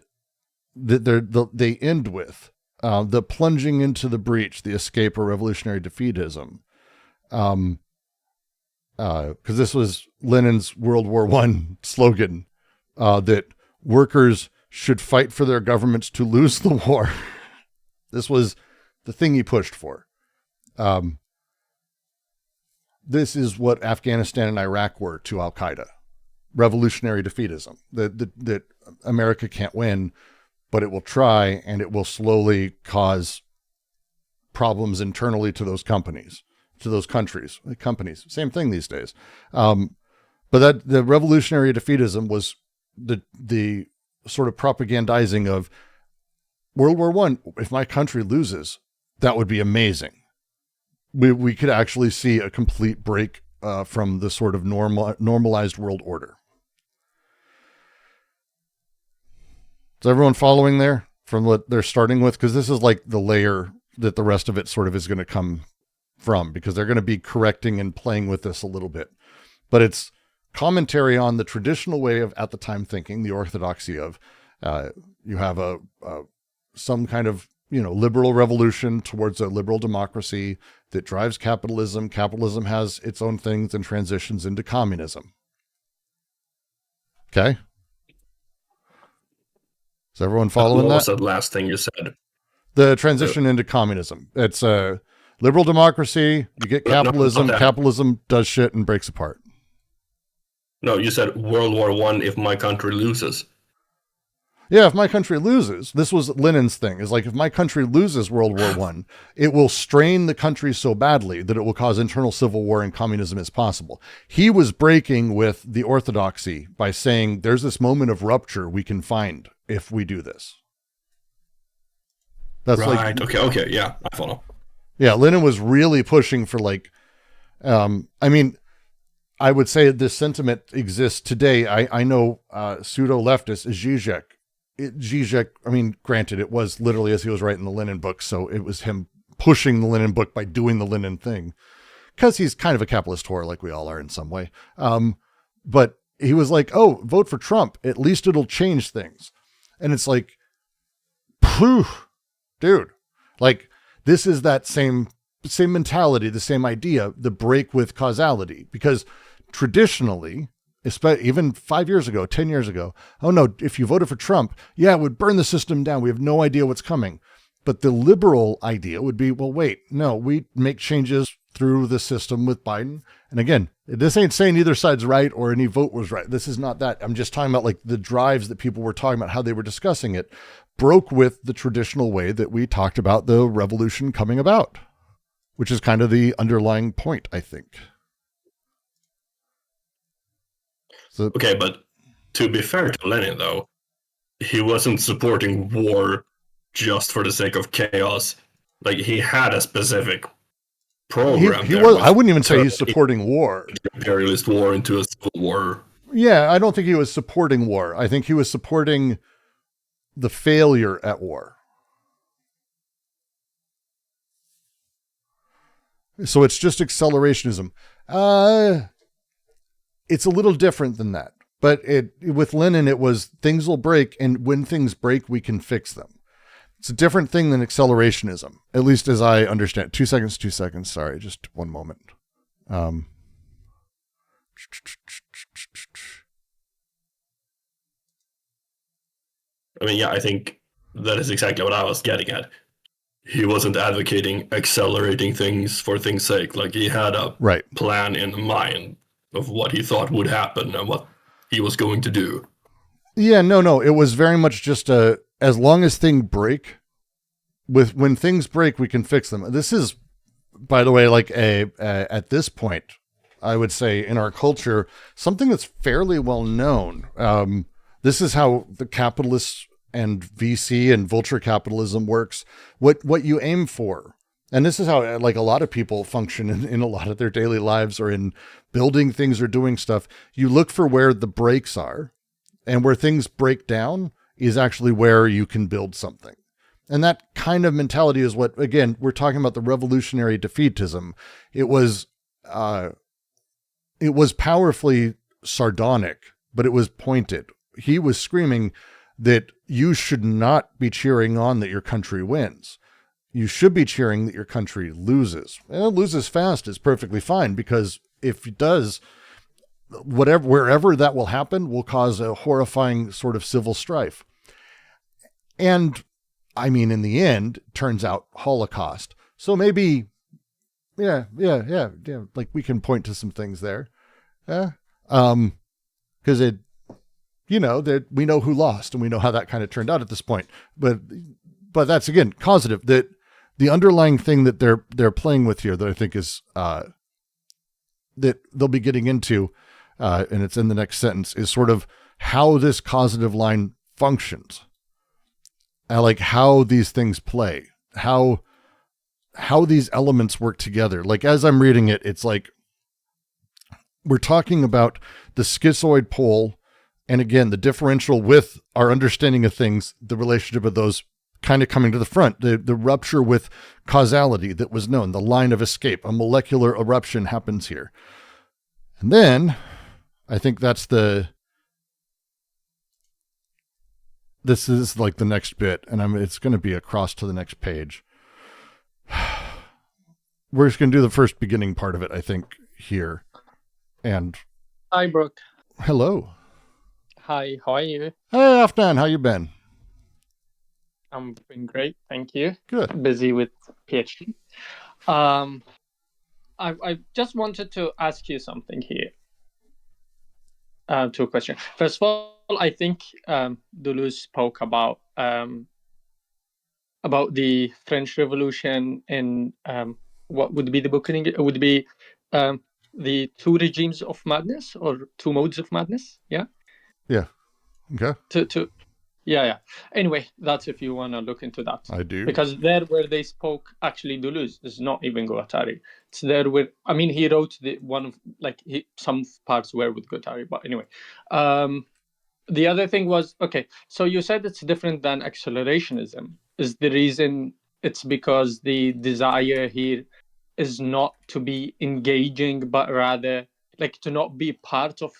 end with the plunging into the breach, the escape or revolutionary defeatism. Because this was Lenin's World War I slogan, that workers should fight for their governments to lose the war. This was the thing he pushed for. This is what Afghanistan and Iraq were to Al-Qaeda. Revolutionary defeatism. That America can't win, but it will try, and it will slowly cause problems internally to those companies, to those countries, companies. Same thing these days. But that the revolutionary defeatism was the sort of propagandizing of World War I. If my country loses, that would be amazing. We could actually see a complete break from the sort of normalized world order. Is everyone following there from what they're starting with? Because this is like the layer that the rest of it sort of is going to come from, because they're going to be correcting and playing with this a little bit. But it's commentary on the traditional way of at the time thinking, the orthodoxy of you have some kind of liberal revolution towards a liberal democracy that drives capitalism. Capitalism has its own things and transitions into communism. Okay? Is everyone following that? What was that last thing you said? The transition into communism. It's a liberal democracy. You get capitalism. Capitalism does shit and breaks apart. No, you said World War I if my country loses. Yeah, if my country loses, this was Lenin's thing, is like, if my country loses World War I, it will strain the country so badly that it will cause internal civil war and communism is possible. He was breaking with the orthodoxy by saying there's this moment of rupture we can find if we do this. That's right. like, Okay, yeah, I follow. Yeah, Lenin was really pushing for like, I would say this sentiment exists today. I know pseudo-leftist Zizek. Zizek, granted, it was literally as he was writing the Lenin book, so it was him pushing the Lenin book by doing the Lenin thing, because he's kind of a capitalist whore, like we all are in some way. But he was like, oh, vote for Trump. At least it'll change things. And it's like, phew, dude, like, this is that same mentality, the same idea, the break with causality, because traditionally, even 5 years ago, 10 years ago, oh no, if you voted for Trump, yeah, it would burn the system down. We have no idea what's coming. But the liberal idea would be, well, wait, no, we make changes through the system with Biden. And again, this ain't saying either side's right or any vote was right. This is not that. I'm just talking about like the drives that people were talking about, how they were discussing it, broke with the traditional way that we talked about the revolution coming about, which is kind of the underlying point, I think. So, okay, but to be fair to Lenin, though, he wasn't supporting war just for the sake of chaos. Like, he had a specific program. He was. I wouldn't even say he's supporting war. Imperialist war into a civil war. Yeah, I don't think he was supporting war. I think he was supporting the failure at war. So it's just accelerationism. It's a little different than that. But with Lenin, it was things will break, and when things break, we can fix them. It's a different thing than accelerationism, at least as I understand. 2 seconds. Sorry, just one moment. I think that is exactly what I was getting at. He wasn't advocating accelerating things for things' sake. Like, he had a plan in mind of what he thought would happen and what he was going to do. Yeah, no. It was very much just as long as things break, when things break, we can fix them. This is, by the way, like at this point, I would say in our culture, something that's fairly well known. This is how the capitalists and VC and vulture capitalism works, what you aim for, and this is how like a lot of people function in a lot of their daily lives or in building things or doing stuff, you look for where the breaks are, and where things break down is actually where you can build something. And that kind of mentality is what, again, we're talking about the revolutionary defeatism. It was powerfully sardonic, but it was pointed. He was screaming that you should not be cheering on that your country wins. You should be cheering that your country loses. And it loses fast is perfectly fine, because if it does, wherever that will happen will cause a horrifying sort of civil strife. And I mean, in the end, turns out Holocaust. So maybe, yeah. Like we can point to some things there. Because it, that we know who lost and we know how that kind of turned out at this point. But that's again causative. That the underlying thing that they're playing with here that I think is that they'll be getting into, and it's in the next sentence, is sort of how this causative line functions. Like how these things play, how these elements work together. Like as I'm reading it, it's like we're talking about the schizoid pole, and again, the differential with our understanding of things, the relationship of those kind of coming to the front, the rupture with causality that was known, the line of escape, a molecular eruption happens here. And then I think that's this is like the next bit, and it's going to be across to the next page. We're just going to do the first beginning part of it, I think, here. And hi, Brooke. Hello. Hi, how are you? Hey, Afnan, how you been? I'm been great, thank you. Good. Busy with PhD. I just wanted to ask you something here. Two questions. First of all, I think Deleuze spoke about the French Revolution in what would be the book in English? It would be the two regimes of madness or two modes of madness. Yeah. Yeah. Okay. Yeah. Anyway, that's if you want to look into that. I do. Because there where they spoke, actually Deleuze is not even Guattari. It's there where, I mean, he wrote some parts were with Guattari, but anyway. The other thing was, okay, so you said it's different than accelerationism. Is the reason it's because the desire here is not to be engaging, but rather like to not be part of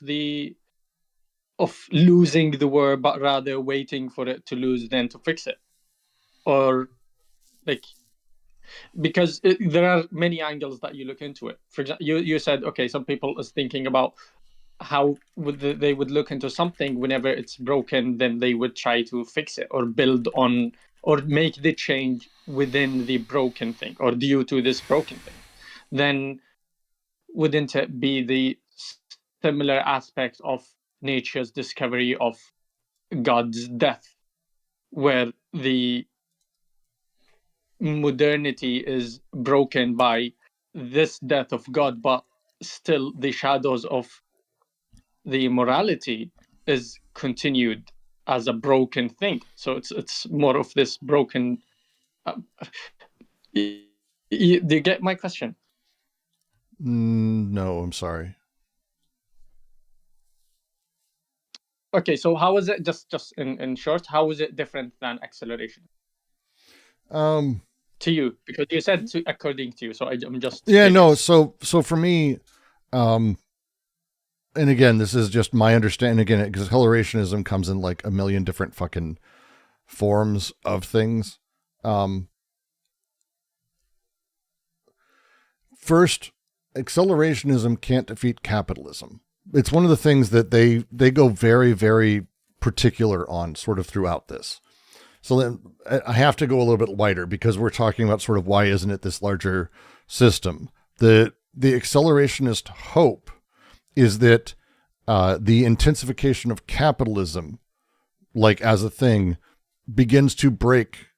losing the war, but rather waiting for it to lose, then to fix it? Or like, because there are many angles that you look into it. For example, you said, okay, some people is thinking about how they would look into something whenever it's broken, then they would try to fix it or build on or make the change within the broken thing or due to this broken thing. Then wouldn't it be the similar aspect of nature's discovery of God's death, where the modernity is broken by this death of God, but still the shadows of the morality is continued as a broken thing? So it's more of this broken. Do you get my question? No, I'm sorry. Okay, so how is it, just in short, how is it different than acceleration? To you, because you said according to you, so I'm just... Yeah, no, so for me, and again, this is just my understanding, again, because accelerationism comes in like a million different fucking forms of things. First, accelerationism can't defeat capitalism. It's one of the things that they go very, very particular on sort of throughout this. So then I have to go a little bit wider because we're talking about sort of why isn't it this larger system? The accelerationist hope is that the intensification of capitalism, like as a thing, begins to break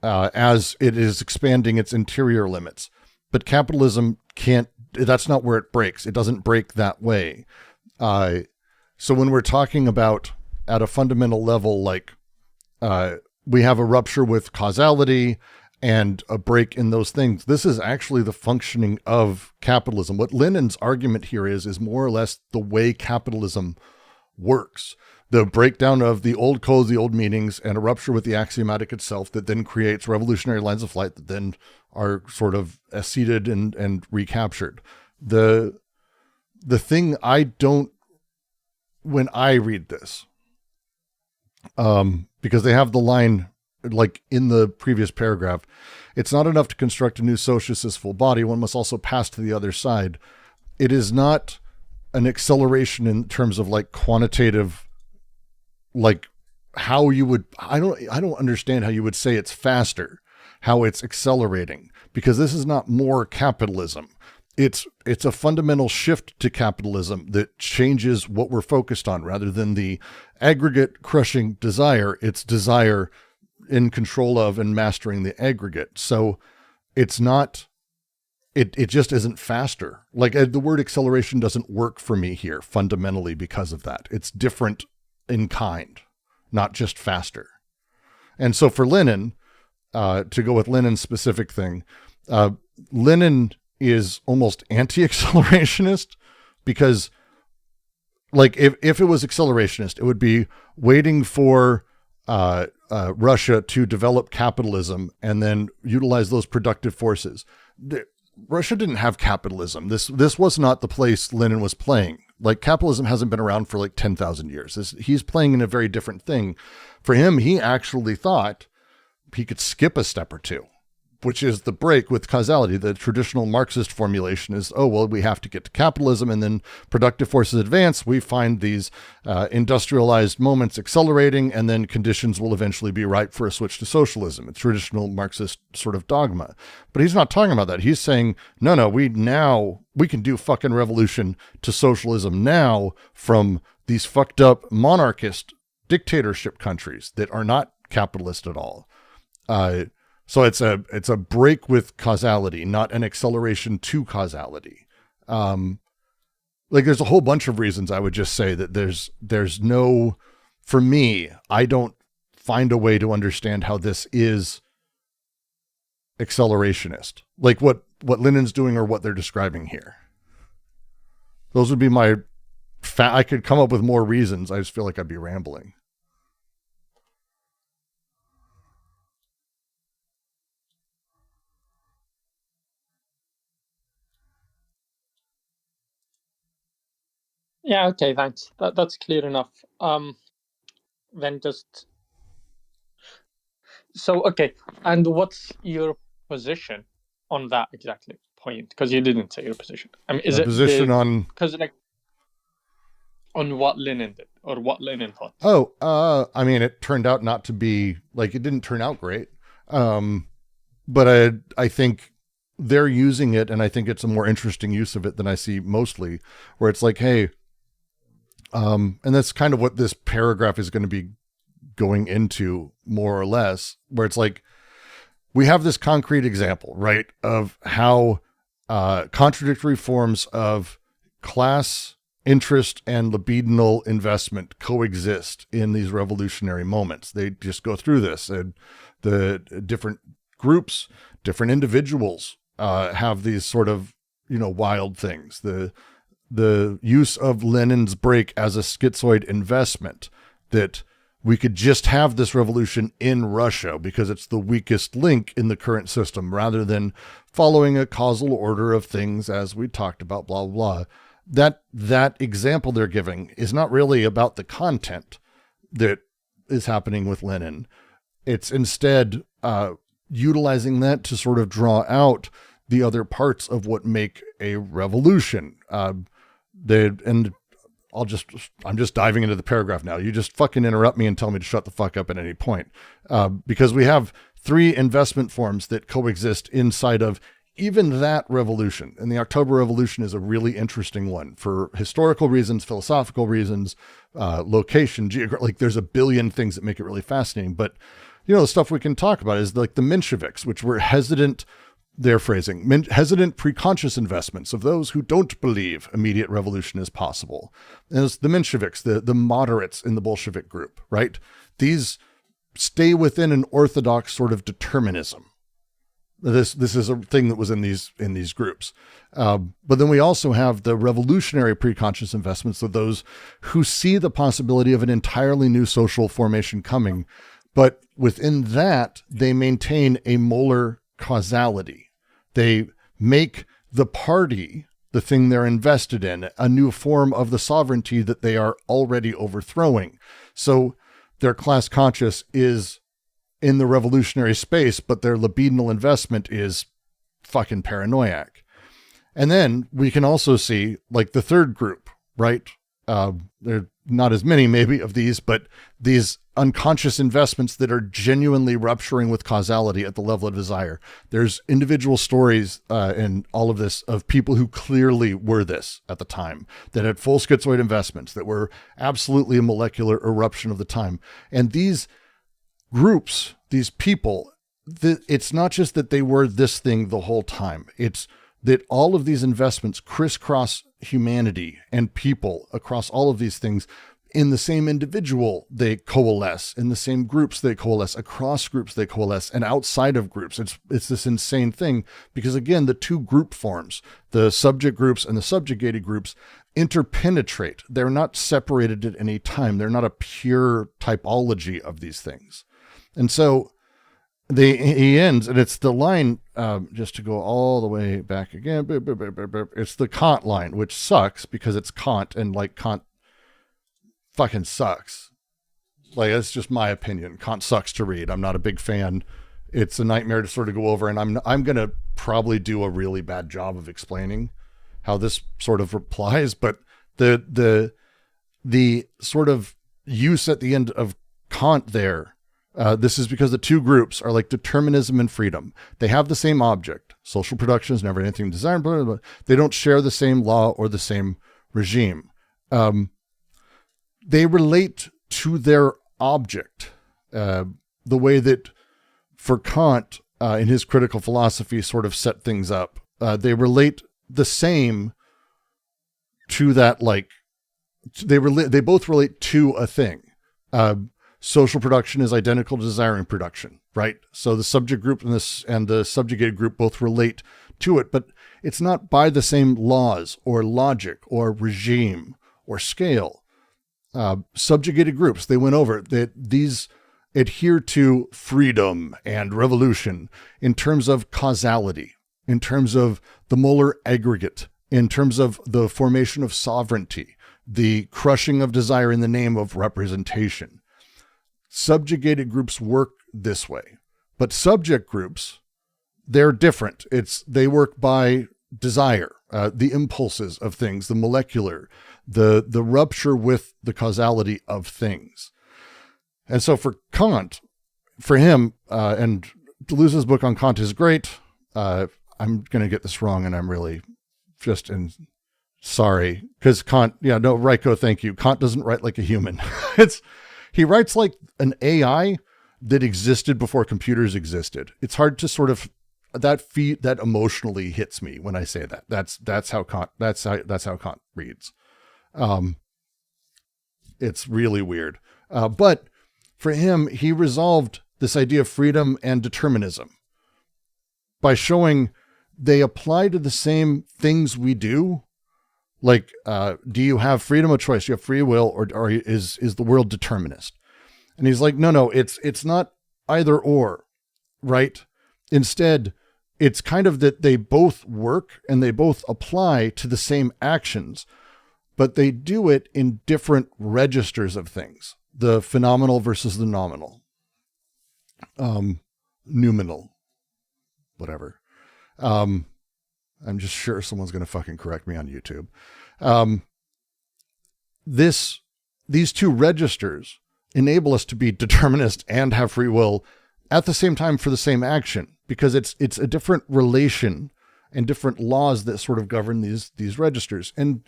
as it is expanding its interior limits. But capitalism can't, that's not where it breaks. It doesn't break that way. So when we're talking about at a fundamental level, like we have a rupture with causality and a break in those things. This is actually the functioning of capitalism. What Lenin's argument here is more or less the way capitalism works. The breakdown of the old codes, the old meanings, and a rupture with the axiomatic itself that then creates revolutionary lines of flight that then are sort of acceded and recaptured. The thing I don't, when I read this, because they have the line, like in the previous paragraph, it's not enough to construct a new socialist body. One must also pass to the other side. It is not an acceleration in terms of like quantitative, like how you would, I don't understand how you would say it's faster, how it's accelerating, because this is not more capitalism. It's a fundamental shift to capitalism that changes what we're focused on rather than the aggregate crushing desire. It's desire in control of and mastering the aggregate. So it's not, it just isn't faster. Like the word acceleration doesn't work for me here fundamentally because of that. It's different in kind, not just faster. And so for Lenin, to go with Lenin's specific thing, Lenin is almost anti-accelerationist, because like if it was accelerationist, it would be waiting for Russia to develop capitalism and then utilize those productive forces. Russia didn't have capitalism. This was not the place Lenin was playing. Like capitalism hasn't been around for like 10,000 years. He's playing in a very different thing. For him, he actually thought he could skip a step or two, which is the break with causality. The traditional Marxist formulation is, oh, well, we have to get to capitalism, and then productive forces advance. We find these industrialized moments accelerating, and then conditions will eventually be ripe for a switch to socialism. It's traditional Marxist sort of dogma. But he's not talking about that. He's saying, no, we can do fucking revolution to socialism now from these fucked up monarchist dictatorship countries that are not capitalist at all. So it's a break with causality, not an acceleration to causality. Like there's a whole bunch of reasons I would just say that there's no, for me, I don't find a way to understand how this is accelerationist. Like what Lenin's doing or what they're describing here. Those would be my, I could come up with more reasons. I just feel like I'd be rambling. Yeah, okay, thanks. That's clear enough. Then just so okay, and what's your position on that exactly point? Because you didn't say your position. I mean, is it position on? Because like on what Lenin did or what Lenin thought? Oh, I mean, it turned out not to be like it didn't turn out great. But I think they're using it, and I think it's a more interesting use of it than I see mostly, where it's like, hey. And that's kind of what this paragraph is going to be going into more or less, where it's like, we have this concrete example, right, of how contradictory forms of class, interest, and libidinal investment coexist in these revolutionary moments. They just go through this, and the different groups, different individuals have these sort of, wild things. The use of Lenin's break as a schizoid investment, that we could just have this revolution in Russia because it's the weakest link in the current system, rather than following a causal order of things as we talked about, blah, blah, blah. That example they're giving is not really about the content that is happening with Lenin. It's instead utilizing that to sort of draw out the other parts of what make a revolution. I'm just diving into the paragraph now. You just fucking interrupt me and tell me to shut the fuck up at any point. Because we have three investment forms that coexist inside of even that revolution. And the October Revolution is a really interesting one for historical reasons, philosophical reasons, location, like there's a billion things that make it really fascinating. But, the stuff we can talk about is like the Mensheviks, which were hesitant, their phrasing, hesitant preconscious investments of those who don't believe immediate revolution is possible. And it's the Mensheviks, the moderates in the Bolshevik group, right? These stay within an orthodox sort of determinism. This is a thing that was in these groups. But then we also have the revolutionary preconscious investments of those who see the possibility of an entirely new social formation coming. But within that, they maintain a molar causality. They make the party, the thing they're invested in, a new form of the sovereignty that they are already overthrowing. So their class conscious is in the revolutionary space, but their libidinal investment is fucking paranoiac. And then we can also see like the third group, right? There are not as many maybe of these, but these unconscious investments that are genuinely rupturing with causality at the level of desire. There's individual stories in all of this of people who clearly were this at the time, that had full schizoid investments, that were absolutely a molecular eruption of the time. And these groups, these people, it's not just that they were this thing the whole time. It's that all of these investments crisscross humanity and people across all of these things. In the same individual, they coalesce. In the same groups, they coalesce. Across groups, they coalesce. And outside of groups, it's this insane thing. Because again, the two group forms, the subject groups and the subjugated groups, interpenetrate. They're not separated at any time. They're not a pure typology of these things. And so he ends, and it's the line, just to go all the way back again, it's the Kant line, which sucks because it's Kant, and like Kant fucking sucks. Like, that's just my opinion. Kant sucks to read. I'm not a big fan. It's a nightmare to sort of go over, and I'm going to probably do a really bad job of explaining how this sort of applies, but the sort of use at the end of Kant there, this is because the two groups are like determinism and freedom. They have the same object. Social production is never anything desired, blah, blah, blah. They don't share the same law or the same regime. They relate to their object, the way that for Kant, in his critical philosophy, sort of set things up. They relate the same to that, like, they both relate to a thing. Social production is identical to desiring production, right? So the subject group and the subjugated group both relate to it, but it's not by the same laws or logic or regime or scale. Subjugated groups, they went over that these adhere to freedom and revolution in terms of causality, in terms of the molar aggregate, in terms of the formation of sovereignty, the crushing of desire in the name of representation. Subjugated groups work this way, but subject groups, they're different. They work by desire, the impulses of things, the molecular, the rupture with the causality of things. And so for Kant, for him, and Deleuze's book on Kant is great. I'm going to get this wrong, and I'm really just sorry, because Kant, Raiko, thank you. Kant doesn't write like a human. He writes like an AI that existed before computers existed. It's hard to sort of, that emotionally hits me when I say that. That's how Kant reads. It's really weird. But for him, he resolved this idea of freedom and determinism by showing they apply to the same things we do. Like, do you have freedom of choice? Do you have free will, or is the world determinist? And he's like, no, it's not either or, right? Instead, it's kind of that they both work and they both apply to the same actions, but they do it in different registers of things. The phenomenal versus the nominal, noumenal, whatever. I'm just sure someone's going to fucking correct me on YouTube. These two registers enable us to be determinist and have free will at the same time for the same action, because it's a different relation and different laws that sort of govern these registers. And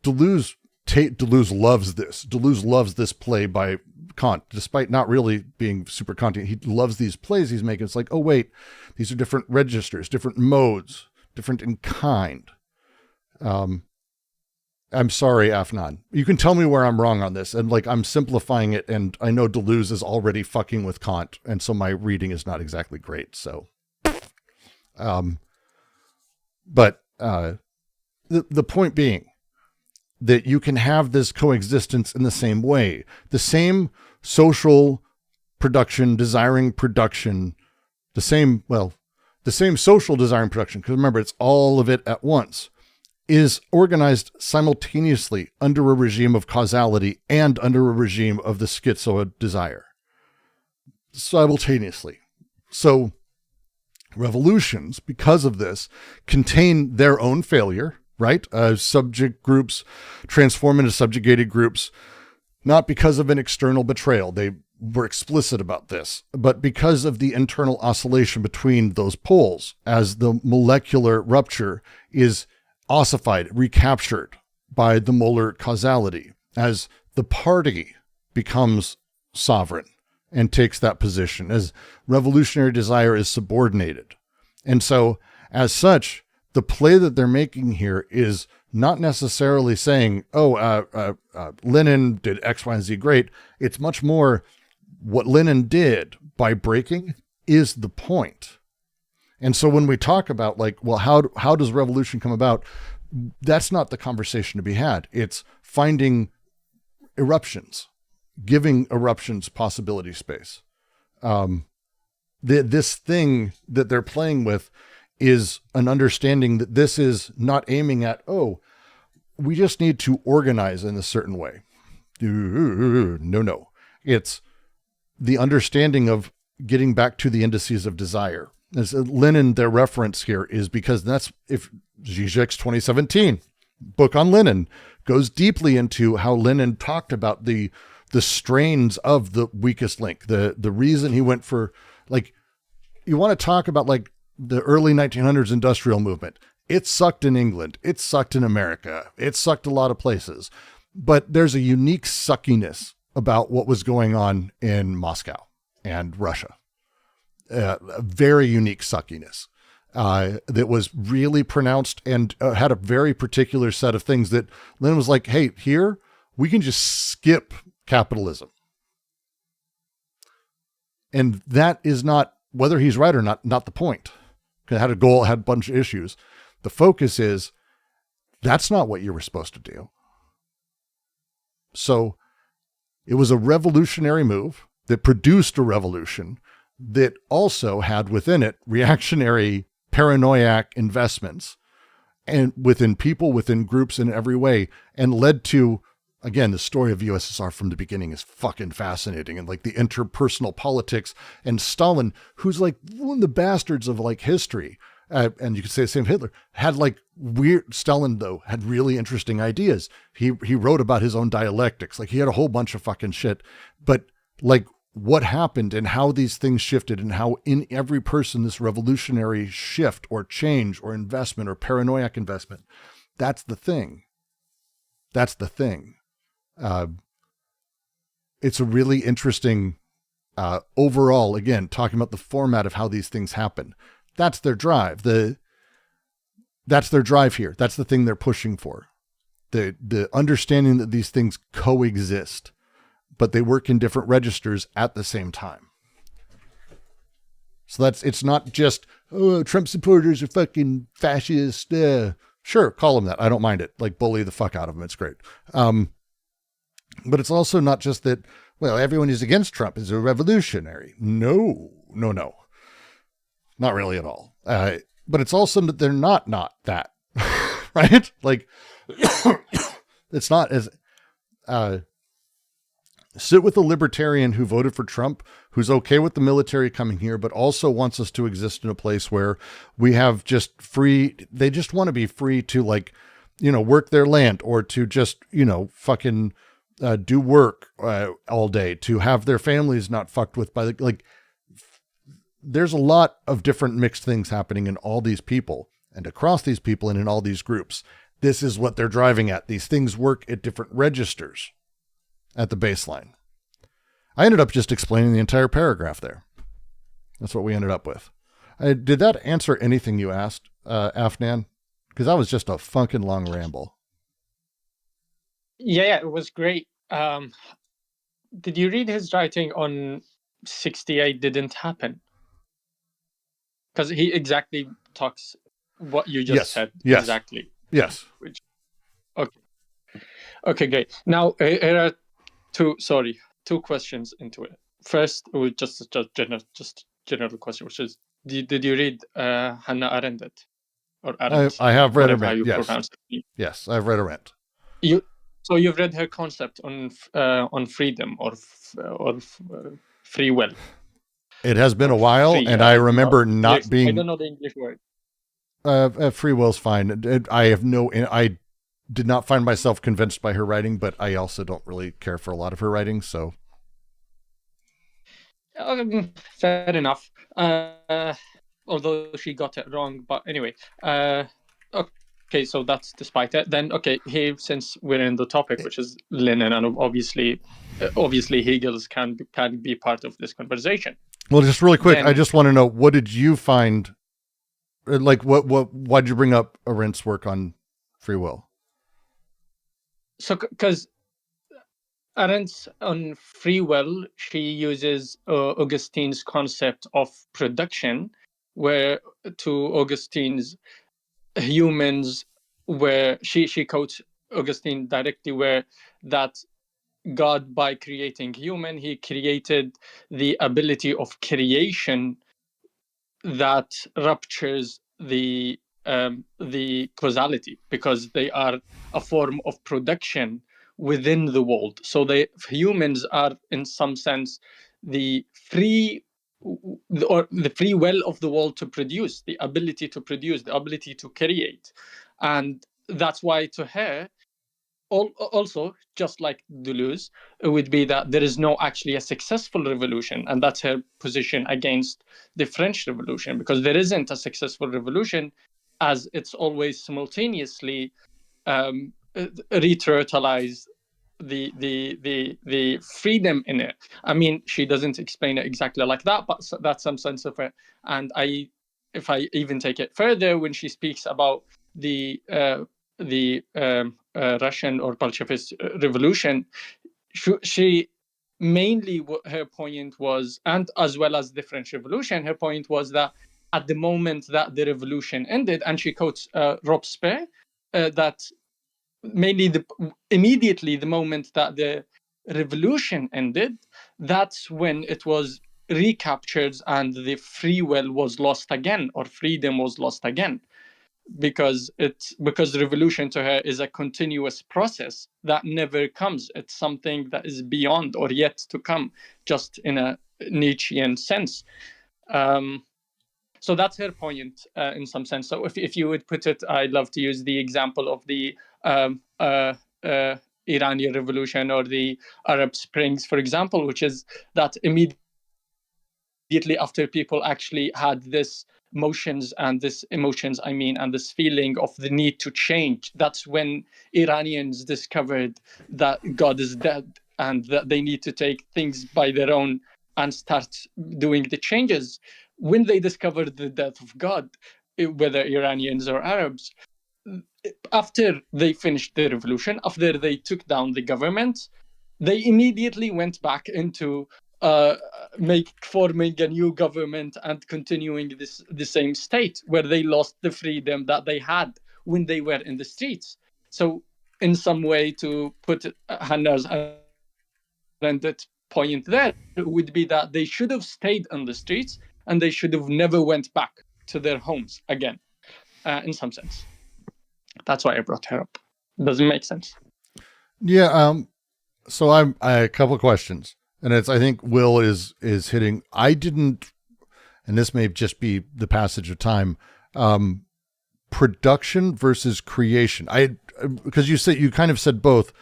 Deleuze loves this. Deleuze loves this play by Kant, despite not really being super Kantian. He loves these plays he's making. It's like, oh wait, these are different registers, different modes, different in kind. I'm sorry, Afnan. You can tell me where I'm wrong on this. And like, I'm simplifying it. And I know Deleuze is already fucking with Kant. And so my reading is not exactly great. So, but the point being that you can have this coexistence in the same way, the same social production, desiring production, the same social desiring production. Because remember, it's all of it at once, is organized simultaneously under a regime of causality and under a regime of the schizoid desire. Simultaneously. So revolutions, because of this, contain their own failure, right? Subject groups transform into subjugated groups, not because of an external betrayal. They were explicit about this, but because of the internal oscillation between those poles as the molecular rupture is ossified, recaptured by the molar causality, as the party becomes sovereign and takes that position, as revolutionary desire is subordinated. And so, as such, the play that they're making here is not necessarily saying, Lenin did X, Y, and Z great. It's much more what Lenin did by breaking is the point. And so when we talk about like, well, how does revolution come about? That's not the conversation to be had. It's finding eruptions, giving eruptions possibility space. This thing that they're playing with is an understanding that this is not aiming at, we just need to organize in a certain way. No. It's the understanding of getting back to the indices of desire. As Lenin, their reference here is because that's, if Zizek's 2017 book on Lenin goes deeply into how Lenin talked about the strains of the weakest link, the reason he went for, like, you want to talk about like the early 1900s industrial movement. It sucked in England. It sucked in America. It sucked a lot of places, but there's a unique suckiness about what was going on in Moscow and Russia. A very unique suckiness that was really pronounced and had a very particular set of things that Lenin was like, hey, here, we can just skip capitalism. And that is not, whether he's right or not the point. It had a goal, had a bunch of issues. The focus is, that's not what you were supposed to do. So it was a revolutionary move that produced a revolution that also had within it reactionary, paranoiac investments, and within people, within groups in every way, and led to, again, the story of USSR from the beginning is fucking fascinating. And like the interpersonal politics, and Stalin, who's like one of the bastards of like history. And you could say the same Hitler had like weird. Stalin though had really interesting ideas. He wrote about his own dialectics. Like he had a whole bunch of fucking shit, but like what happened and how these things shifted and how in every person, this revolutionary shift or change or investment or paranoiac investment, that's the thing. That's the thing. It's a really interesting, overall, again, talking about the format of how these things happen. That's their drive. That's their drive here. That's the thing they're pushing for. The understanding that these things coexist, but they work in different registers at the same time. So it's not just, Trump supporters are fucking fascist. Sure, call them that. I don't mind it. Like bully the fuck out of them. It's great. But it's also not just that, well, everyone who's against Trump is a revolutionary. No. Not really at all. But it's also that they're not that, right? Like, it's not as, sit with a libertarian who voted for Trump, who's okay with the military coming here, but also wants us to exist in a place where we have just free, they just want to be free to like, work their land or to just, fucking do work all day, to have their families not fucked with by the, like, there's a lot of different mixed things happening in all these people and across these people and in all these groups. This is what they're driving at. These things work at different registers at the baseline. I ended up just explaining the entire paragraph there. That's what we ended up with. Did that answer anything you asked, Afnan? Because that was just a fucking long ramble. Yeah, it was great. Did you read his writing on 68 Didn't Happen? Because he exactly talks what you just Yes. said. Yes. Exactly. Yes. Okay. Okay, great. Now, here are two questions into it. First, just general question, which is, did you read Hannah Arendt? Or Arendt? I have read whatever how Arendt. you Yes. pronounce it. Yes, I've read Arendt. So you've read her concept on freedom or free will. It has been a while, and I remember not being. I don't know the English word. Free will's fine. I did not find myself convinced by her writing, but I also don't really care for a lot of her writing. So, fair enough. Although she got it wrong, but anyway. Okay, so that's despite it. Then, okay, here, since we're in the topic, which is Lenin, and obviously Hegel's can be part of this conversation. Well, just really quick, I just want to know, what did you find? Like, why did you bring up Arendt's work on free will? So, because Arendt's on free will, she uses Augustine's concept of production, where to Augustine's humans, where she quotes Augustine directly, where that God, by creating human, he created the ability of creation that ruptures the causality, because they are a form of production within the world. So humans are, in some sense, the free will of the world to produce, the ability to produce, the ability to create. And that's why, to her, also, just like Deleuze, it would be that there is no actually a successful revolution, and that's her position against the French Revolution, because there isn't a successful revolution, as it's always simultaneously re-totalize the freedom in it. I mean, she doesn't explain it exactly like that, but that's some sense of it. And if I even take it further, when she speaks about the Russian or Bolshevist revolution, she mainly, her point was, and as well as the French Revolution, her point was that at the moment that the revolution ended, and she quotes Robespierre, that mainly immediately the moment that the revolution ended, that's when it was recaptured and the free will was lost again, or freedom was lost again. Because the revolution to her is a continuous process that never comes. It's something that is beyond or yet to come, just in a Nietzschean sense. So that's her point in some sense. So if you would put it, I'd love to use the example of the Iranian Revolution or the Arab Springs, for example, which is that immediately after people actually had this emotions, and this feeling of the need to change, that's when Iranians discovered that God is dead and that they need to take things by their own and start doing the changes. When they discovered the death of God, whether Iranians or Arabs, after they finished the revolution, after they took down the government, they immediately went back into forming a new government and continuing the same state, where they lost the freedom that they had when they were in the streets. So in some way, to put Hannah's point there, would be that they should have stayed on the streets and they should have never went back to their homes again, in some sense. That's why I brought her up. Doesn't make sense. Yeah. So I a couple of questions. And I think Will is hitting. I didn't, and this may just be the passage of time. Production versus creation. Because you kind of said both.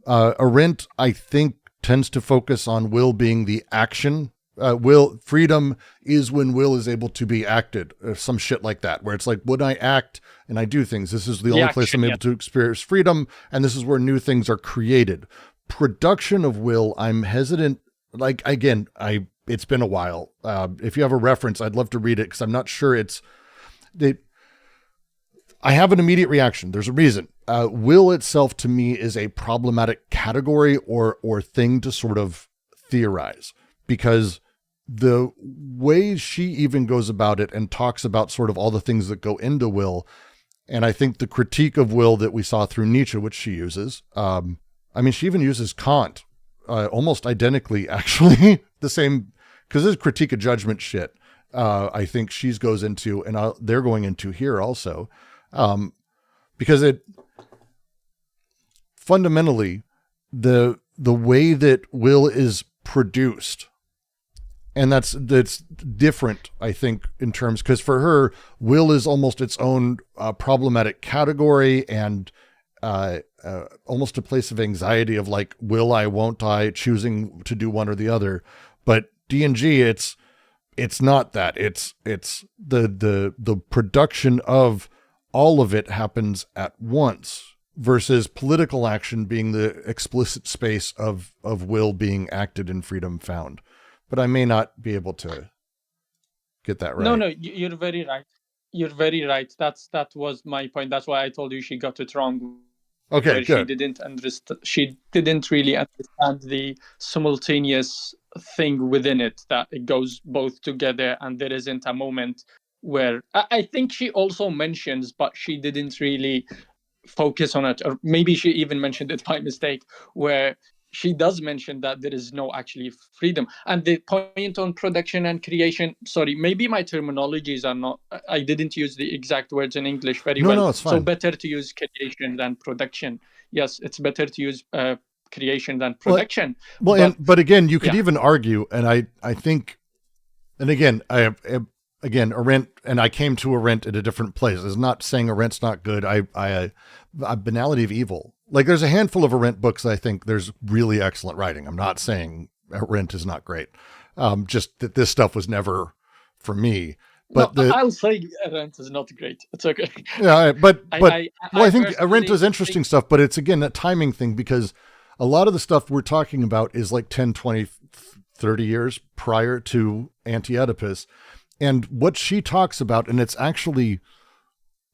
Arendt, I think, tends to focus on will being the action. Freedom is when will is able to be acted, or some shit like that, where it's like, when I act and I do things, this is the only place I'm able to experience freedom, and this is where new things are created. Production of will, I'm hesitant. Like, again, it's been a while. If you have a reference, I'd love to read it, because I'm not sure I have an immediate reaction. There's a reason. Will itself to me is a problematic category or thing to sort of theorize, because the way she even goes about it and talks about sort of all the things that go into will, and I think the critique of will that we saw through Nietzsche, which she uses, she even uses Kant almost identically, actually, the same, because this critique of judgment shit, I think she's goes into, and they're going into here also, because it fundamentally, the way that will is produced, and that's different, I think, in terms, because for her, will is almost its own problematic category, and almost a place of anxiety of like, will I, won't I, choosing to do one or the other. But D&G, it's not that. It's the production of all of it happens at once, versus political action being the explicit space of will being acted and freedom found. But I may not be able to get that right. No, you're very right. You're very right. That was my point. That's why I told you she got it wrong. Okay, good. She didn't really understand the simultaneous thing within it, that it goes both together, and there isn't a moment where I think she also mentions, but she didn't really focus on it, or maybe she even mentioned it by mistake, where she does mention that there is no actually freedom. And the point on production and creation, sorry, maybe my terminologies are not, I didn't use the exact words in English very well. No, it's fine. So better to use creation than production. Yes, it's better to use creation than production. But again, you could even argue, and I think, and again, Arendt, and I came to Arendt at a different place. It's not saying Arendt's not good. I Banality of Evil. Like, there's a handful of Arendt books that I think there's really excellent writing. I'm not saying Arendt is not great. Just that this stuff was never for me. But I'll say Arendt is not great. It's okay. Yeah, but I think Arendt is interesting stuff, but it's, again, that timing thing, because a lot of the stuff we're talking about is like 10, 20, 30 years prior to Anti-Oedipus. And what she talks about, and it's actually,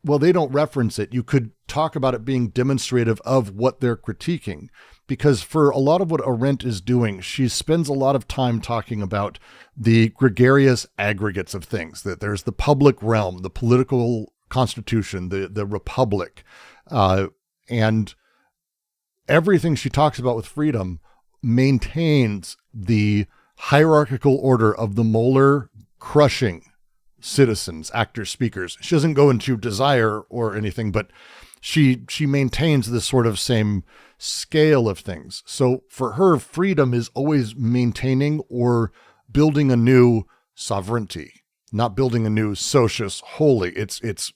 well, they don't reference it. You could talk about it being demonstrative of what they're critiquing, because for a lot of what Arendt is doing, she spends a lot of time talking about the gregarious aggregates of things, that there's the public realm, the political constitution, the republic, and everything she talks about with freedom maintains the hierarchical order of the molar crushing citizens, actors, speakers. She doesn't go into desire or anything, but she maintains this sort of same scale of things. So for her, freedom is always maintaining or building a new sovereignty, not building a new socius holy. It's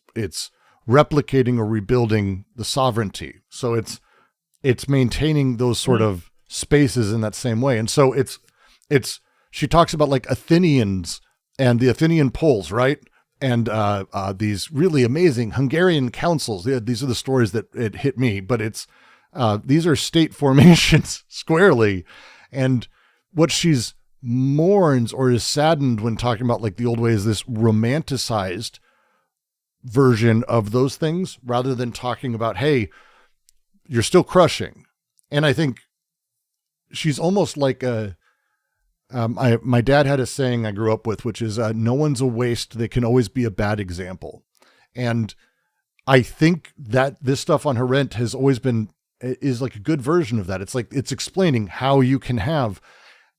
replicating or rebuilding the sovereignty. So it's maintaining those sort of spaces in that same way. And so she talks about like Athenians and the Athenian Poles, right? And these really amazing Hungarian councils. These are the stories that it hit me, but these are state formations squarely. And what she's mourns or is saddened when talking about like the old way is this romanticized version of those things, rather than talking about, hey, you're still crushing. And I think she's almost like my dad had a saying I grew up with, which is, no one's a waste. They can always be a bad example. And I think that this stuff on Arendt has always been, is like a good version of that. It's like, it's explaining how you can have,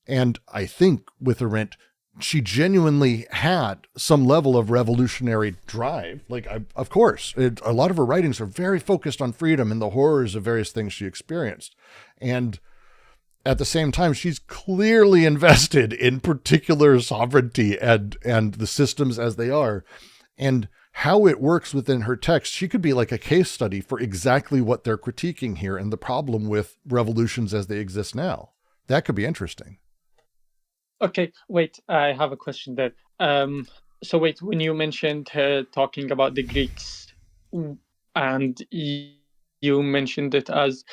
and I think with Arendt, she genuinely had some level of revolutionary drive. Like, of course, a lot of her writings are very focused on freedom and the horrors of various things she experienced. And at the same time, she's clearly invested in particular sovereignty and the systems as they are, and how it works within her text. She could be like a case study for exactly what they're critiquing here and the problem with revolutions as they exist now. That could be interesting. Okay, wait, I have a question there. So wait, when you mentioned her talking about the Greeks, and you mentioned it as,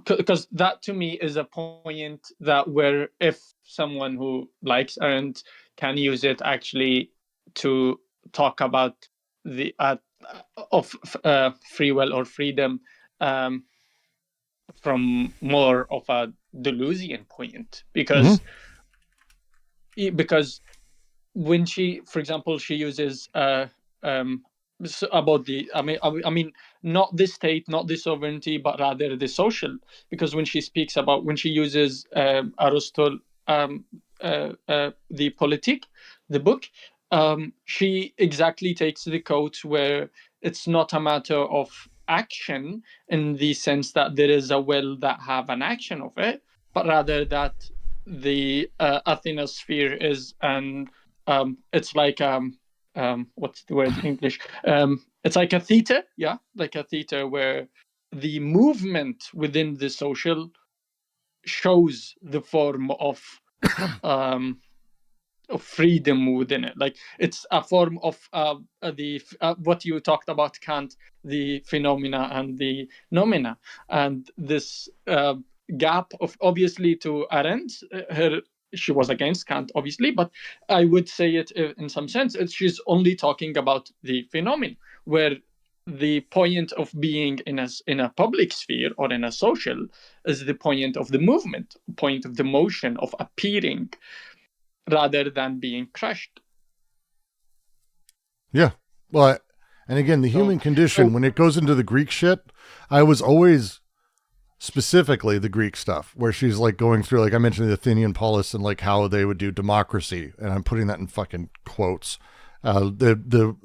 because that to me is a point that where if someone who likes Arendt can use it actually to talk about free will or freedom from more of a Deleuzian point, because when she, for example, she uses about the I mean not the state, not the sovereignty, but rather the social, because when she speaks about, when she uses Aristotle, the Politique, the book, she exactly takes the quote where it's not a matter of action in the sense that there is a will that have an action of it, but rather that the Athenosphere is an it's like what's the word in English? It's like a theta, yeah, like a theta, where the movement within the social shows the form of freedom within it. Like it's a form of the what you talked about, Kant, the phenomena and the noumena, and this gap of, obviously to Arendt, she was against Kant, obviously, but I would say it in some sense, she's only talking about the phenomenon, where the point of being in a public sphere or in a social is the point of the movement, point of the motion of appearing, rather than being crushed. Yeah. Well, and again, the human condition, when it goes into the Greek shit, I was always specifically the Greek stuff where she's like going through, like I mentioned, the Athenian polis and like how they would do democracy. And I'm putting that in fucking quotes. The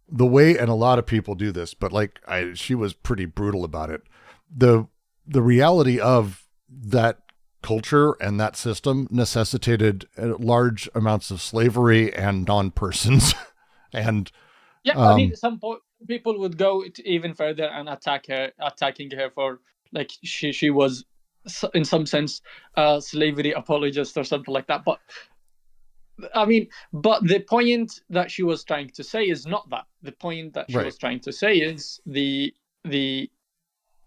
way, and a lot of people do this, but like she was pretty brutal about it. The reality of that culture and that system necessitated large amounts of slavery and non-persons. And yeah, I mean, some people would go even further and attacking her for, like, she was in some sense slavery apologist or something like that. But I mean, but the point that she was trying to say is not that. The point that she was trying to say is the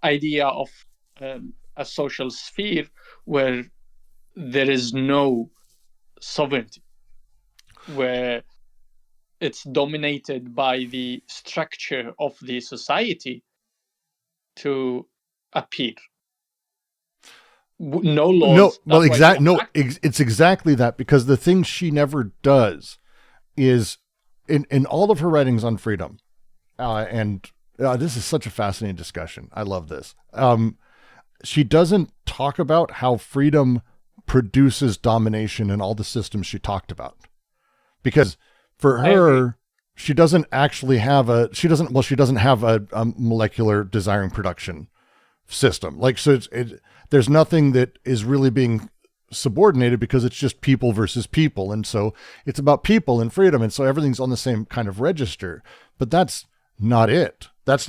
idea of a social sphere where there is no sovereignty, where it's dominated by the structure of the society to appear. No laws. No, well, it's exactly that, because the thing she never does is in all of her writings on freedom, and this is such a fascinating discussion. I love this. She doesn't talk about how freedom produces domination in all the systems she talked about, because for her, she doesn't actually have she doesn't have a molecular desiring production system. Like, so there's nothing that is really being subordinated, because it's just people versus people. And so it's about people and freedom. And so everything's on the same kind of register, but that's not it. That's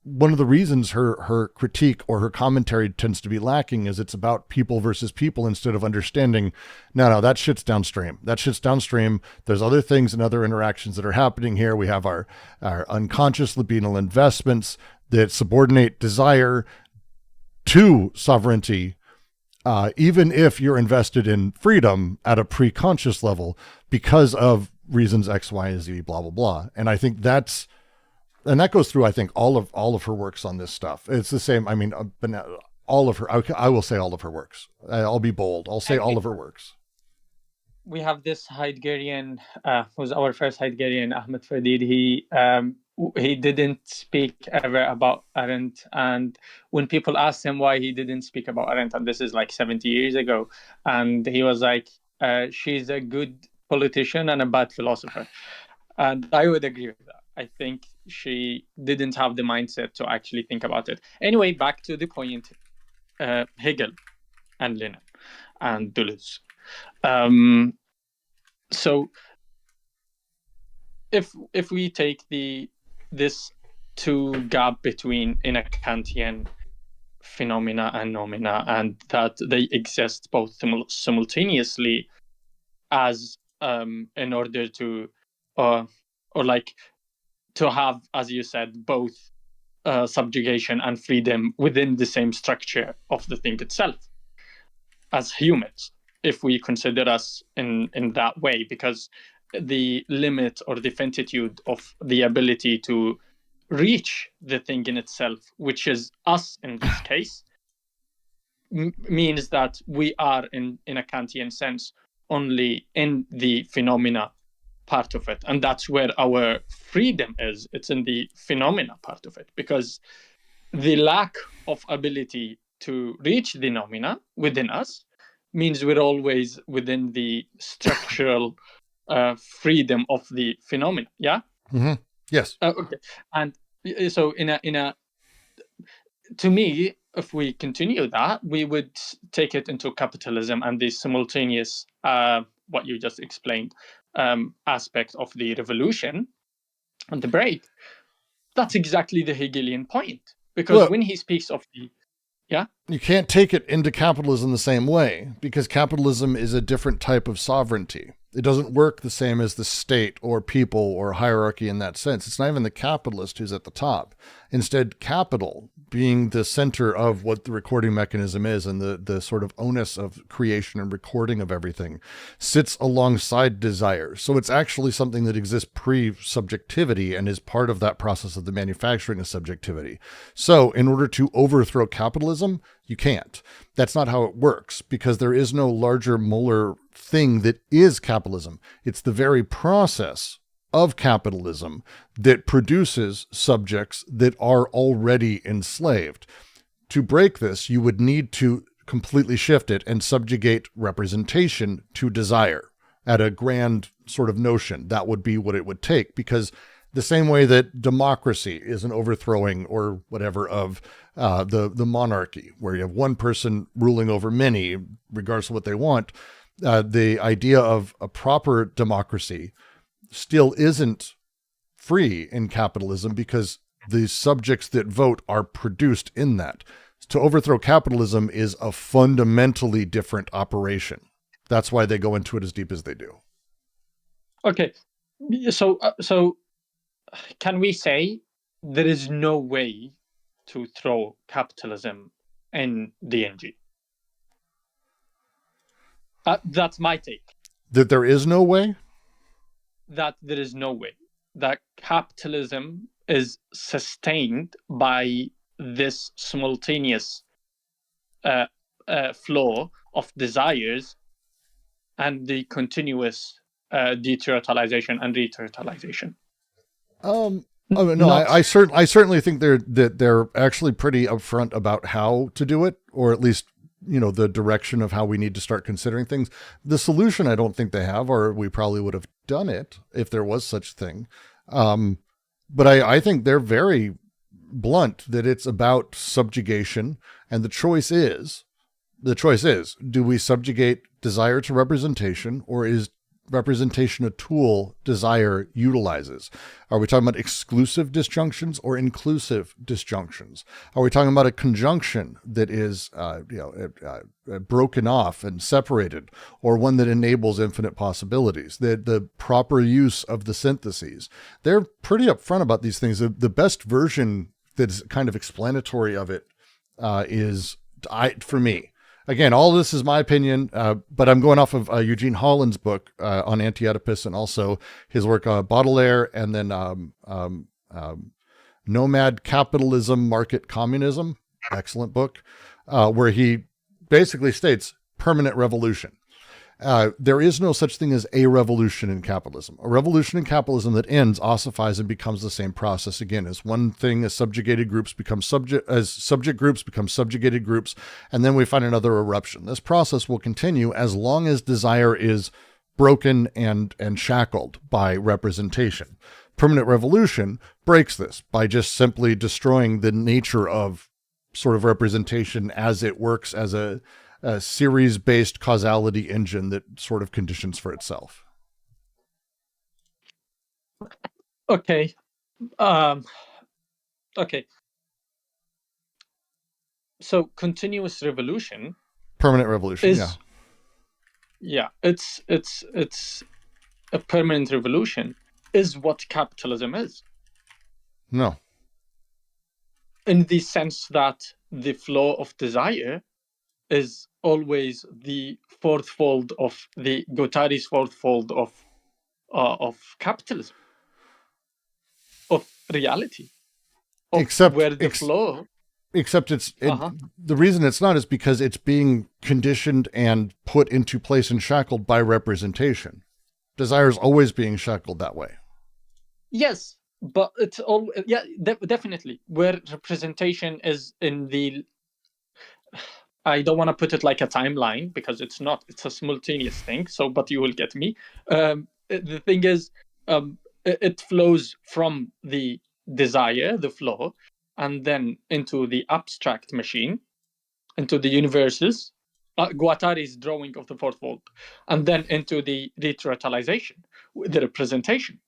one of the reasons her critique or her commentary tends to be lacking, is it's about people versus people instead of understanding, no, that shit's downstream. There's other things and other interactions that are happening here. We have our unconscious libidinal investments that subordinate desire to sovereignty, even if you're invested in freedom at a pre-conscious level because of reasons X, Y, and Z, blah, blah, blah. And I think that goes through, I think, all of her works on this stuff. It's the same. I mean, all of her, I will say all of her works. I'll be bold. I'll say all of her works. We have this Heideggerian, who's our first Heideggerian, Ahmed Fadid. He didn't speak ever about Arendt. And when people asked him why he didn't speak about Arendt, and this is like 70 years ago, and he was like, she's a good politician and a bad philosopher. And I would agree with that. I think she didn't have the mindset to actually think about it. Anyway, back to the point, Hegel and Lenin and Deleuze. So if we take this two gap between in a Kantian phenomena and noumena, and that they exist both simultaneously, as in order to or like to have, as you said, both subjugation and freedom within the same structure of the thing itself, as humans, if we consider us in that way, because the limit or the finitude of the ability to reach the thing in itself, which is us in this case, means that we are, in a Kantian sense, only in the phenomena part of it. And that's where our freedom is. It's in the phenomena part of it, because the lack of ability to reach the nomina within us means we're always within the structural freedom of the phenomena. Yeah. Mm-hmm. Yes. Okay. And so to me, if we continue that, we would take it into capitalism and the simultaneous, what you just explained, aspect of the revolution and the break. That's exactly the Hegelian point, because when he speaks of the you can't take it into capitalism the same way, because capitalism is a different type of sovereignty. It doesn't work the same as the state or people or hierarchy in that sense. It's not even the capitalist who's at the top. Instead, capital, being the center of what the recording mechanism is and the sort of onus of creation and recording of everything, sits alongside desire. So it's actually something that exists pre-subjectivity and is part of that process of the manufacturing of subjectivity. So in order to overthrow capitalism, you can't. That's not how it works, because there is no larger molar thing that is capitalism. It's the very process of capitalism that produces subjects that are already enslaved. To break this, you would need to completely shift it and subjugate representation to desire at a grand sort of notion. That would be what it would take, because the same way that democracy is an overthrowing or whatever of the monarchy, where you have one person ruling over many, regardless of what they want, the idea of a proper democracy still isn't free in capitalism, because the subjects that vote are produced in that. To overthrow capitalism is a fundamentally different operation. That's why they go into it as deep as they do. Okay, so can we say there is no way to throw capitalism in DNG? That's my take. That there is no way? That there is no way. That capitalism is sustained by this simultaneous flow of desires and the continuous deterritorialization and reterritorialization. I certainly think they're actually pretty upfront about how to do it, or at least, the direction of how we need to start considering things. The solution, I don't think they have, or we probably would have done it if there was such a thing. But I think they're very blunt that it's about subjugation, and the choice is, do we subjugate desire to representation, or is representation a tool desire utilizes? Are we talking about exclusive disjunctions or inclusive disjunctions? Are we talking about a conjunction that is broken off and separated, or one that enables infinite possibilities? The proper use of the syntheses. They're pretty upfront about these things. The best version that's kind of explanatory of it is, for me, again, all this is my opinion, but I'm going off of Eugene Holland's book on Anti-Oedipus, and also his work on Baudelaire, and then Nomad Capitalism, Market Communism, excellent book, where he basically states permanent revolution. There is no such thing as a revolution in capitalism. A revolution in capitalism that ends ossifies and becomes the same process again. As one thing, as subject groups become subjugated groups, and then we find another eruption. This process will continue as long as desire is broken and shackled by representation. Permanent revolution breaks this by just simply destroying the nature of sort of representation as it works as a series-based causality engine that sort of conditions for itself. Okay. Okay. So continuous revolution, permanent revolution, it's a permanent revolution is what capitalism is. No. In the sense that the flow of desire is always the fourth fold of the Guattari's fourth fold of capitalism, of reality, of Except- where the flow. Except the reason it's not is because it's being conditioned and put into place and shackled by representation. Desire is always being shackled that way. Yes, but it's all definitely where representation is in the. I don't want to put it like a timeline because it's not. It's a simultaneous thing. So, but you will get me. The thing is, it flows from the desire, the flow, and then into the abstract machine, into the universes, Guattari's drawing of the fourth world, and then into the ritualization, the representation.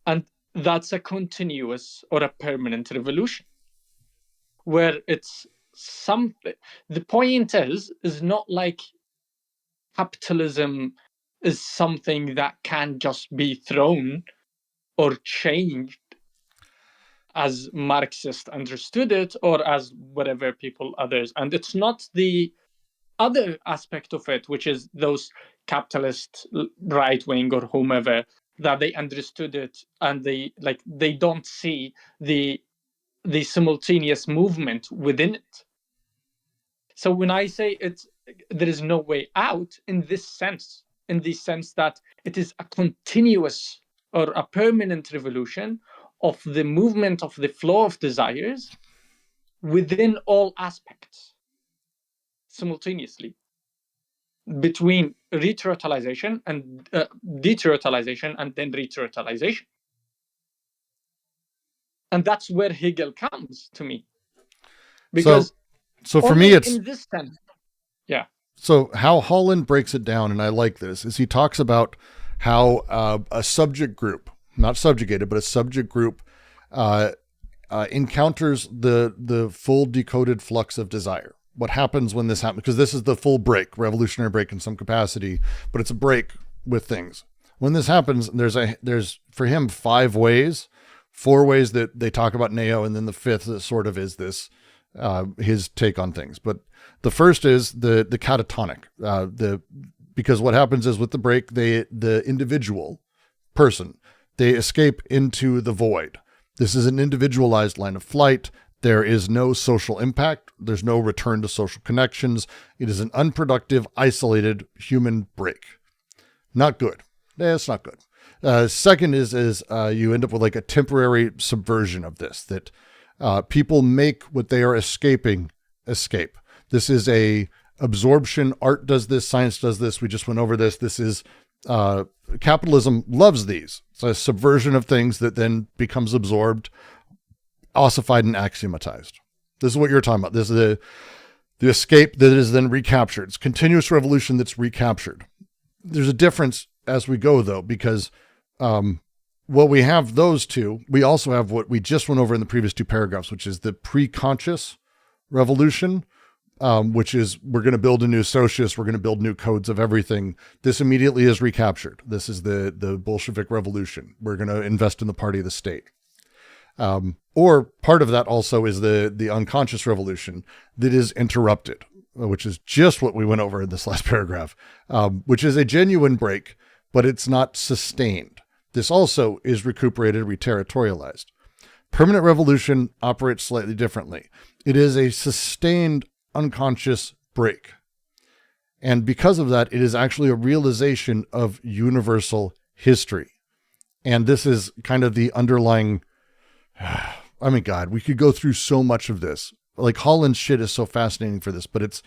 And that's a continuous or a permanent revolution, where it's something. The point is not like capitalism is something that can just be thrown or changed as Marxists understood it, or as whatever people others. And it's not the other aspect of it, which is those capitalist right wing or whomever, that they understood it and they don't see the simultaneous movement within it. So when I say there is no way out in this sense that it is a continuous or a permanent revolution of the movement of the flow of desires within all aspects simultaneously, between retrotalization and detrotalization and then retrotalization. And that's where Hegel comes to me. Because so for me, it's in this sense. Yeah. So how Holland breaks it down, and I like this, is he talks about how a subject group, not subjugated, but a subject group encounters the full decoded flux of desire. What happens when this happens? Because this is the full break, revolutionary break in some capacity, but it's a break with things. When this happens, there's for him 4 ways that they talk about Neo, and then the 5th sort of is this his take on things. But the first is the catatonic. Because what happens is with the break, the individual person, they escape into the void. This is an individualized line of flight. There is no social impact. There's no return to social connections. It is an unproductive, isolated human break. Not good. It's not good. Second is you end up with like a temporary subversion of this, that people make what they are escaping escape. This is a absorption. Art does this. Science does this. We just went over this. This is capitalism loves these. It's a subversion of things that then becomes absorbed, ossified, and axiomatized. This is what you're talking about. This is the escape that is then recaptured. It's continuous revolution that's recaptured. There's a difference as we go, though, because while we have those two, we also have what we just went over in the previous 2 paragraphs, which is the pre-conscious revolution, which is we're going to build a new socius, we're going to build new codes of everything. This immediately is recaptured. This is the Bolshevik revolution. We're going to invest in the party of the state. Or part of that also is the unconscious revolution that is interrupted, which is just what we went over in this last paragraph, which is a genuine break, but it's not sustained. This also is recuperated, reterritorialized. Permanent revolution operates slightly differently. It is a sustained unconscious break. And because of that, it is actually a realization of universal history. And this is kind of the underlying, I mean, God, we could go through so much of this. Like Holland's shit is so fascinating for this, but it's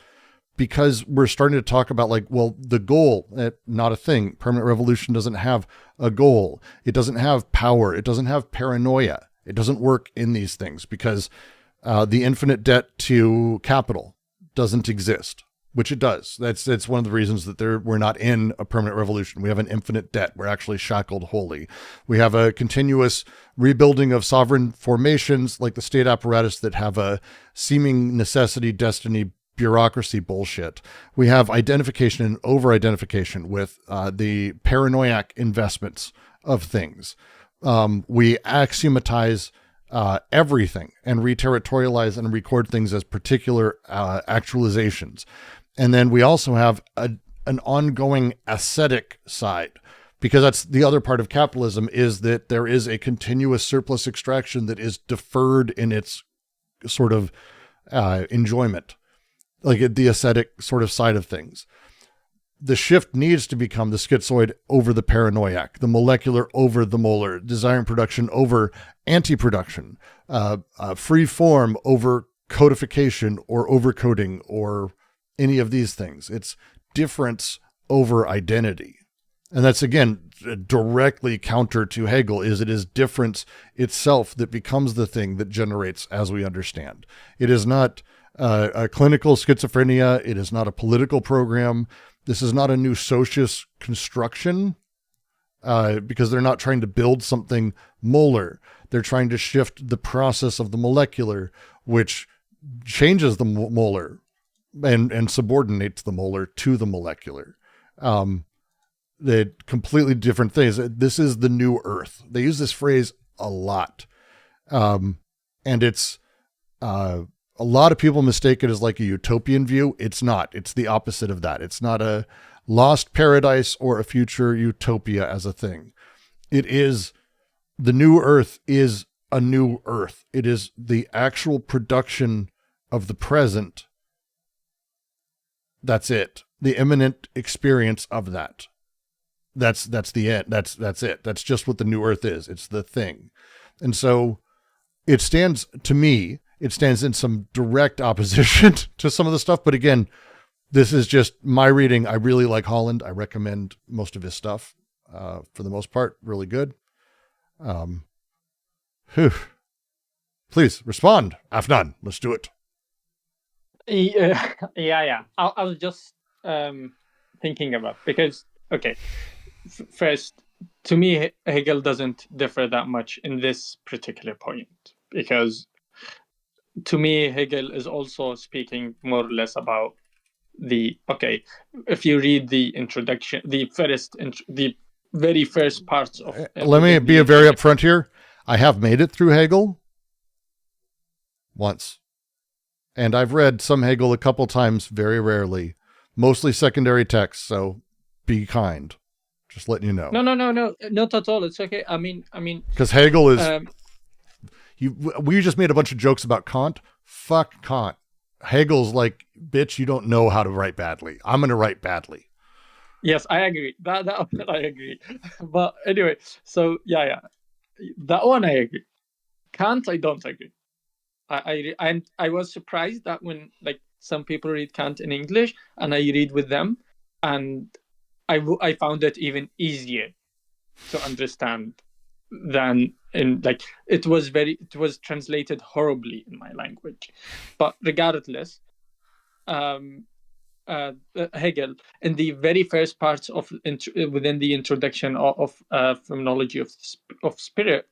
because we're starting to talk about like, well, the goal, not a thing. Permanent revolution doesn't have a goal. It doesn't have power. It doesn't have paranoia. It doesn't work in these things because the infinite debt to capital doesn't exist, which it does. That's one of the reasons that we're not in a permanent revolution. We have an infinite debt. We're actually shackled wholly. We have a continuous rebuilding of sovereign formations like the state apparatus that have a seeming necessity, destiny, bureaucracy bullshit. We have identification and over-identification with the paranoiac investments of things. We axiomatize everything and reterritorialize and record things as particular actualizations. And then we also have an ongoing ascetic side because that's the other part of capitalism, is that there is a continuous surplus extraction that is deferred in its sort of enjoyment, like the aesthetic sort of side of things. The shift needs to become the schizoid over the paranoiac, the molecular over the molar, desire and production over anti-production, free form over codification or overcoding or any of these things. It's difference over identity. And that's, again, directly counter to Hegel, is it is difference itself that becomes the thing that generates as we understand. It is not a clinical schizophrenia. It is not a political program. This is not a new socius construction, because they're not trying to build something molar. They're trying to shift the process of the molecular, which changes the molar and subordinates the molar to the molecular. They're completely different things. This is the new earth. They use this phrase a lot. And it's, a lot of people mistake it as like a utopian view. It's not. It's the opposite of that. It's not a lost paradise or a future utopia as a thing. It is, the new earth is a new earth. It is the actual production of the present. That's it. The imminent experience of that. That's the end. That's it. That's just what the new earth is. It's the thing. And so it stands, to me, it stands in some direct opposition to some of the stuff. But again, this is just my reading. I really like Holland. I recommend most of his stuff, for the most part, really good. Please respond, Afnan. Let's do it. Yeah. I was just thinking about, because, okay, first, to me, Hegel doesn't differ that much in this particular point, because to me, Hegel is also speaking more or less about if you read the introduction, the very first parts of... Let me be very upfront here. I have made it through Hegel once. And I've read some Hegel a couple times, very rarely, mostly secondary texts. So be kind. Just letting you know. No, not at all. It's okay. I mean, because Hegel is, we just made a bunch of jokes about Kant. Fuck Kant. Hegel's like, bitch, you don't know how to write badly. I'm going to write badly. Yes, I agree. That I agree. But anyway, so yeah, that one I agree. Kant, I don't agree. I was surprised that when like some people read Kant in English and I read with them, and I found it even easier to understand than in like it was translated horribly in my language. But regardless, Hegel, in the very first parts of within the introduction of phenomenology of spirit,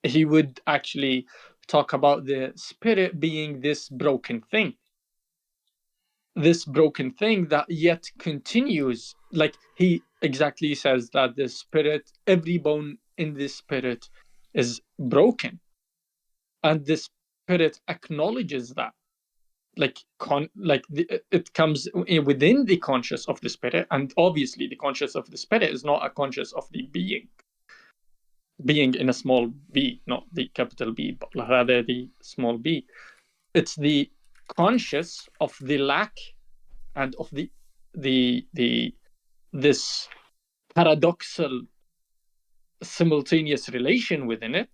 he would actually talk about the spirit being this broken thing that yet continues. Like he exactly says that the spirit, every bone in the spirit is broken, and the spirit acknowledges that. It comes within the conscious of the spirit, and obviously the conscious of the spirit is not a conscious of the being in a small b, not the capital B, but rather the small b. It's the conscious of the lack and of this paradoxal simultaneous relation within it,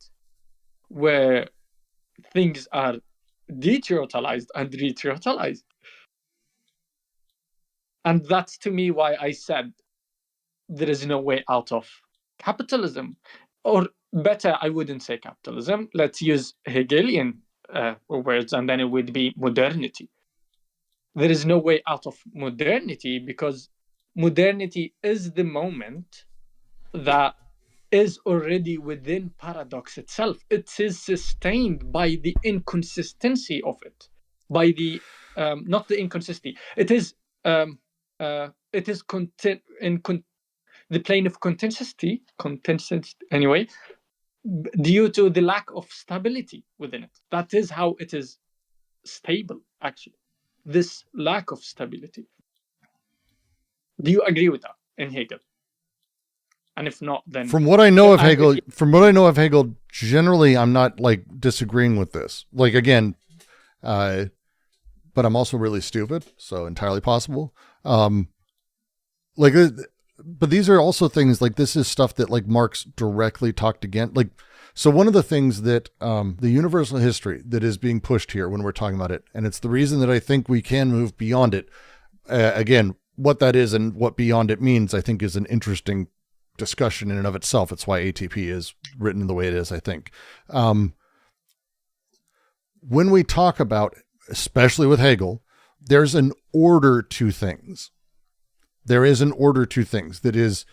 where things are deteriotalized and reteriotalized. And that's to me why I said there is no way out of capitalism. Or better, I wouldn't say capitalism. Let's use Hegelian words, and then it would be modernity. There is no way out of modernity, because modernity is the moment that is already within paradox itself. It is sustained by the inconsistency of it, by the not the inconsistency. It is the plane of consistency anyway, due to the lack of stability within it. That is how it is stable, actually. This lack of stability. Do you agree with that in Hegel? And if not, then from what I know of Hegel, generally I'm not like disagreeing with this. Like again, but I'm also really stupid, so entirely possible. But these are also things like this is stuff that like Marx directly talked against. Like, so one of the things that the universal history that is being pushed here when we're talking about it, and it's the reason that I think we can move beyond it. Again, what that is and what beyond it means, I think, is an interesting discussion in and of itself. It's why ATP is written the way it is, I think. When we talk about, especially with Hegel, there's an order to things. There is an order to things that is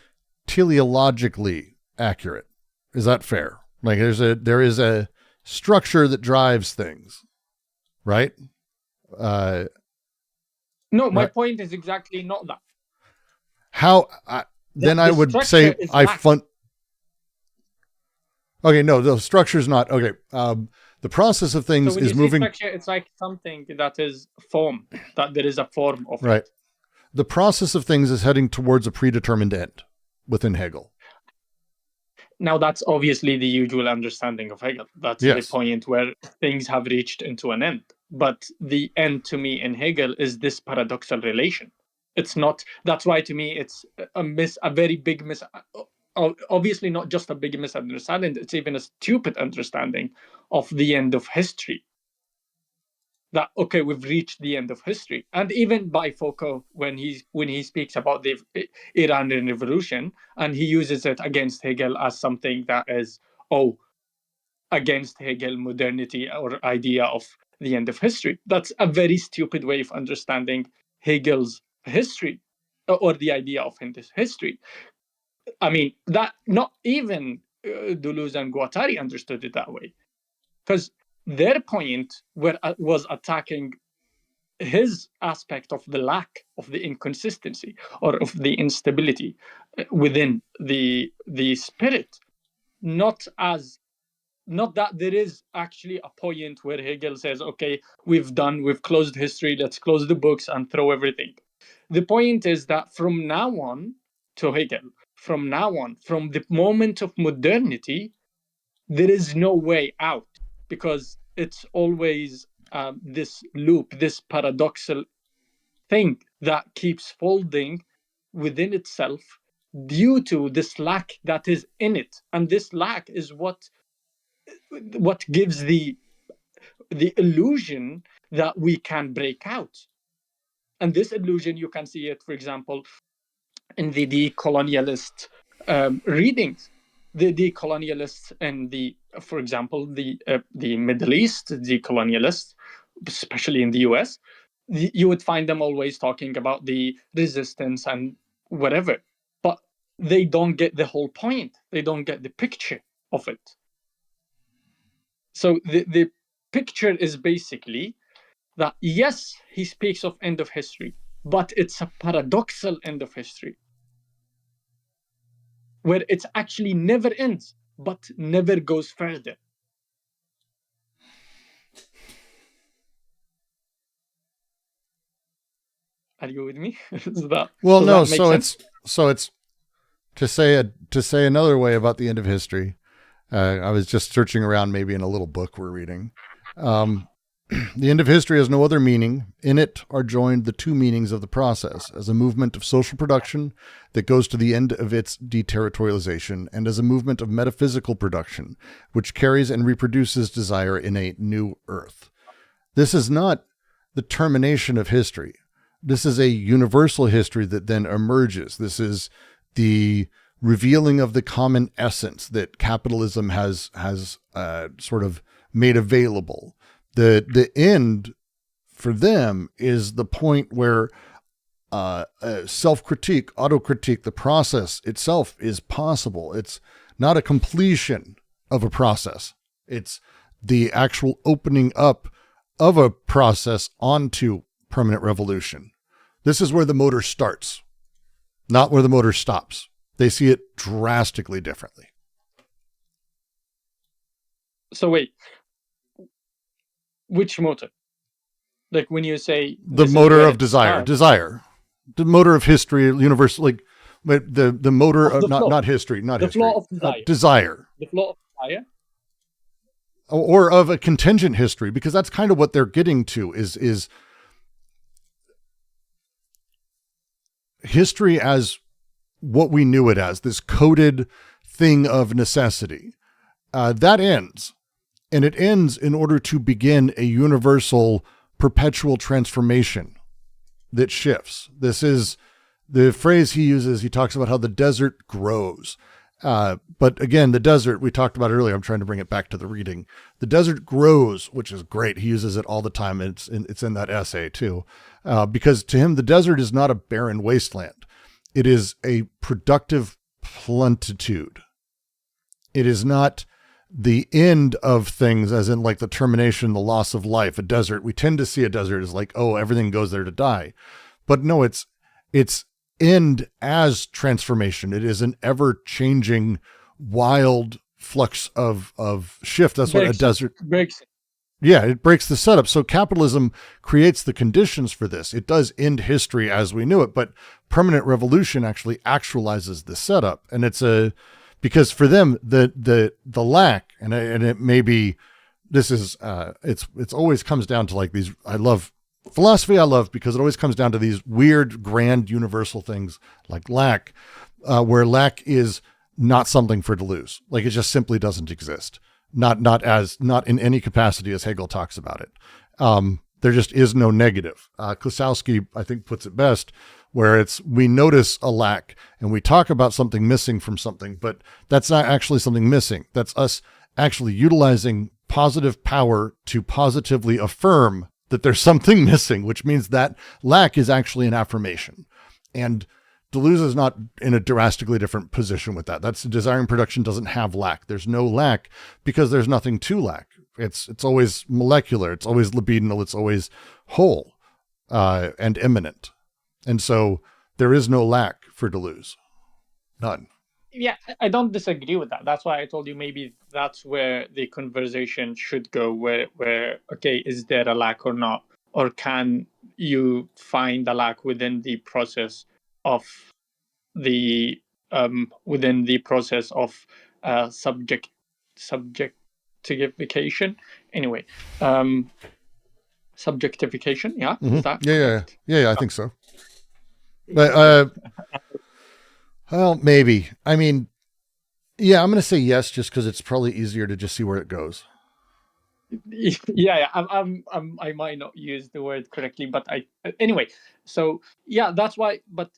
teleologically accurate. Is that fair? Like there is a structure that drives things, right? No, my point is exactly not that. Then I would say okay, no, the structure is not okay. The process of things is moving. Structure, it's like something that is form, that there is a form of right. it. The process of things is heading towards a predetermined end within Hegel. Now that's obviously the usual understanding of Hegel. That's the point where things have reached into an end. But the end to me in Hegel is this paradoxal relation. It's not. That's why to me it's a very big obviously not just a big misunderstanding. It's even a stupid understanding of the end of history. That okay, we've reached the end of history, and even by Foucault when he speaks about the Iranian Revolution, and he uses it against Hegel as something that is against Hegel modernity or idea of the end of history. That's a very stupid way of understanding Hegel's history or the idea of history. I mean, that not even Deleuze and Guattari understood it that way, because their point was attacking his aspect of the lack of the inconsistency or of the instability within the spirit, not that there is actually a point where Hegel says, okay, we've closed history, let's close the books and throw everything. The point is that from now on, to Hegel, from the moment of modernity, there is no way out, because it's always this loop, this paradoxal thing that keeps folding within itself due to this lack that is in it. And this lack is what gives the illusion that we can break out. And this illusion, you can see it, for example, in the decolonialist readings. The decolonialists and for example, the Middle East decolonialists, especially in the US, you would find them always talking about the resistance and whatever, but they don't get the whole point. They don't get the picture of it. So the picture is basically that, yes, he speaks of end of history, but it's a paradoxal end of history, where it actually never ends, but never goes further. Are you with me? It's to say another way about the end of history. I was just searching around, maybe in a little book we're reading. The end of history has no other meaning. In it are joined the two meanings of the process, as a movement of social production that goes to the end of its deterritorialization, and as a movement of metaphysical production, which carries and reproduces desire in a new earth. This is not the termination of history. This is a universal history that then emerges. This is the revealing of the common essence that capitalism has sort of made available. The end for them is the point where self-critique, auto-critique, the process itself is possible. It's not a completion of a process. It's the actual opening up of a process onto permanent revolution. This is where the motor starts, not where the motor stops. They see it drastically differently. So wait, which motor? Like when you say the motor of desire, the motor of history, universal, like but the motor Of the of, flow. not history, not The history. flow of desire. Desire. The flow of desire. Or of a contingent history, because that's kind of what they're getting to is history as what we knew it as, this coded thing of necessity. That ends. And it ends in order to begin a universal perpetual transformation that shifts. This is the phrase he uses. He talks about how the desert grows. But again, the desert, we talked about it earlier. I'm trying to bring it back to the reading. The desert grows, which is great. He uses it all the time. It's in that essay too. Because to him, the desert is not a barren wasteland. It is a productive plentitude. It is not the end of things, as in like the termination, the loss of life. A desert, we tend to see a desert as like, oh, everything goes there to die. But no, it's end as transformation. It is an ever-changing, wild flux of shift. That's what a desert breaks. Yeah, it breaks the setup. So capitalism creates the conditions for this. It does end history as we knew it, but permanent revolution actually actualizes the setup. And because for them, the lack, and it may be, this is, it's always comes down to like these, philosophy I love because it always comes down to these weird, grand, universal things like lack, where lack is not something for Deleuze. Like it just simply doesn't exist. Not in any capacity as Hegel talks about it. There just is no negative. Klosowski, I think, puts it best, where we notice a lack and we talk about something missing from something, but that's not actually something missing. That's us actually utilizing positive power to positively affirm that there's something missing, which means that lack is actually an affirmation. And Deleuze is not in a drastically different position with that. That's desiring production doesn't have lack. There's no lack because there's nothing to lack. It's always molecular. It's always libidinal. It's always whole and immanent. And so there is no lack for Deleuze. None. Yeah, I don't disagree with that. That's why I told you maybe that's where the conversation should go, where okay, is there a lack or not? Or can you find a lack within the process of subjectification? Anyway, subjectification, yeah? Mm-hmm. Is that yeah, I think so. But well, maybe. I mean, yeah, I'm going to say yes, just because it's probably easier to just see where it goes. Yeah. I might not use the word correctly, but anyway. So yeah, that's why. But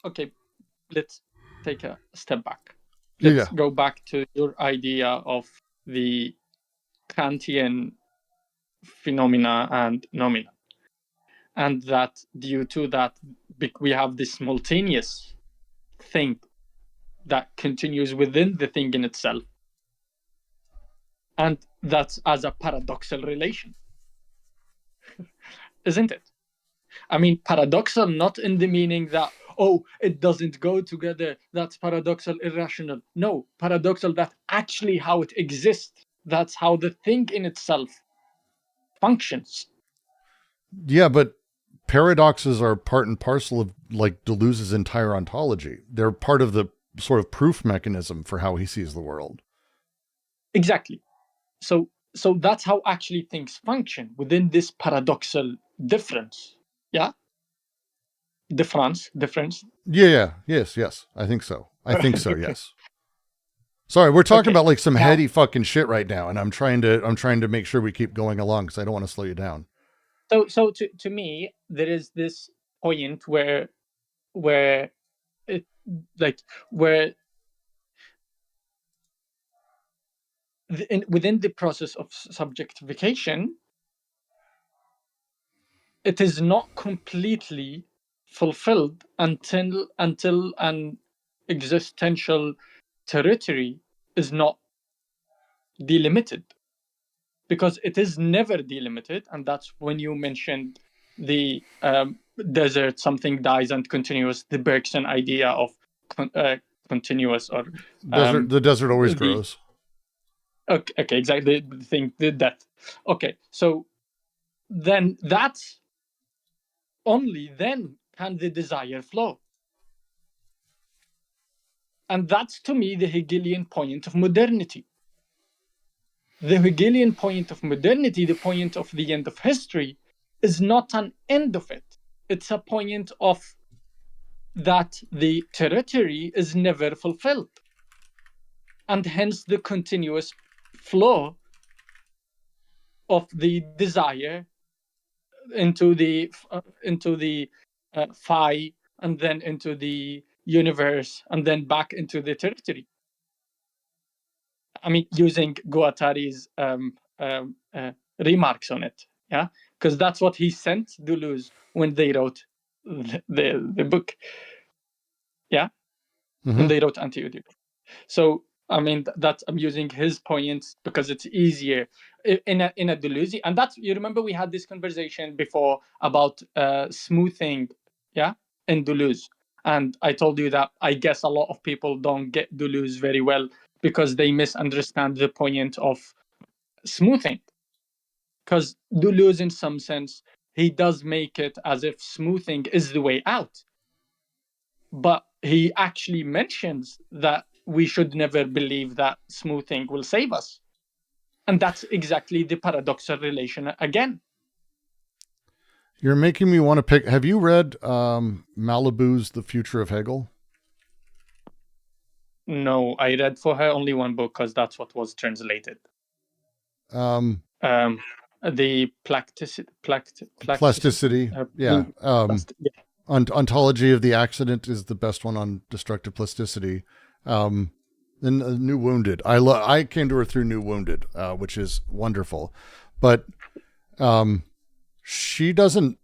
okay, let's take a step back. Let's go back to your idea of the Kantian phenomena and noumena, and that due to that we have this simultaneous thing that continues within the thing in itself, and that's as a paradoxal relation. Isn't it? I mean, paradoxal not in the meaning that, oh, it doesn't go together, that's paradoxal, irrational. No, paradoxal that actually how it exists, that's how the thing in itself functions. Yeah, but paradoxes are part and parcel of like Deleuze's entire ontology. They're part of the sort of proof mechanism for how he sees the world. Exactly. So that's how actually things function within this paradoxal difference. Yeah? Difference. Yeah. Yes. I think so. Yes. Sorry, we're talking about like some heady fucking shit right now, and I'm trying to make sure we keep going along because I don't want to slow you down. So to me, there is this point where it within the process of subjectification, it is not completely fulfilled until an existential territory is not delimited, because it is never delimited. And that's when you mentioned the desert, something dies and continuous, the Bergson idea of continuous, or the desert always grows. Okay, exactly. The thing, the death. Okay, so then that's only then can the desire flow. And that's, to me, the Hegelian point of modernity. The Hegelian point of modernity, the point of the end of history, is not an end of it. It's a point of that the territory is never fulfilled. And hence the continuous flow of the desire into the phi, and then into the universe, and then back into the territory. I mean, using Guattari's remarks on it, yeah, because that's what he sent Deleuze when they wrote the book, yeah, when they wrote Anti-Oedipus. So I mean, that I'm using his points because it's easier in a Deleuze, and that's, you remember we had this conversation before about smoothing, yeah, in Deleuze, and I told you that I guess a lot of people don't get Deleuze very well because they misunderstand the point of smoothing. Because Deleuze, in some sense, he does make it as if smoothing is the way out. But he actually mentions that we should never believe that smoothing will save us. And that's exactly the paradoxal relation again. You're making me want to pick. Have you read Malibu's The Future of Hegel? No, I read for her only one book because that's what was translated. The plasticity. Yeah. Ontology of the Accident is the best one on destructive plasticity. Then New Wounded. I came to her through New Wounded, which is wonderful. But she doesn't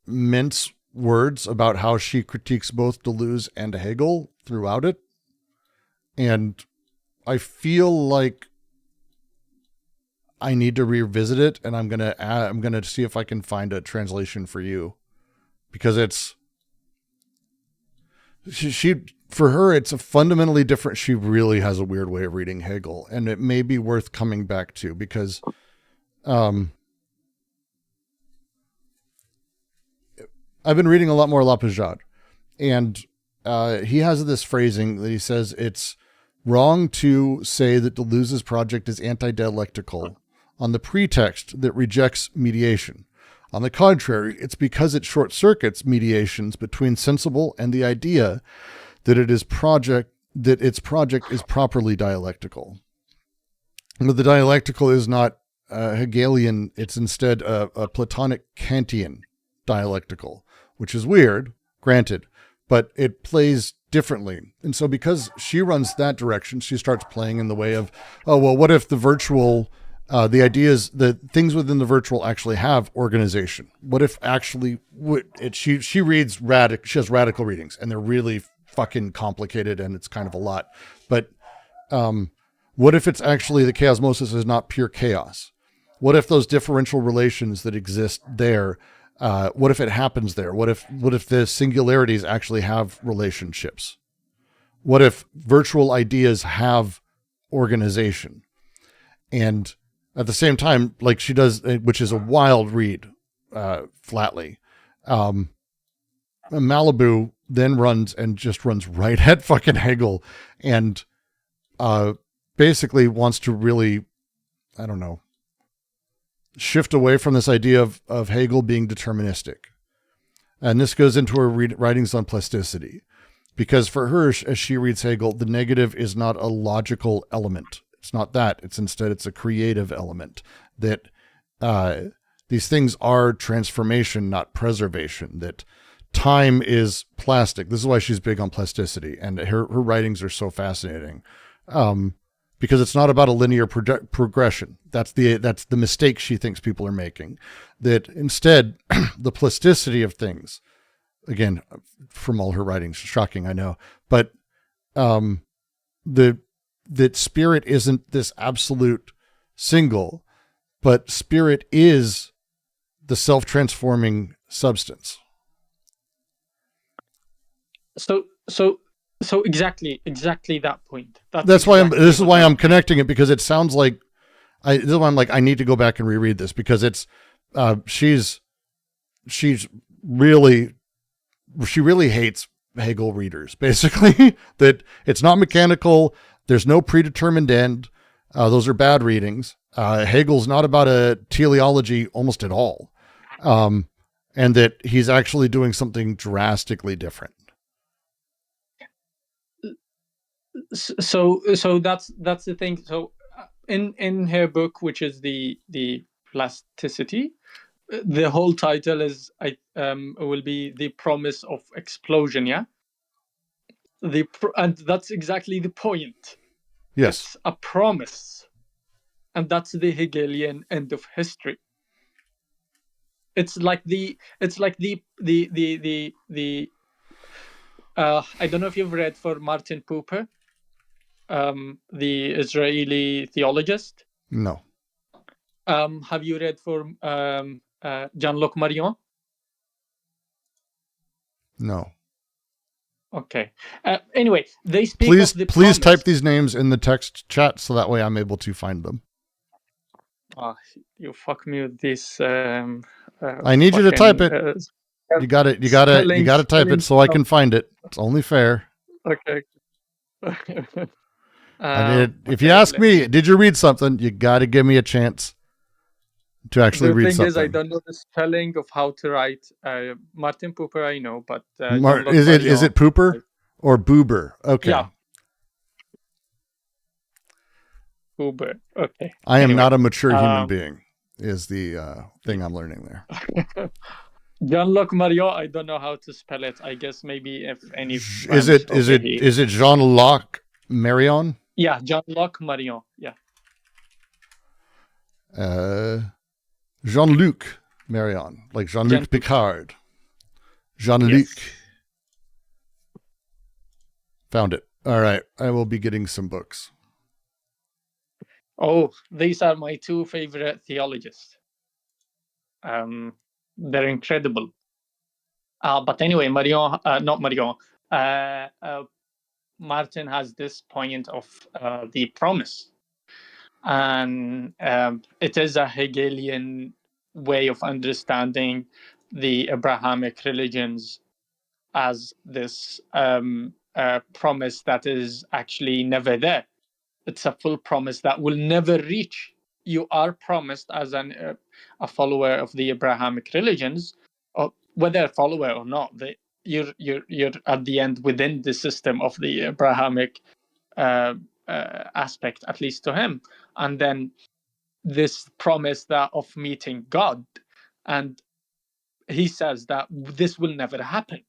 mince words about how she critiques both Deleuze and Hegel throughout it. And I feel like I need to revisit it, and I'm gonna see if I can find a translation for you, because it's she for her it's a fundamentally different. She really has a weird way of reading Hegel, and it may be worth coming back to, because I've been reading a lot more Lapajade, and he has this phrasing that he says it's wrong to say that Deleuze's project is anti-dialectical on the pretext that rejects mediation. On the contrary, it's because it short-circuits mediations between sensible and the idea that its project is properly dialectical. But the dialectical is not Hegelian, it's instead a Platonic Kantian dialectical, which is weird, granted, but it plays differently. And so because she runs that direction, she starts playing in the way of, oh, well, what if the virtual, the ideas, the things within the virtual actually have organization? What if actually, she has radical readings, and they're really fucking complicated, and it's kind of a lot. But what if it's actually the chaosmosis is not pure chaos? What if those differential relations that exist there, what if it happens there? What if the singularities actually have relationships? What if virtual ideas have organization? And at the same time, like she does, which is a wild read, flatly, Malibu then runs right at fucking Hegel, and basically wants to really, I don't know, shift away from this idea of Hegel being deterministic. And this goes into her writings on plasticity, because for her, as she reads Hegel, the negative is not a logical element. It's not that. It's a creative element, that these things are transformation, not preservation, that time is plastic. This is why she's big on plasticity, and her writings are so fascinating. Because it's not about a linear progression. That's the mistake she thinks people are making. That instead, the plasticity of things, again, from all her writings, shocking, I know, but that spirit isn't this absolute single, but spirit is the self-transforming substance. So exactly that point. That's why this is why I'm connecting it, because it sounds like this is why I'm like, I need to go back and reread this, because it's she really hates Hegel readers, basically. That it's not mechanical. There's no predetermined end. Those are bad readings. Hegel's not about a teleology almost at all. And that he's actually doing something drastically different. So that's the thing. So in her book, which is the plasticity, the whole title is will be The Promise of Explosion. Yeah. And that's exactly the point. Yes. It's a promise, and that's the Hegelian end of history. It's like the I don't know if you've read for Martin Buber, the Israeli theologist. No. Have you read for Jean-Luc Marion? No. Okay. Anyway, they speak Please, of the please promise. type these names in the text chat so that way I'm able to find them. Oh, you fuck me with this. I need you to type it. You got it. You got to type it so I can find it. It's only fair. Okay. If you ask me, did you read something? You got to give me a chance to actually read something. The thing is, I don't know the spelling of how to write. Martin Buber, I know, but is it Pooper or Boober? Okay. Yeah. Buber. Okay. I am not a mature human being. Is the thing I'm learning there. Jean-Luc Marion, I don't know how to spell it. I guess maybe if any. Is it Jean-Luc Marion? Yeah, Jean-Luc Marion. Yeah. Jean-Luc Marion, like Jean-Luc Picard. Jean-Luc. Yes. Found it. All right. I will be getting some books. Oh, these are my two favorite theologists. They're incredible. But anyway, not Marion. Martin has this point of the promise. And it is a Hegelian way of understanding the Abrahamic religions as this promise that is actually never there. It's a full promise that will never reach. You are promised as a follower of the Abrahamic religions, or whether a follower or not, you're at the end within the system of the Abrahamic aspect, at least to him. And then this promise that of meeting God, and he says that this will never happen.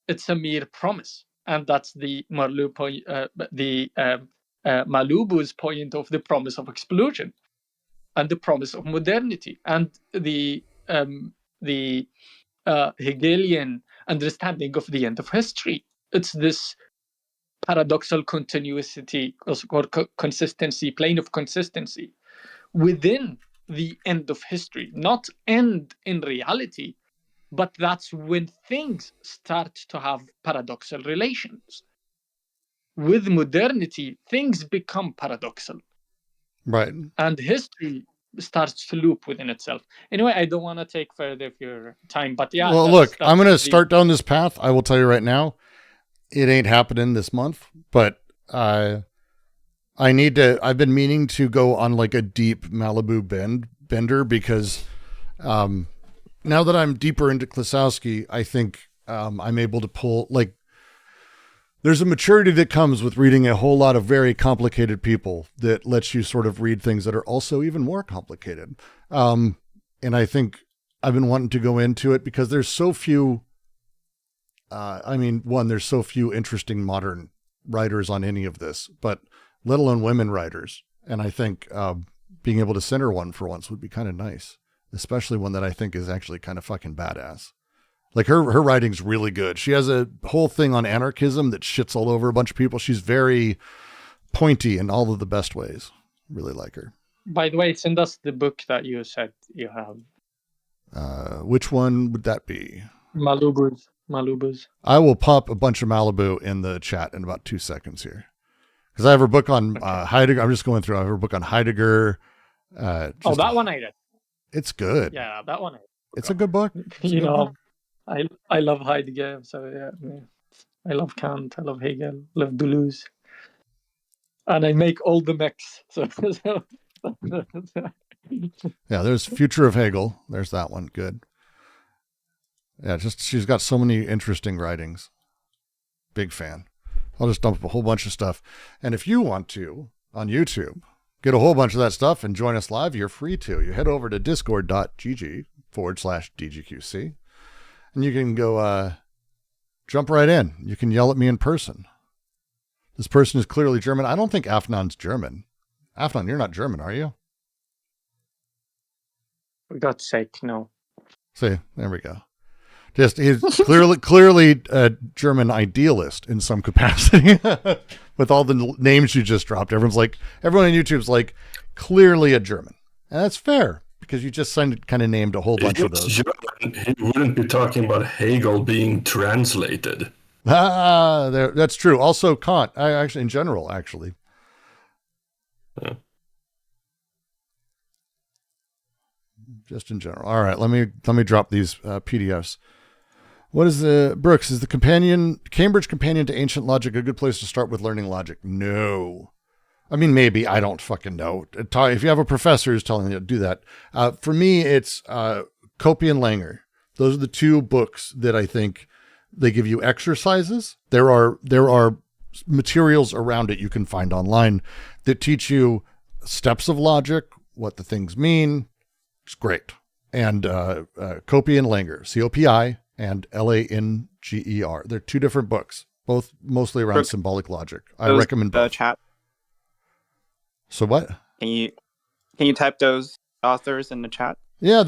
It's a mere promise, and that's the Malubu's point of the promise of explosion, and the promise of modernity, and the Hegelian understanding of the end of history. It's this paradoxal continuity or consistency, plane of consistency within the end of history, not end in reality, but that's when things start to have paradoxal relations. With modernity, things become paradoxal. Right. And history starts to loop within itself. Anyway, I don't want to take further of your time, but yeah. Well, look, I'm going to start down this path. I will tell you right now, it ain't happening this month, but I've been meaning to go on like a deep Malibu bender because now that I'm deeper into Klosowski, I think I'm able to pull, like, there's a maturity that comes with reading a whole lot of very complicated people that lets you sort of read things that are also even more complicated. And I think I've been wanting to go into it because there's so few, there's so few interesting modern writers on any of this, but let alone women writers. And I think being able to center one for once would be kind of nice, especially one that I think is actually kind of fucking badass. Like her writing's really good. She has a whole thing on anarchism that shits all over a bunch of people. She's very pointy in all of the best ways. Really like her. By the way, send us the book that you said you have. Which one would that be? Malubu's. I will pop a bunch of Malibu in the chat in about 2 seconds here. Because I have her book on Heidegger. I'm just going through. I have her book on Heidegger. That one I read. It's good. Yeah, that one. It's a good book. I love Heidegger. So yeah. I love Kant. I love Hegel. I love Deleuze. And I make all the mechs. So Yeah, there's Future of Hegel. There's that one. Good. Yeah, just she's got so many interesting writings. Big fan. I'll just dump a whole bunch of stuff. And if you want to, on YouTube, get a whole bunch of that stuff and join us live, you're free to. You head over to discord.gg/DGQC and you can go jump right in. You can yell at me in person. This person is clearly German. I don't think Afnan's German. Afnan, you're not German, are you? for God's sake, no. See, there we go. Just he's clearly a German idealist in some capacity. With all the names you just dropped, everyone on YouTube's like clearly a German, and that's fair because you just kind of named a whole bunch of those. German, he wouldn't be talking about Hegel being translated. That's true. Also, Kant. In general. Yeah. Just in general. All right, let me drop these PDFs. What is Brooks? Is the Cambridge Companion to Ancient Logic a good place to start with learning logic? No. I mean, maybe. I don't fucking know. If you have a professor who's telling you to do that. For me, it's Copy and Langer. Those are the two books that I think they give you exercises. There are materials around it you can find online that teach you steps of logic, what the things mean. It's great. And Copy and Langer, COPI and LANGER. They're two different books, both mostly around symbolic logic. I recommend both. Chat. So what? Can you type those authors in the chat? Yeah,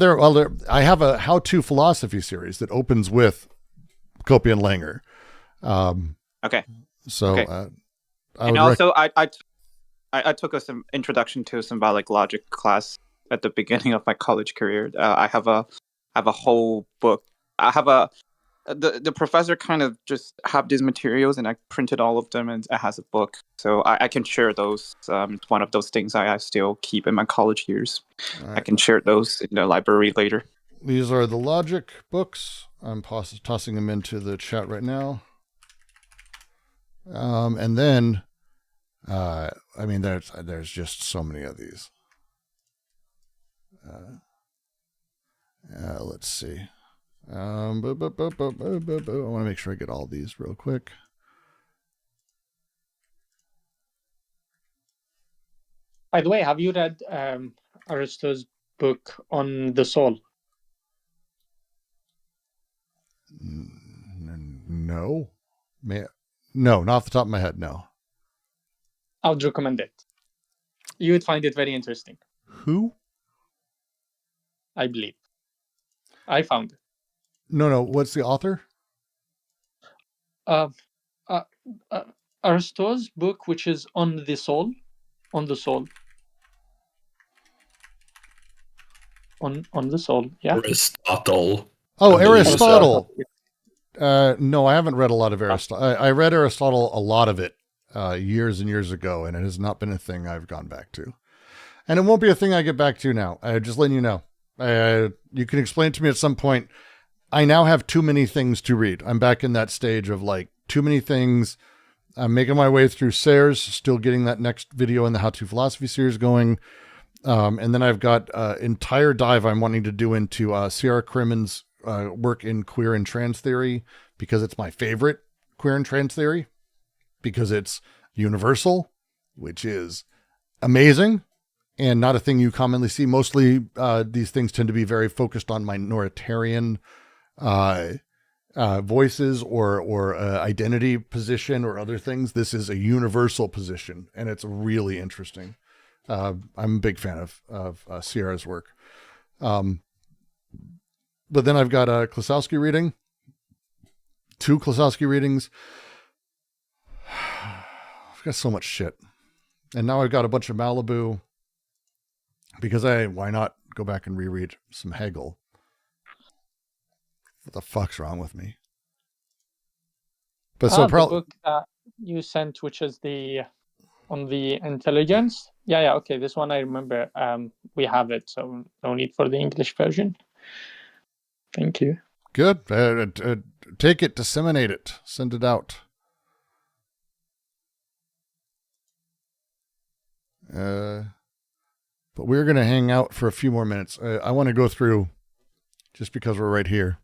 I have a how-to philosophy series that opens with Copy and Langer. Okay. So, okay. And also, I took some introduction to symbolic logic class at the beginning of my college career. I have a whole book. The professor kind of just have these materials, and I printed all of them, and it has a book, so I can share those. It's one of those things I still keep in my college years. Right. I can share those in the library later. These are the logic books. I'm tossing them into the chat right now. And then, there's just so many of these. Let's see. I want to make sure I get all these real quick. By the way, have you read Aristotle's book on the soul? No. No, not off the top of my head, no. I would recommend it. You would find it very interesting. Who? I believe. I found it. No. What's the author? Aristotle's book, which is on the soul. On the soul. On the soul, yeah. Aristotle. Oh, Aristotle. No, I haven't read a lot of Aristotle. I read Aristotle, a lot of it, years and years ago, and it has not been a thing I've gone back to. And it won't be a thing I get back to now. Just letting you know. You can explain to me at some point. I now have too many things to read. I'm back in that stage of too many things. I'm making my way through Sayers, still getting that next video in the How to Philosophy series going. And then I've got an entire dive I'm wanting to do into Sierra Crimmins' work in queer and trans theory, because it's my favorite queer and trans theory, because it's universal, which is amazing. And not a thing you commonly see. Mostly these things tend to be very focused on minoritarian voices or identity position or other things. This is a universal position, and it's really interesting. I'm a big fan of Sierra's work. But then I've got a Klosowski reading. 2 Klosowski readings. I've got so much shit. And now I've got a bunch of Malibu. Because why not go back and reread some Hegel? What the fuck's wrong with me? But so probably the book you sent, which is on the intelligence. Yeah. Okay, this one I remember. We have it, so no need for the English version. Thank you. Good. Take it, disseminate it, send it out. But we're going to hang out for a few more minutes. I want to go through, just because we're right here.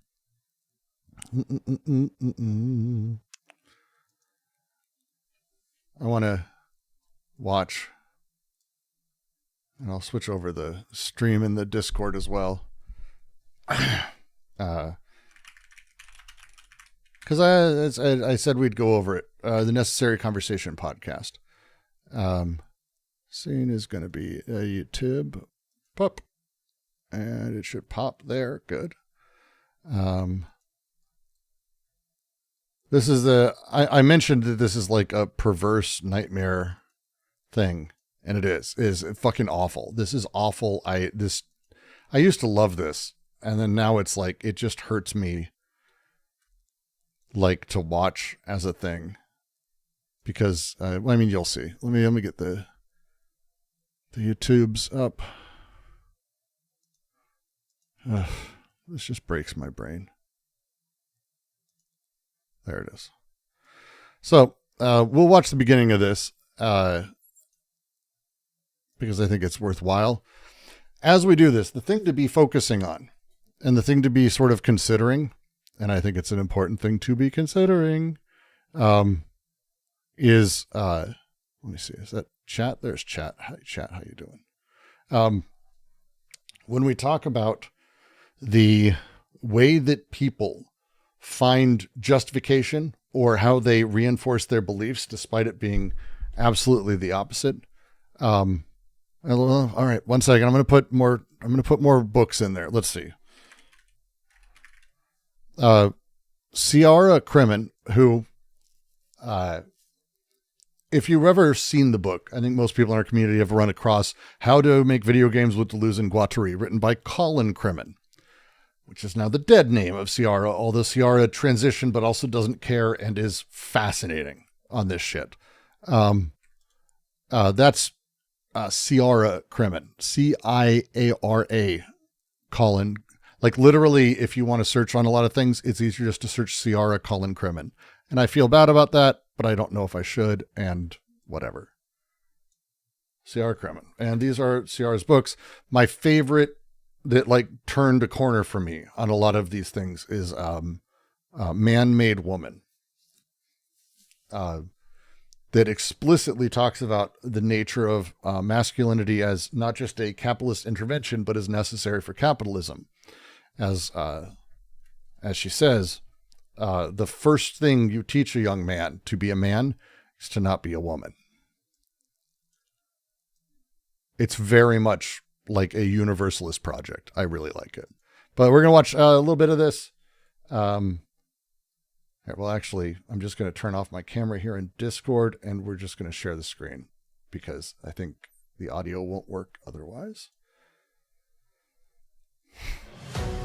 I want to watch, and I'll switch over the stream in the Discord as well. Because I said we'd go over it. The Necessary Conversation podcast. Scene is going to be a YouTube pop, and it should pop there. Good. This is I mentioned that this is like a perverse nightmare thing, and it is fucking awful. This is awful. I used to love this, and then now it's like, it just hurts me, like, to watch as a thing, because, I mean, you'll see. Let me get the YouTubes up. This just breaks my brain. There it is. So, we'll watch the beginning of this, because I think it's worthwhile. As we do this, the thing to be focusing on, and the thing to be sort of considering, and I think it's an important thing to be considering, is, let me see, is that chat? There's chat. Hi, chat, how you doing? When we talk about the way that people find justification, or how they reinforce their beliefs despite it being absolutely the opposite. All right, 1 second. I'm going to put more books in there. Let's see. Ciara Kremen, who, if you've ever seen the book, I think most people in our community have run across How to Make Video Games with Deleuze and Guattari, written by Colin Kremen, which is now the dead name of Ciara, although Ciara transitioned but also doesn't care and is fascinating on this shit. That's Ciara Kremen, C-I-A-R-A, Colin. Like, literally, if you want to search on a lot of things, it's easier just to search Ciara Colin Kremen. And I feel bad about that, but I don't know if I should, and whatever. Ciara Kremen. And these are Ciara's books. My favorite that, like, turned a corner for me on a lot of these things is Man-Made Woman. That explicitly talks about the nature of masculinity as not just a capitalist intervention, but as necessary for capitalism. As she says, the first thing you teach a young man to be a man is to not be a woman. It's very much like a universalist project. I really like it. But we're going to watch a little bit of this. Well, actually, I'm just going to turn off my camera here in Discord, and we're just going to share the screen because I think the audio won't work otherwise.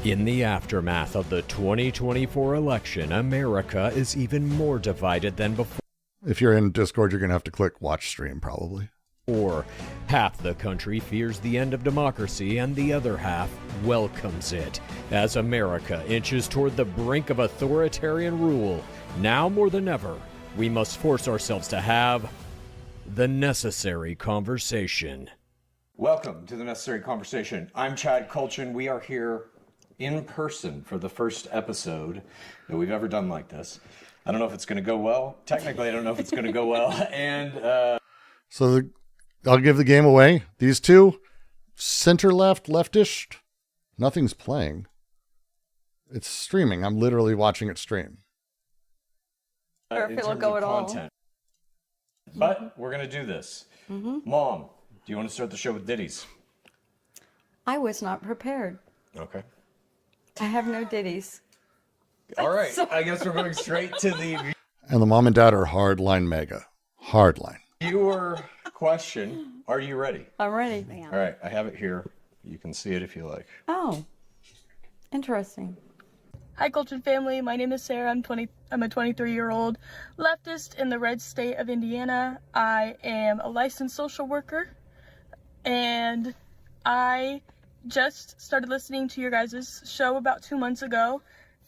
In the aftermath of the 2024 election, America is even more divided than before. If you're in Discord, you're going to have to click watch stream probably. Or half the country fears the end of democracy and the other half welcomes it. As America inches toward the brink of authoritarian rule, now more than ever, we must force ourselves to have the necessary conversation. Welcome to the Necessary Conversation. I'm Chad Kulchin. We are here in person for the first episode that we've ever done like this. I don't know if it's going to go well. Technically, I don't know if it's going to go well. And I'll give the game away. These two, center left, leftish, nothing's playing. It's streaming. I'm literally watching it stream. Or if it'll go at all. But we're going to do this. Mm-hmm. Mom, do you want to start the show with ditties? I was not prepared. Okay. I have no ditties. All right. I guess we're going straight to the... And the mom and dad are hardline mega. Hardline. Viewer question. Are you ready? I'm ready. All right. I have it here. You can see it if you like. Oh, interesting. Hi, Kulchin family. My name is Sarah. I'm a 23-year-old leftist in the red state of Indiana. I am a licensed social worker, and I just started listening to your guys' show about 2 months ago,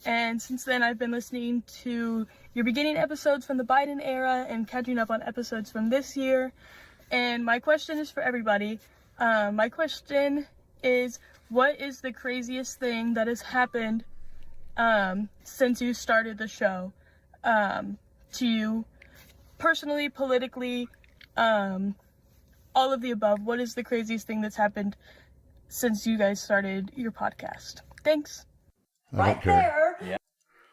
and since then I've been listening to your beginning episodes from the Biden era and catching up on episodes from this year, And my question is for everybody. My question is, what is the craziest thing that has happened since you started the show to you personally, politically, all of the above? What is the craziest thing that's happened since you guys started your podcast? Thanks. Right there. Yeah.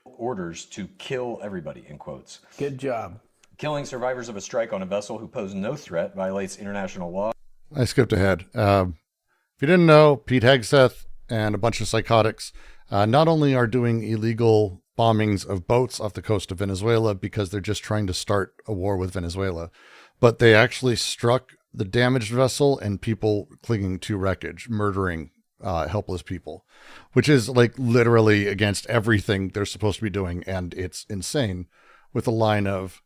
Orders to kill everybody, in quotes. Good job. Killing survivors of a strike on a vessel who pose no threat violates international law. I skipped ahead. If you didn't know, Pete Hegseth and a bunch of psychotics not only are doing illegal bombings of boats off the coast of Venezuela because they're just trying to start a war with Venezuela, but they actually struck the damaged vessel and people clinging to wreckage, murdering helpless people, which is like literally against everything they're supposed to be doing. And it's insane, with a line of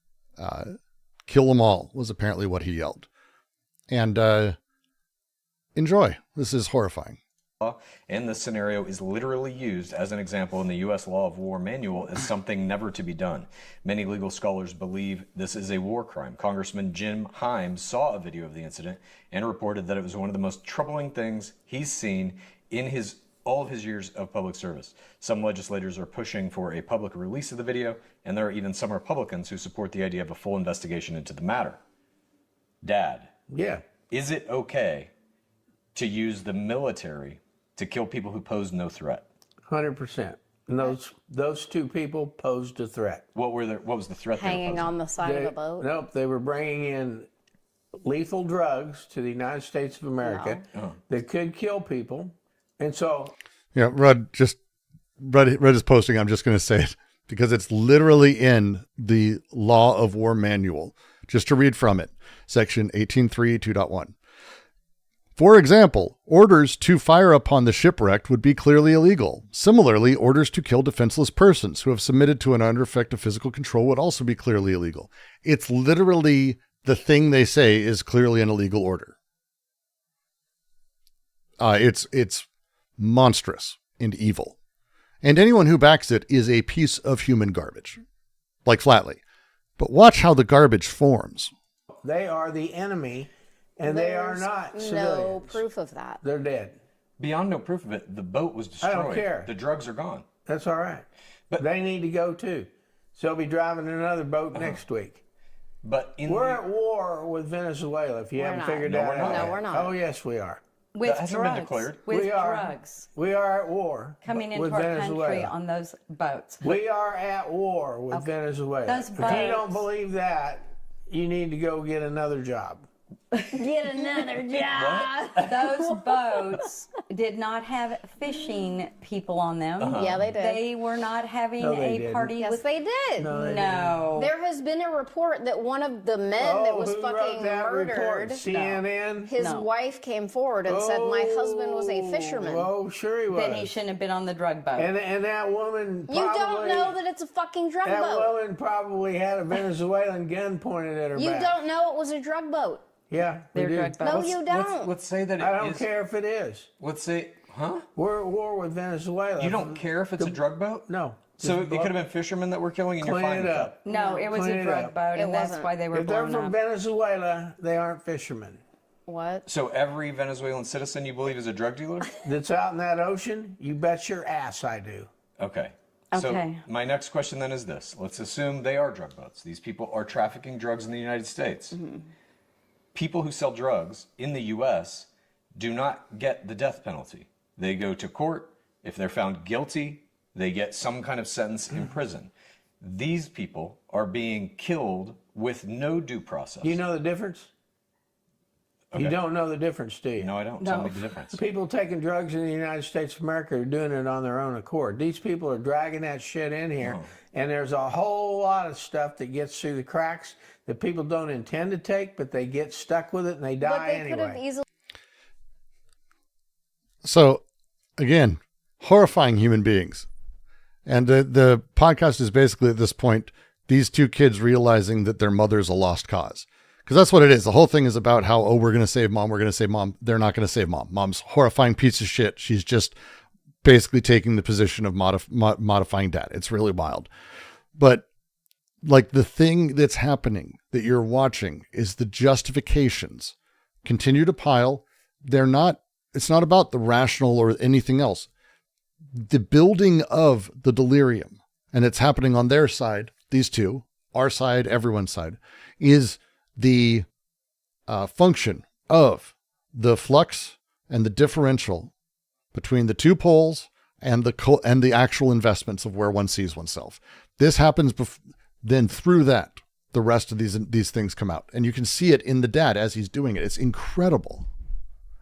kill them all was apparently what he yelled. And enjoy. This is horrifying. And this scenario is literally used as an example in the U.S. Law of War Manual as something never to be done. Many legal scholars believe this is a war crime. Congressman Jim Himes saw a video of the incident and reported that it was one of the most troubling things he's seen in all of his years of public service. Some legislators are pushing for a public release of the video, and there are even some Republicans who support the idea of a full investigation into the matter. Dad. Yeah. Is it okay to use the military to kill people who pose no threat? 100%. And those two people posed a threat. What was the threat? Hanging on the side of a boat? Nope, they were bringing in lethal drugs to the United States of America that could kill people. And so... Yeah, Rudd is posting, I'm just going to say it, because it's literally in the Law of War Manual. Just to read from it, section 18.3, 2.1. For example, orders to fire upon the shipwrecked would be clearly illegal. Similarly, orders to kill defenseless persons who have submitted to an under effect of physical control would also be clearly illegal. It's literally the thing they say is clearly an illegal order. It's monstrous and evil. And anyone who backs it is a piece of human garbage. Like flatly. But watch how the garbage forms. They are the enemy. And they are not civilians. No proof of that. They're dead. Beyond no proof of it, the boat was destroyed. I don't care. The drugs are gone. That's all right. But they need to go too. So they'll be driving another boat next week. But we're at war with Venezuela, if you haven't figured that out. No, we're not. Oh, yes, we are. With that drugs. Been declared. With we drugs. We are at war coming into with our Venezuela. country on those boats. We are at war with Venezuela. Those if boats. you don't believe that, you need to go get another job. Get another job. Those boats did not have fishing people on them. Yeah, they did. They were not having didn't. party. Yes, they did. No. There has been a report that one of the men that was who fucking wrote that murdered, report? CNN? his wife came forward and said, my husband was a fisherman. Oh, sure he was. Then he shouldn't have been on the drug boat. And that woman probably... You don't know that it's a fucking drug that boat. That woman probably had a Venezuelan gun pointed at her You back. don't know it was a drug boat. Yeah, They're drug boats. No, you don't. Let's say that it is. I don't care if it is. Let's say, huh? We're at war with Venezuela. You don't care if it's a drug boat? No. So it could have been fishermen that were killing, and you're fine with that? No, it was a drug boat, and that's why they were If they're blown from up. Venezuela, they aren't fishermen. What? So every Venezuelan citizen you believe is a drug dealer? That's out in that ocean? You bet your ass I do. Okay. Okay. So my next question then is this. Let's assume they are drug boats. These people are trafficking drugs in the United States. Mm-hmm. People who sell drugs in the U.S. do not get the death penalty. They go to court. If they're found guilty, they get some kind of sentence in prison. These people are being killed with no due process. Do you know the difference? Okay. You don't know the difference, do you? No, I don't. Tell me the difference. People taking drugs in the United States of America are doing it on their own accord. These people are dragging that shit in here, and there's a whole lot of stuff that gets through the cracks that people don't intend to take, but they get stuck with it and they die anyway. Could have easily... So, again, horrifying human beings. And the podcast is basically at this point, these two kids realizing that their mother's a lost cause. Because that's what it is. The whole thing is about how, oh, we're going to save mom. We're going to save mom. They're not going to save mom. Mom's a horrifying piece of shit. She's just basically taking the position of modifying dad. It's really wild. But like the thing that's happening that you're watching is the justifications continue to pile. It's not about the rational or anything else. The building of the delirium, and it's happening on their side, these two, our side, everyone's side, is the function of the flux and the differential between the two poles and the actual investments of where one sees oneself. This happens then through that, the rest of these things come out. And you can see it in the dad as he's doing it. It's incredible.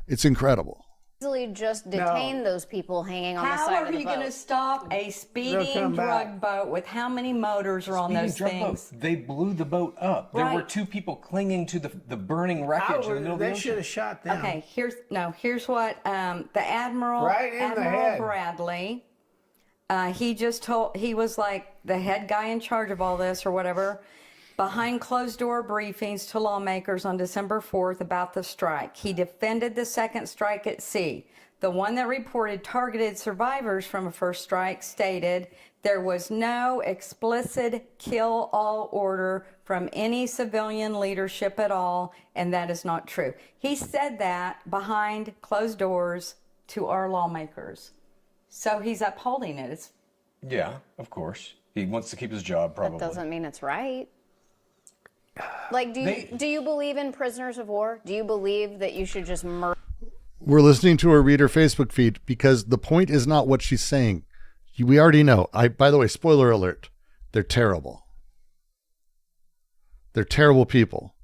It's incredible. Easily just detain those people hanging on the side of the boat. How are you going to stop a speeding drug boat with how many motors are on those things? They blew the boat up. There were two people clinging to the burning wreckage in the middle of the ocean. They should have shot them. Okay, here's what the Admiral Bradley, he was like the head guy in charge of all this or whatever, behind closed-door briefings to lawmakers on December 4th about the strike. He defended the second strike at sea. The one that reported targeted survivors from a first strike stated there was no explicit kill-all order from any civilian leadership at all, and that is not true. He said that behind closed doors to our lawmakers. So he's upholding it. Yeah, of course. He wants to keep his job, probably. That doesn't mean it's right. Like, do you believe in prisoners of war? Do you believe that you should just murder? We're listening to her read her Facebook feed because the point is not what she's saying. We already know. By the way, spoiler alert, they're terrible. They're terrible people.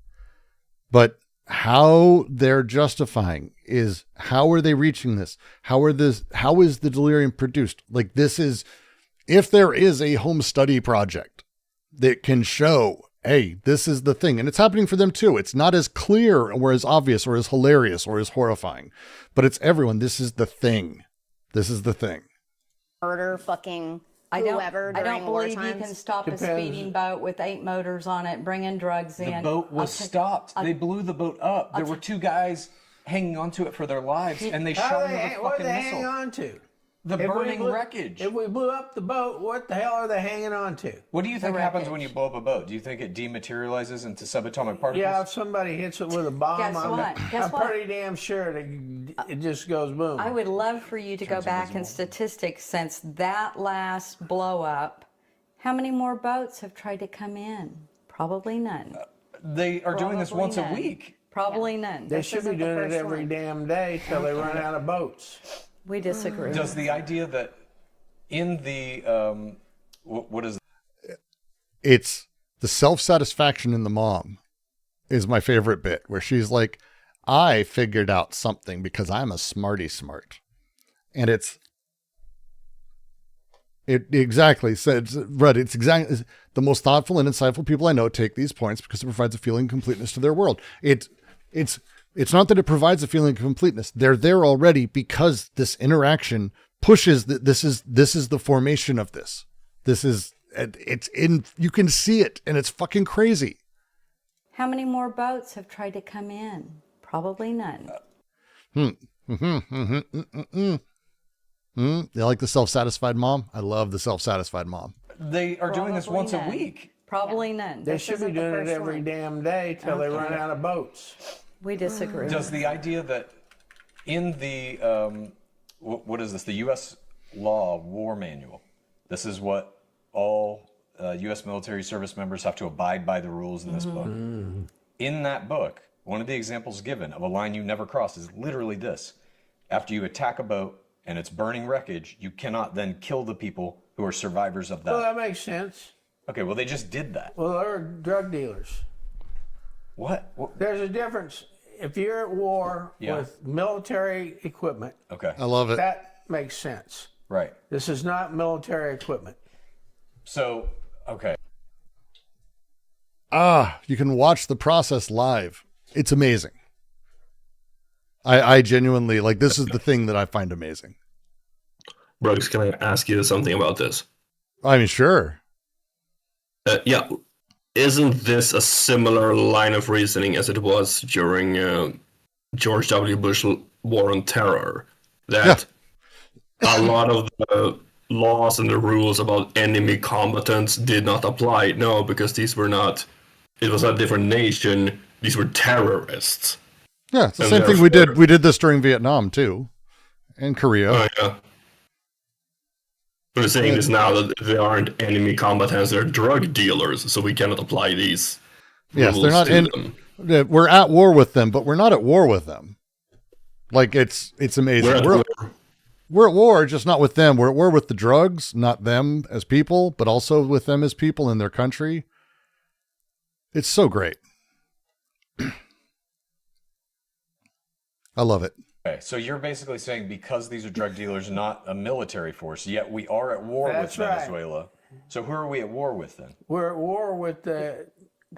But how they're justifying is, how are they reaching this? How is the delirium produced? Like, this is, if there is a home study project that can show, hey, this is the thing. And it's happening for them too. It's not as clear or as obvious or as hilarious or as horrifying, but it's everyone. This is the thing. This is the thing. Murder fucking whoever I during don't believe war you times? can stop a speeding boat with 8 motors on it, bringing drugs in. The boat was stopped. They blew the boat up. There were 2 guys hanging onto it for their lives, and they shot him with a fucking what are they missile. hanging on to? The burning wreckage. If we blew up the boat, what the hell are they hanging on to? What do you think happens when you blow up a boat? Do you think it dematerializes into subatomic particles? Yeah, if somebody hits it with a bomb, Guess what? pretty damn sure that it just goes boom. I would love for you to go back in statistics since that last blow up. How many more boats have tried to come in? Probably none. They are doing this once a week. Probably none. They should be doing it every damn day till they run out of boats. We disagree. Does the idea that in the what is it's the self-satisfaction in the mom is my favorite bit, where she's like, I figured out something because I'm a smarty smart. And it exactly says, right, it's exactly the most thoughtful and insightful people I know take these points because it provides a feeling of completeness to their world. It's not that it provides a feeling of completeness. They're there already because this interaction pushes that this is the formation of this. You can see it, and it's fucking crazy. How many more boats have tried to come in? Probably none. You like the self-satisfied mom? I love the self-satisfied mom. They are doing this once a week. Probably none. They should be doing it every damn day till they run out of boats. We disagree. Does the idea that in the, what is this, the U.S. Law War Manual, this is what all U.S. military service members have to abide by the rules in this book. In that book, one of the examples given of a line you never cross is literally this. After you attack a boat and it's burning wreckage, you cannot then kill the people who are survivors of that. Well, that makes sense. Okay, well, they just did that. Well, they're drug dealers. What? There's a difference. If you're at war with military equipment, I love it. That makes sense. Right. This is not military equipment. So, okay. You can watch the process live. It's amazing. I genuinely, like, this is the thing that I find amazing. Brooks, can I ask you something about this? I mean, sure. Yeah. Isn't this a similar line of reasoning as it was during George W. Bush war on terror? That a lot of the laws and the rules about enemy combatants did not apply. No, because these were not. It was a different nation. These were terrorists. Yeah, it's the same thing we did. We did this during Vietnam too, and Korea. Oh yeah. We're saying this now that they aren't enemy combatants; they're drug dealers, so we cannot apply these. Yes, they're not in. We're at war with them, but we're not at war with them. Like it's amazing. We're at war, just not with them. We're at war with the drugs, not them as people, but also with them as people in their country. It's so great. I love it. Okay, so you're basically saying because these are drug dealers, not a military force, yet we are at war with Venezuela. So who are we at war with then? We're at war with the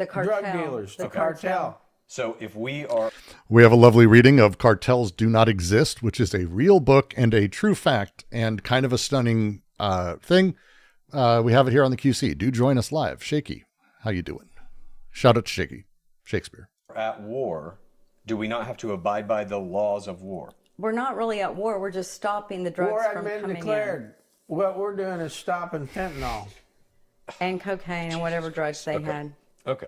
cartel, drug dealers, the Okay. cartel. So if we are... We have a lovely reading of Cartels Do Not Exist, which is a real book and a true fact and kind of a stunning thing. We have it here on the QC. Do join us live. Shaky, how you doing? Shout out to Shaky. Shakespeare. At war, do we not have to abide by the laws of war? We're not really at war. We're just stopping the drugs War had from been coming declared. What we're doing is stopping fentanyl. And cocaine and whatever drugs they had. Okay.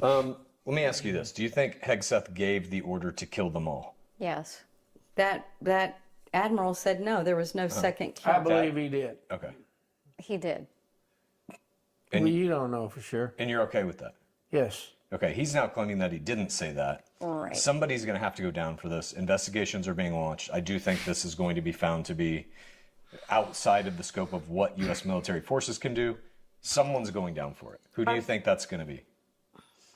Let me ask you this. Do you think Hegseth gave the order to kill them all? Yes. That admiral said no, there was no second kill. I believe he did. Okay. He did. And, well, you don't know for sure. And you're okay with that? Yes. Okay, he's now claiming that he didn't say that. Right. Somebody's going to have to go down for this. Investigations are being launched. I do think this is going to be found to be outside of the scope of what U.S. military forces can do. Someone's going down for it. Who do you think that's going to be?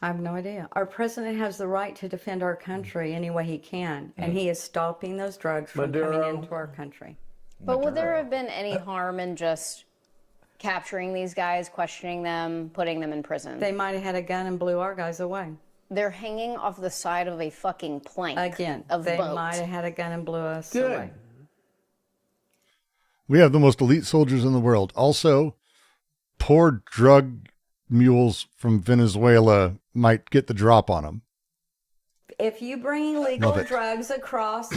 I have no idea. Our president has the right to defend our country any way he can, and he is stopping those drugs from coming into our country. But would there have been any harm in just capturing these guys, questioning them, putting them in prison? They might have had a gun and blew our guys away. They're hanging off the side of a fucking plank. Again, of they boat. might have had a gun and blew us Good. away. We have the most elite soldiers in the world. Also, poor drug mules from Venezuela might get the drop on them. If you bring legal drugs across...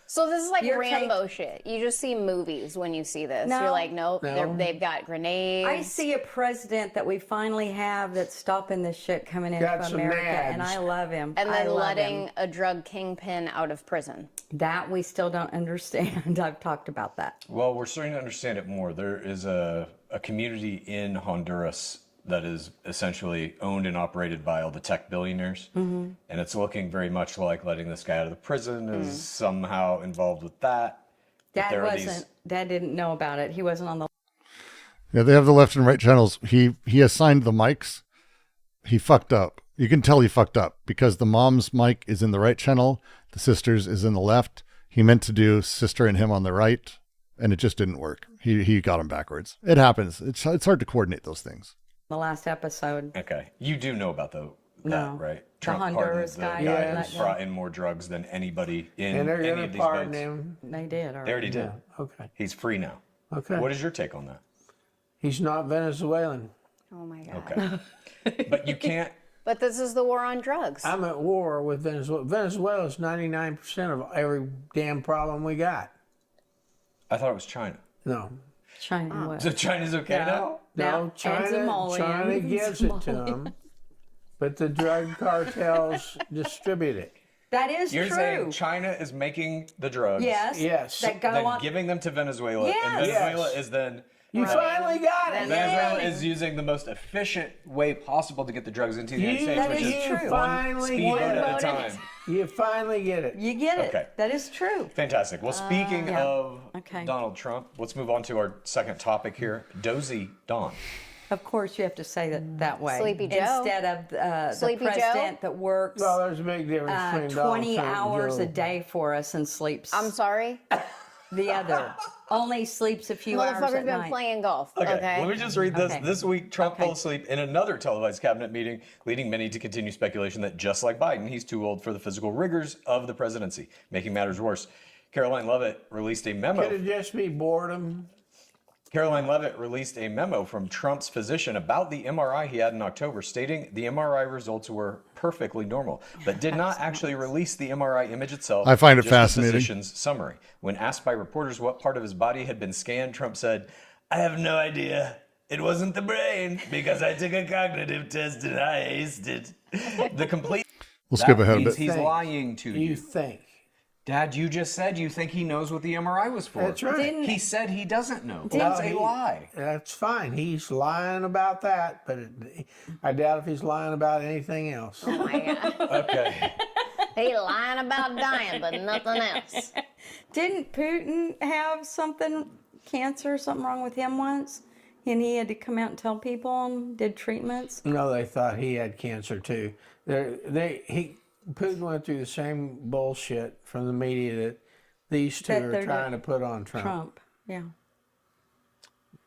So this is like You're Rambo shit. You just see movies when you see this. No. You're like, nope, No. they've got grenades. I see a president that we finally have that's stopping this shit coming into Got some America, nads. and I love him. And I then love letting him. a drug kingpin out of prison. That we still don't understand. I've talked about that. Well, we're starting to understand it more. There is a community in Honduras that is essentially owned and operated by all the tech billionaires. Mm-hmm. And it's looking very much like letting this guy out of the prison is somehow involved with that. But Dad wasn't. Dad didn't know about it. He wasn't on the. Yeah, they have the left and right channels. He assigned the mics. He fucked up. You can tell he fucked up because the mom's mic is in the right channel. The sister's is in the left. He meant to do sister and him on the right, and it just didn't work. He got him backwards. It happens. It's hard to coordinate those things. The last episode. Okay. You do know about that, No. right? The Trump Honduras pardoned the guy. guy Yes. who's brought in more drugs than anybody in And they're any going of to these pardon boats. him. They did. They already did. Yeah. Okay. He's free now. Okay. What is your take on that? He's not Venezuelan. Oh my God. Okay. But you can't... But this is the war on drugs. I'm at war with Venezuela. Venezuela's 99% of every damn problem we got. I thought it was China. No. China was. So China's okay now? No, China gives it to them, but the drug cartels distribute it. That is You're true. saying China is making the drugs, Yes. Yes. That go then on. giving them to Venezuela, Yes. and Venezuela Yes. is then... You finally got it. Venezuela is using the most efficient way possible to get the drugs into the United States, That which is is true. one Finally speedboat get at a it. time. You finally get it. You get it. Okay. That is true. Fantastic. Well, speaking yeah. of Okay. Donald Trump, let's move on to our second topic here. Dozy Dawn. Of course, you have to say that way. Sleepy Joe. Instead of the Sleepy Joe? president that works Well, there's a big difference between Donald 20 Trump and hours Joe. a day for us and sleeps I'm sorry. the other. Only sleeps a few hours Motherfucker's at been night. playing golf. Okay, Okay. let me just read this. Okay. This week, Trump fell asleep in another televised cabinet meeting, leading many to continue speculation that just like Biden, he's too old for the physical rigors of the presidency. Making matters worse, Caroline Leavitt released a memo. Could it just be boredom? Caroline Leavitt released a memo from Trump's physician about the MRI he had in October, stating the MRI results were perfectly normal, but did not actually release the MRI image itself. I find it just fascinating. The physician's summary. When asked by reporters what part of his body had been scanned, Trump said, "I have no idea. It wasn't the brain because I took a cognitive test and I aced it." The complete. We'll skip ahead a means bit. He's lying to you. You think. Dad, you just said you think he knows what the MRI was for. That's right. He said he doesn't know. That's a lie. That's fine. He's lying about that, but I doubt if he's lying about anything else. Oh my God. Okay. He lying about dying, but nothing else. Didn't Putin have cancer, something wrong with him once? And he had to come out and tell people and did treatments? No, they thought he had cancer too. Putin went through the same bullshit from the media that these two are trying to put on Trump. Yeah.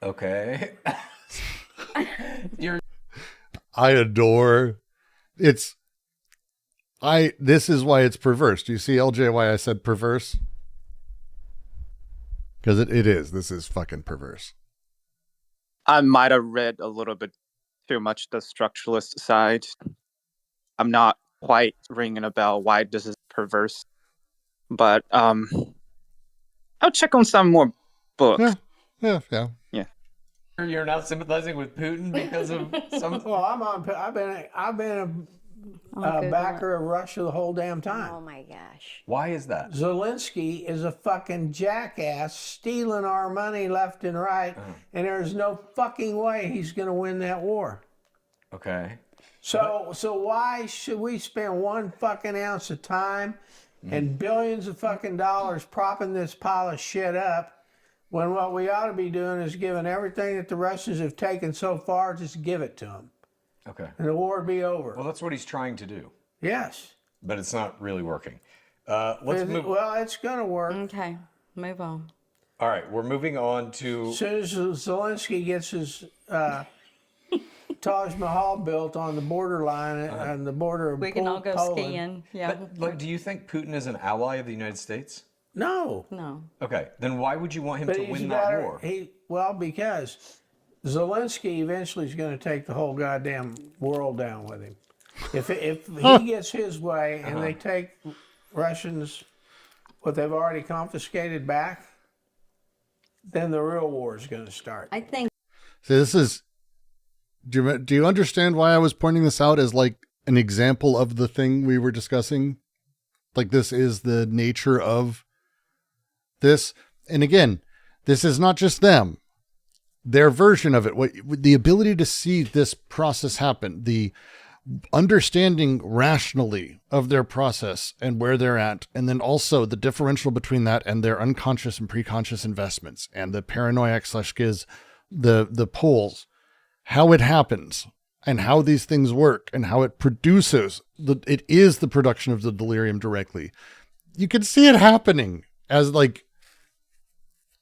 Okay. I adore. This is why it's perverse. Do you see, LJ, why I said perverse? Because it is. This is fucking perverse. I might have read a little bit too much the structuralist side. I'm not quite ringing a bell why this is perverse, but I'll check on some more books. Yeah. You're now sympathizing with Putin because of some. Well, I've been a backer of Russia the whole damn time. Oh my gosh. Why is that? Zelensky is a fucking jackass stealing our money left and right, and there's no fucking way he's going to win that war. Okay. So why should we spend one fucking ounce of time and billions of fucking dollars propping this pile of shit up when what we ought to be doing is giving everything that the Russians have taken so far, just give it to them. Okay. And the war would be over. Well, that's what he's trying to do. Yes. But it's not really working. Let's move. Well, it's going to work. Okay, move on. All right, we're moving on to. As soon as Zelensky gets his Taj Mahal built on the borderline on the border of we can all go Poland. skiing. Yeah. But do you think Putin is an ally of the United States? No. Okay, then why would you want him to win that war? Because Zelensky eventually is going to take the whole goddamn world down with him. If he gets his way and they take Russians what they've already confiscated back, then the real war is going to start. I think. So this is. Do you understand why I was pointing this out as like an example of the thing we were discussing? Like this is the nature of this. And again, this is not just them. Their version of it, the ability to see this process happen, the understanding rationally of their process and where they're at, and then also the differential between that and their unconscious and preconscious investments and the paranoiac/schiz, the poles, how it happens and how these things work and how it produces, it is the production of the delirium directly. You can see it happening as like,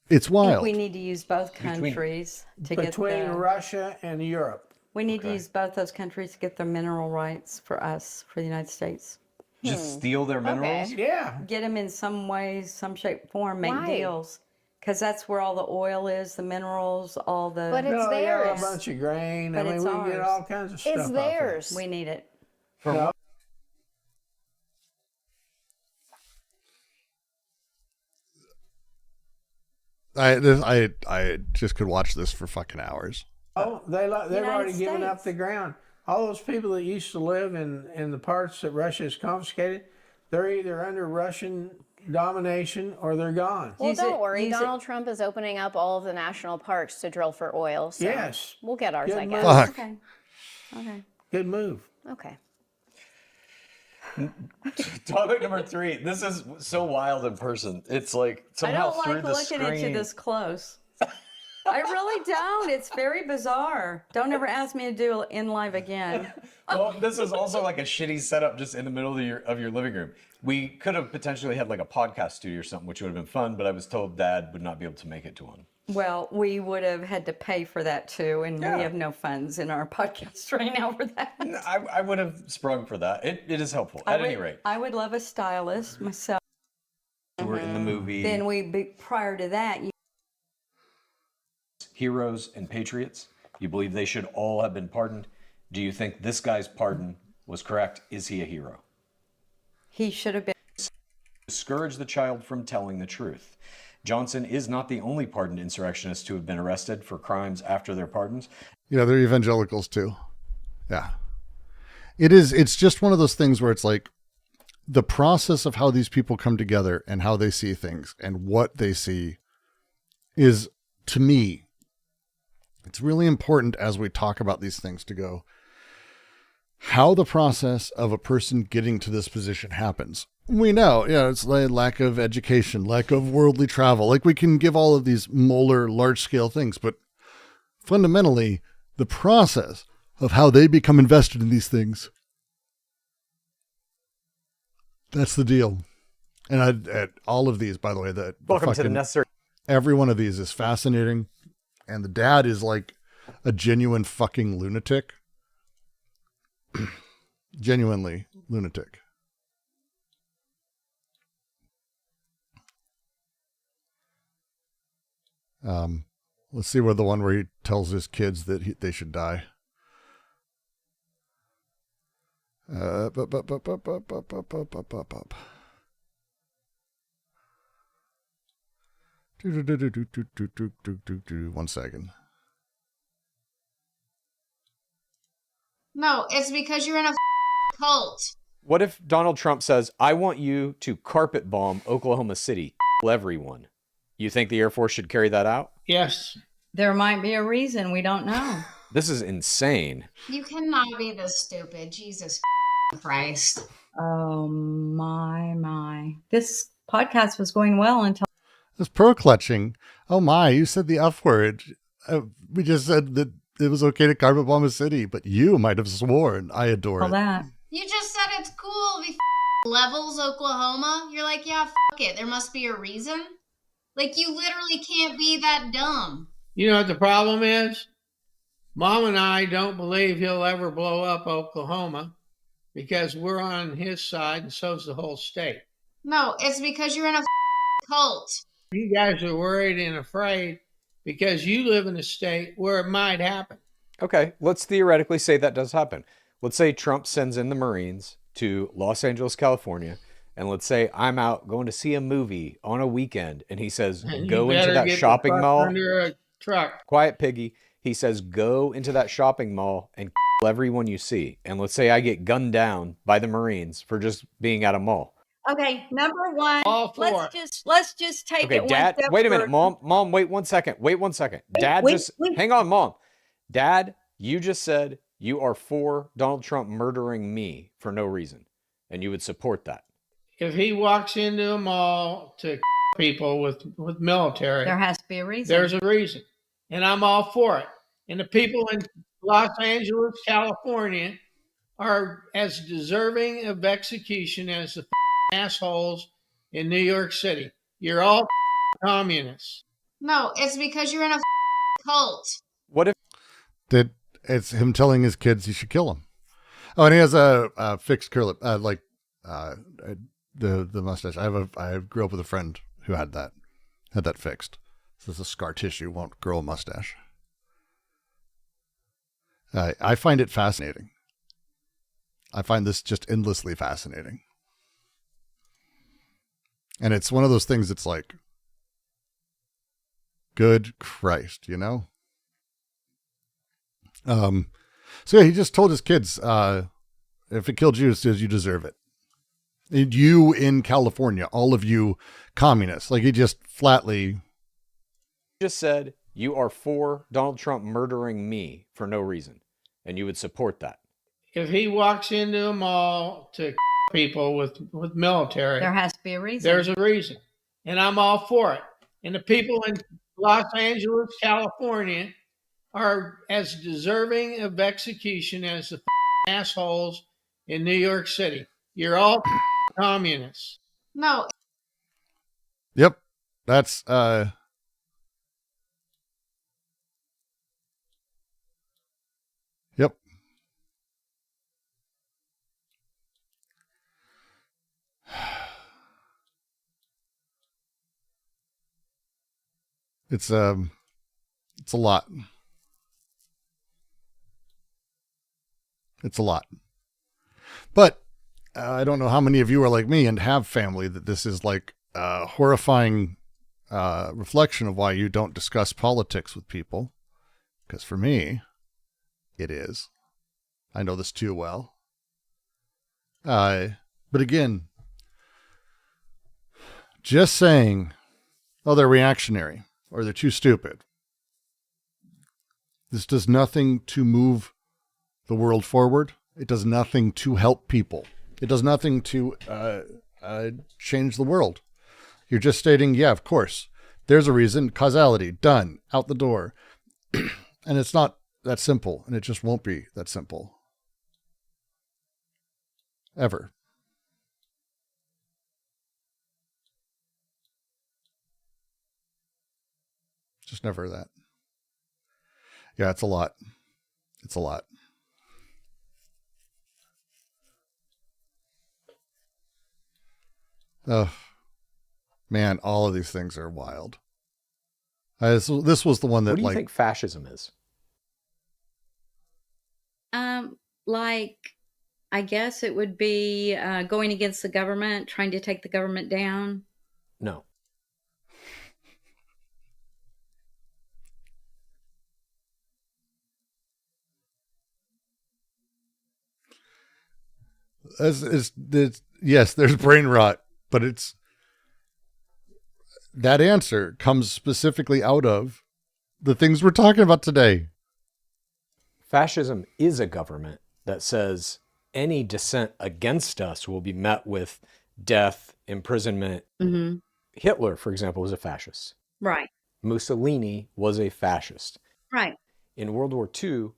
it's wild. We need to use both countries between Russia and Europe. We need to use both those countries to get the mineral rights for us, for the United States. Just steal their minerals? Yeah. Get them in some way, some shape, form, make Why? deals. Because that's where all the oil is, the minerals, all the... But it's theirs. A bunch of grain. But I mean, it's we can get ours. all kinds of stuff. It's theirs. We need it. No. I just could watch this for fucking hours. Oh, they've already given up the ground. All those people that used to live in the parts that Russia has confiscated, they're either under Russian domination or they're gone. Well, don't worry. Donald Trump is opening up all of the national parks to drill for oil. So yes. We'll get ours, I guess. Fuck. Okay. Good move. Okay. Topic number 3. This is so wild in person. It's like somehow through the screen. I don't like looking at you this close. I really don't. It's very bizarre. Don't ever ask me to do it in live again. Well, this is also like a shitty setup just in the middle of your living room. We could have potentially had like a podcast studio or something, which would have been fun, but I was told Dad would not be able to make it to one. Well, we would have had to pay for that too, and we have no funds in our podcast right now for that. I would have sprung for that. It is helpful, at any rate. I would love a stylist myself. We're in the movie. Then prior to that, heroes and patriots. You believe they should all have been pardoned. Do you think this guy's pardon was correct? Is he a hero? He should have been. Discourage the child from telling the truth. Johnson is not the only pardoned insurrectionist to have been arrested for crimes after their pardons. Yeah, they're evangelicals too. Yeah. It's just one of those things where it's like the process of how these people come together and how they see things and what they see is, to me, it's really important as we talk about these things to go, how the process of a person getting to this position happens. We know, it's like lack of education, lack of worldly travel. Like we can give all of these molar large scale things, but fundamentally the process of how they become invested in these things, that's the deal. And at all of these, by the way, Welcome to the necessary. Every one of these is fascinating. And the dad is like a genuine fucking lunatic. Genuinely lunatic. Let's see where the one where he tells his kids that they should die. One second. No, it's because you're in a cult. What if Donald Trump says, I want you to carpet bomb Oklahoma City, kill everyone? You think the Air Force should carry that out? Yes. There might be a reason. We don't know. This is insane. You cannot be this stupid. Jesus Christ. Oh, my. This podcast was going well until... This pearl clutching. Oh, my. You said the F word. We just said that it was okay to carpet bomb a city, but you might have sworn. I adore it. That. You just said it's cool if he levels Oklahoma. You're like, yeah, it. There must be a reason. Like, you literally can't be that dumb. You know what the problem is? Mom and I don't believe he'll ever blow up Oklahoma because we're on his side and so's the whole state. No, it's because you're in a cult. You guys are worried and afraid because you live in a state where it might happen. Okay, let's theoretically say that does happen. Let's say Trump sends in the Marines to Los Angeles, California, and let's say I'm out going to see a movie on a weekend, and he says, go into that shopping mall. Under a truck. Quiet piggy. He says, go into that shopping mall and kill everyone you see. And let's say I get gunned down by the Marines for just being at a mall. Okay, number one, let's just take it one Dad, step wait a minute. further. Mom, wait 1 second. Dad, hang on, Mom. Dad, you just said you are for Donald Trump murdering me for no reason, and you would support that. If he walks into a mall to people with military, there has to be a reason. There's a reason, and I'm all for it. And the people in Los Angeles, California, are as deserving of execution as the assholes in New York City. You're all communists. No, it's because you're in a cult. What if it's him telling his kids he should kill him? Oh, and he has a fixed curl, the mustache. I grew up with a friend who had that fixed. So this is scar tissue, won't grow a mustache. I find it fascinating. I find this just endlessly fascinating. And it's one of those things that's like, good Christ, you know? So yeah, he just told his kids, if it killed you, it says you deserve it. And you in California, all of you communists, like he just flatly just said you are for Donald Trump murdering me for no reason, and you would support that. If he walks into a mall to people with military, there has to be a reason. There's a reason, and I'm all for it. And the people in Los Angeles, California, are as deserving of execution as the assholes in New York City. You're all communists. No. Yep. That's Yep. It's It's a lot. It's a lot. But I don't know how many of you are like me and have family that this is like a horrifying reflection of why you don't discuss politics with people. Because for me, it is. I know this too well. But again, just saying, oh, they're reactionary or they're too stupid. This does nothing to move the world forward. It does nothing to help people. It does nothing to change the world. You're just stating, yeah, of course, there's a reason, causality, done, out the door. And it's not that simple, and it just won't be that simple. Ever. Just never that. Yeah, it's a lot. It's a lot. Oh, man, all of these things are wild. This was the one that, what do you think fascism is? Like, I guess it would be going against the government, trying to take the government down. No. Yes, there's brain rot, but that answer comes specifically out of the things we're talking about today. Fascism is a government that says any dissent against us will be met with death, imprisonment. Mm-hmm. Hitler, for example, was a fascist. Right. Mussolini was a fascist. Right. In World War II,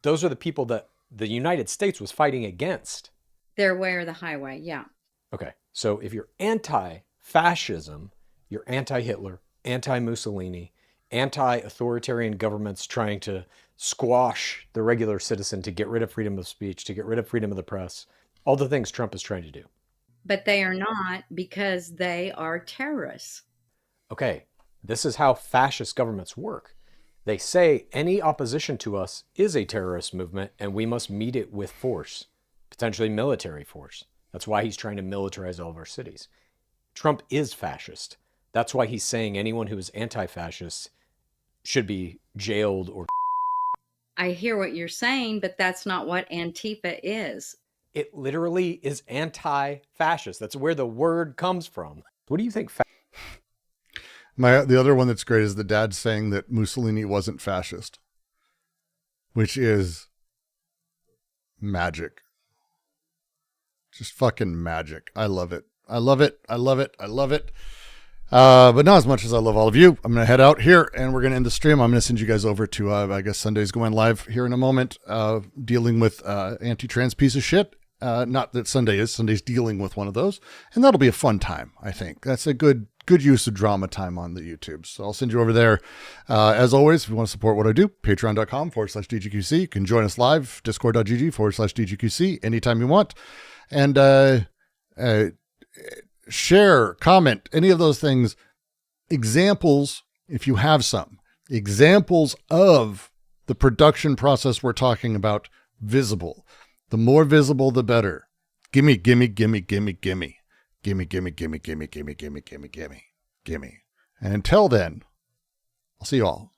those are the people that the United States was fighting against. Their way or the highway, yeah. Okay, so if you're anti-fascism, you're anti-Hitler, anti-Mussolini, anti-authoritarian governments trying to squash the regular citizen to get rid of freedom of speech, to get rid of freedom of the press, all the things Trump is trying to do. But they are not, because they are terrorists. Okay, this is how fascist governments work. They say any opposition to us is a terrorist movement and we must meet it with force, potentially military force. That's why he's trying to militarize all of our cities. Trump is fascist. That's why he's saying anyone who is anti-fascist should be jailed or... I hear what you're saying, but that's not what Antifa is. It literally is anti-fascist. That's where the word comes from. What do you think? The other one that's great is the dad saying that Mussolini wasn't fascist, which is magic. Just fucking magic. I love it. I love it. I love it. I love it. But not as much as I love all of you. I'm going to head out here and we're going to end the stream. I'm going to send you guys over to, I guess Sunday's going live here in a moment, dealing with anti-trans piece of shit. Not that Sunday is. Sunday's dealing with one of those. And that'll be a fun time, I think. That's a good use of drama time on the YouTube. So I'll send you over there. As always, if you want to support what I do, patreon.com/DGQC. You can join us live, discord.gg/DGQC anytime you want. And share, comment, any of those things. Examples, if you have some. Examples of the production process we're talking about, visible. The more visible, the better. Gimme, gimme, gimme, gimme, gimme. Gimme, gimme, gimme, gimme, gimme, gimme, gimme, gimme, gimme. And until then, I'll see you all